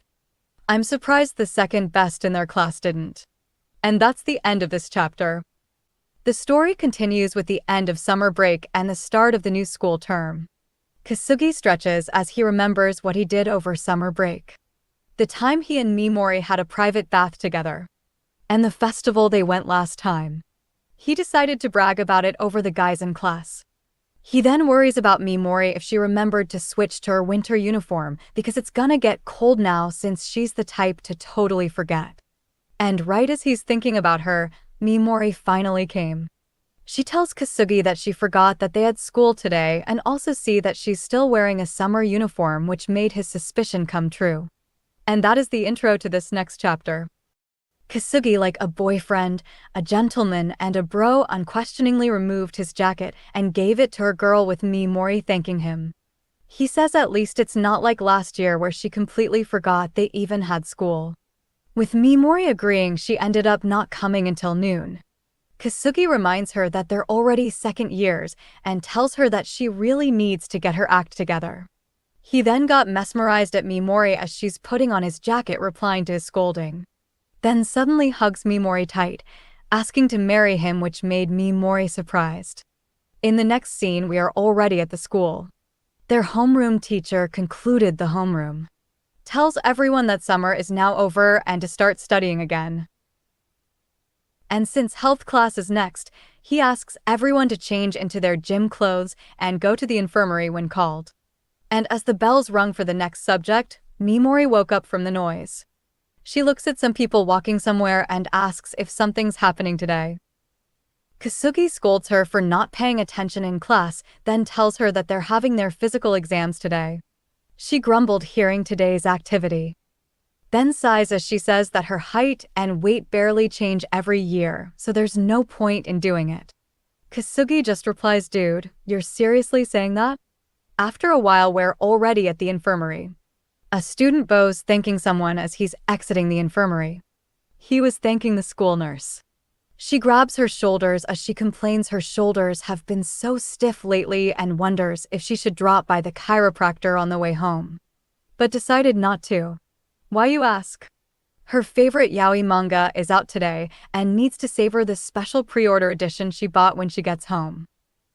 I'm surprised the second best in their class didn't. And that's the end of this chapter. The story continues with the end of summer break and the start of the new school term. Kasugi stretches as he remembers what he did over summer break. The time he and Mimori had a private bath together. And the festival they went last time. He decided to brag about it over the guys in class. He then worries about Mimori if she remembered to switch to her winter uniform because it's gonna get cold now since she's the type to totally forget. And right as he's thinking about her, Mimori finally came. She tells Kasugi that she forgot that they had school today and also see that she's still wearing a summer uniform, which made his suspicion come true. And that is the intro to this next chapter. Kasugi, like a boyfriend, a gentleman, and a bro, unquestioningly removed his jacket and gave it to her girl with Mimori thanking him. He says at least it's not like last year where she completely forgot they even had school. With Mimori agreeing, she ended up not coming until noon. Kasugi reminds her that they're already second years and tells her that she really needs to get her act together. He then got mesmerized at Mimori as she's putting on his jacket, replying to his scolding. Then suddenly hugs Mimori tight, asking to marry him, which made Mimori surprised. In the next scene, we are already at the school. Their homeroom teacher concluded the homeroom. Tells everyone that summer is now over and to start studying again. And since health class is next, he asks everyone to change into their gym clothes and go to the infirmary when called. And as the bells rung for the next subject, Mimori woke up from the noise. She looks at some people walking somewhere and asks if something's happening today. Kasugi scolds her for not paying attention in class, then tells her that they're having their physical exams today. She grumbled hearing today's activity. Then sighs as she says that her height and weight barely change every year, so there's no point in doing it. Kasugi just replies, "Dude, you're seriously saying that?" After a while, we're already at the infirmary. A student bows thanking someone as he's exiting the infirmary. He was thanking the school nurse. She grabs her shoulders as she complains her shoulders have been so stiff lately and wonders if she should drop by the chiropractor on the way home. But decided not to. Why, you ask? Her favorite yaoi manga is out today and needs to savor the special pre-order edition she bought when she gets home.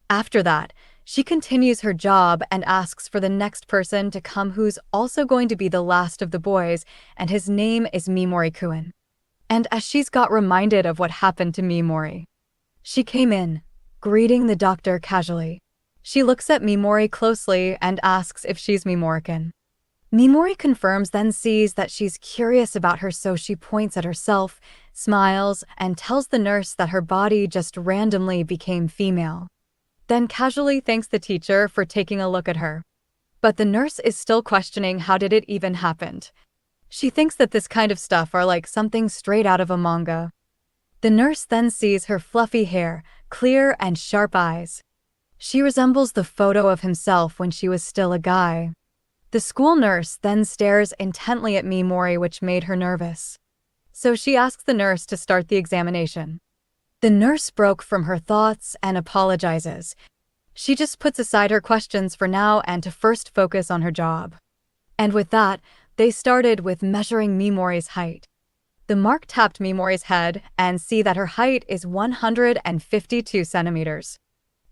After that, she continues her job and asks for the next person to come, who's also going to be the last of the boys, and his name is Mimori-kun. And as she's got reminded of what happened to Mimori, she came in, greeting the doctor casually. She looks at Mimori closely and asks if she's Mimori-kun. Mimori confirms, then sees that she's curious about her, so she points at herself, smiles, and tells the nurse that her body just randomly became female. Then casually thanks the teacher for taking a look at her. But the nurse is still questioning how did it even happen. She thinks that this kind of stuff are like something straight out of a manga. The nurse then sees her fluffy hair, clear and sharp eyes. She resembles the photo of himself when she was still a guy. The school nurse then stares intently at Mimori, which made her nervous. So she asks the nurse to start the examination. The nurse broke from her thoughts and apologizes. She just puts aside her questions for now and to first focus on her job. And with that, they started with measuring Mimori's height. The mark tapped Mimori's head and see that her height is 152 centimeters.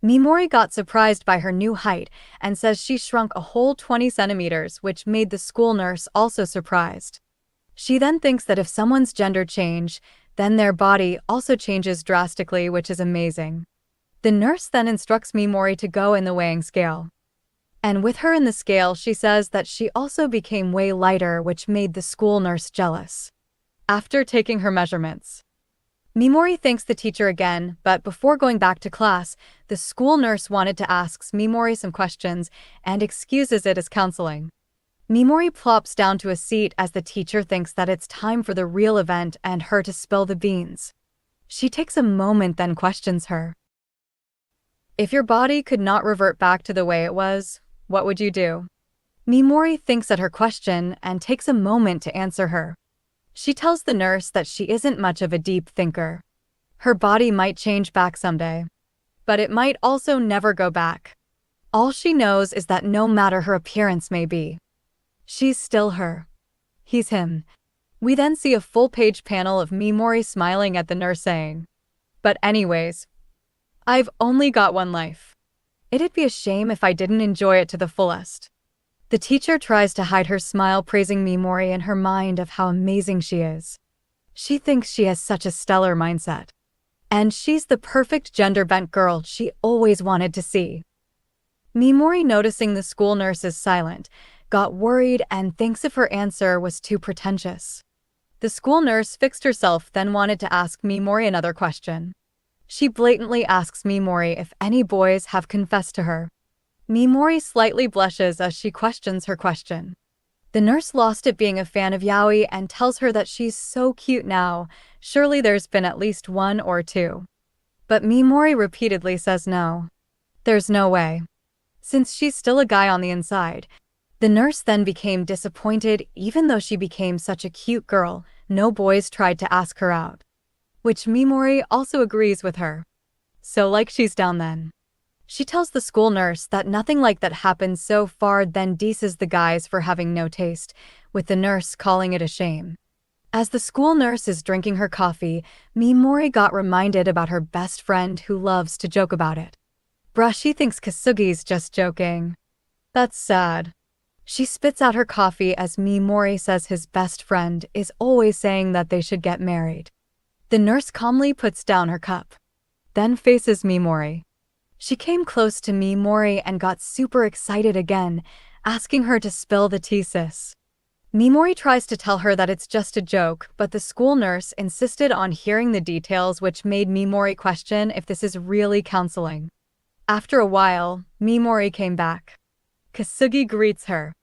Mimori got surprised by her new height and says she shrunk a whole 20 centimeters, which made the school nurse also surprised. She then thinks that if someone's gender change, then their body also changes drastically, which is amazing. The nurse then instructs Mimori to go in the weighing scale. And with her in the scale, she says that she also became way lighter, which made the school nurse jealous. After taking her measurements, Mimori thanks the teacher again, but before going back to class, the school nurse wanted to ask Mimori some questions and excuses it as counseling. Mimori plops down to a seat as the teacher thinks that it's time for the real event and her to spill the beans. She takes a moment, then questions her. If your body could not revert back to the way it was, what would you do? Mimori thinks at her question and takes a moment to answer her. She tells the nurse that she isn't much of a deep thinker. Her body might change back someday, but it might also never go back. All she knows is that no matter her appearance may be, she's still her. He's him. We then see a full-page panel of Mimori smiling at the nurse saying, "But anyways, I've only got one life. It'd be a shame if I didn't enjoy it to the fullest." The teacher tries to hide her smile, praising Mimori in her mind of how amazing she is. She thinks she has such a stellar mindset. And she's the perfect gender-bent girl she always wanted to see. Mimori, noticing the school nurse is silent, got worried and thinks if her answer was too pretentious. The school nurse fixed herself, then wanted to ask Mimori another question. She blatantly asks Mimori if any boys have confessed to her. Mimori slightly blushes as she questions her question. The nurse lost it being a fan of yaoi and tells her that she's so cute now, surely there's been at least one or two. But Mimori repeatedly says no. There's no way. Since she's still a guy on the inside. The nurse then became disappointed. Even though she became such a cute girl, no boys tried to ask her out. Which Mimori also agrees with her. So like she's down then. She tells the school nurse that nothing like that happened so far, then disses the guys for having no taste, with the nurse calling it a shame. As the school nurse is drinking her coffee, Mimori got reminded about her best friend who loves to joke about it. Bruh, she thinks Kasugi's just joking. That's sad. She spits out her coffee as Mimori says his best friend is always saying that they should get married. The nurse calmly puts down her cup, then faces Mimori. She came close to Mimori and got super excited again, asking her to spill the tea, sis. Mimori tries to tell her that it's just a joke, but the school nurse insisted on hearing the details, which made Mimori question if this is really counseling. After a while, Mimori came back. Kasugi greets her,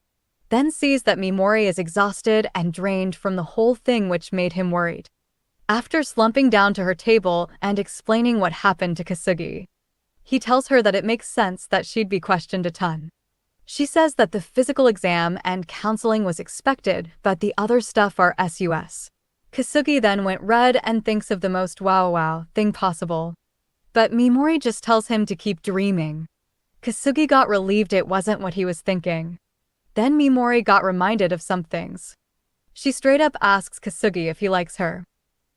then sees that Mimori is exhausted and drained from the whole thing, which made him worried. After slumping down to her table and explaining what happened to Kasugi, he tells her that it makes sense that she'd be questioned a ton. She says that the physical exam and counseling was expected, but the other stuff are sus. Kasugi then went red and thinks of the most wow thing possible. But Mimori just tells him to keep dreaming. Kasugi got relieved it wasn't what he was thinking. Then Mimori got reminded of some things. She straight up asks Kasugi if he likes her.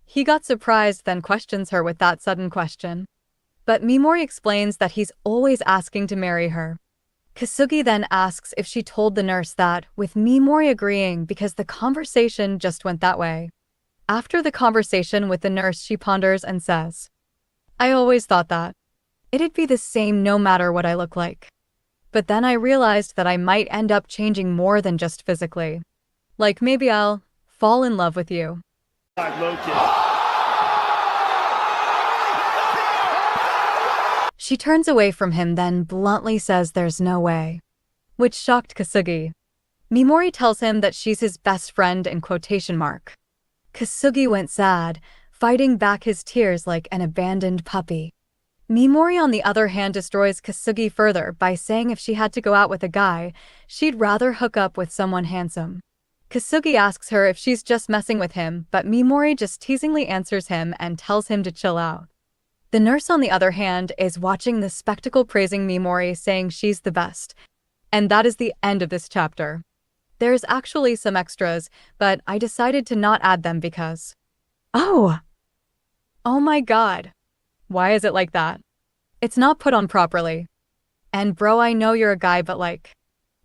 He got surprised, then questions her with that sudden question. But Mimori explains that he's always asking to marry her. Kasugi then asks if she told the nurse that, with Mimori agreeing because the conversation just went that way. After the conversation with the nurse, she ponders and says, "I always thought that it'd be the same no matter what I look like. But then I realized that I might end up changing more than just physically. Like maybe I'll fall in love with you." She turns away from him, then bluntly says there's no way, which shocked Kasugi. Mimori tells him that she's his best friend in quotation mark. Kasugi went sad, fighting back his tears like an abandoned puppy. Mimori, on the other hand, destroys Kasugi further by saying if she had to go out with a guy, she'd rather hook up with someone handsome. Kasugi asks her if she's just messing with him, but Mimori just teasingly answers him and tells him to chill out. The nurse, on the other hand, is watching the spectacle, praising Mimori, saying she's the best. And that is the end of this chapter. There's actually some extras, but I decided to not add them because... Oh my god. Why is it like that? It's not put on properly. And bro, I know you're a guy, but like...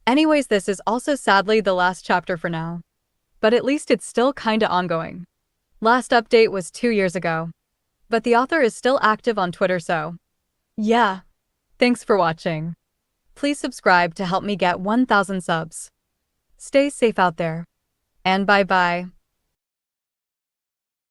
Anyways, this is also sadly the last chapter for now. But at least it's still kinda ongoing. Last update was 2 years ago. But the author is still active on Twitter, so... Yeah. Thanks for watching. Please subscribe to help me get 1,000 subs. Stay safe out there. And bye bye.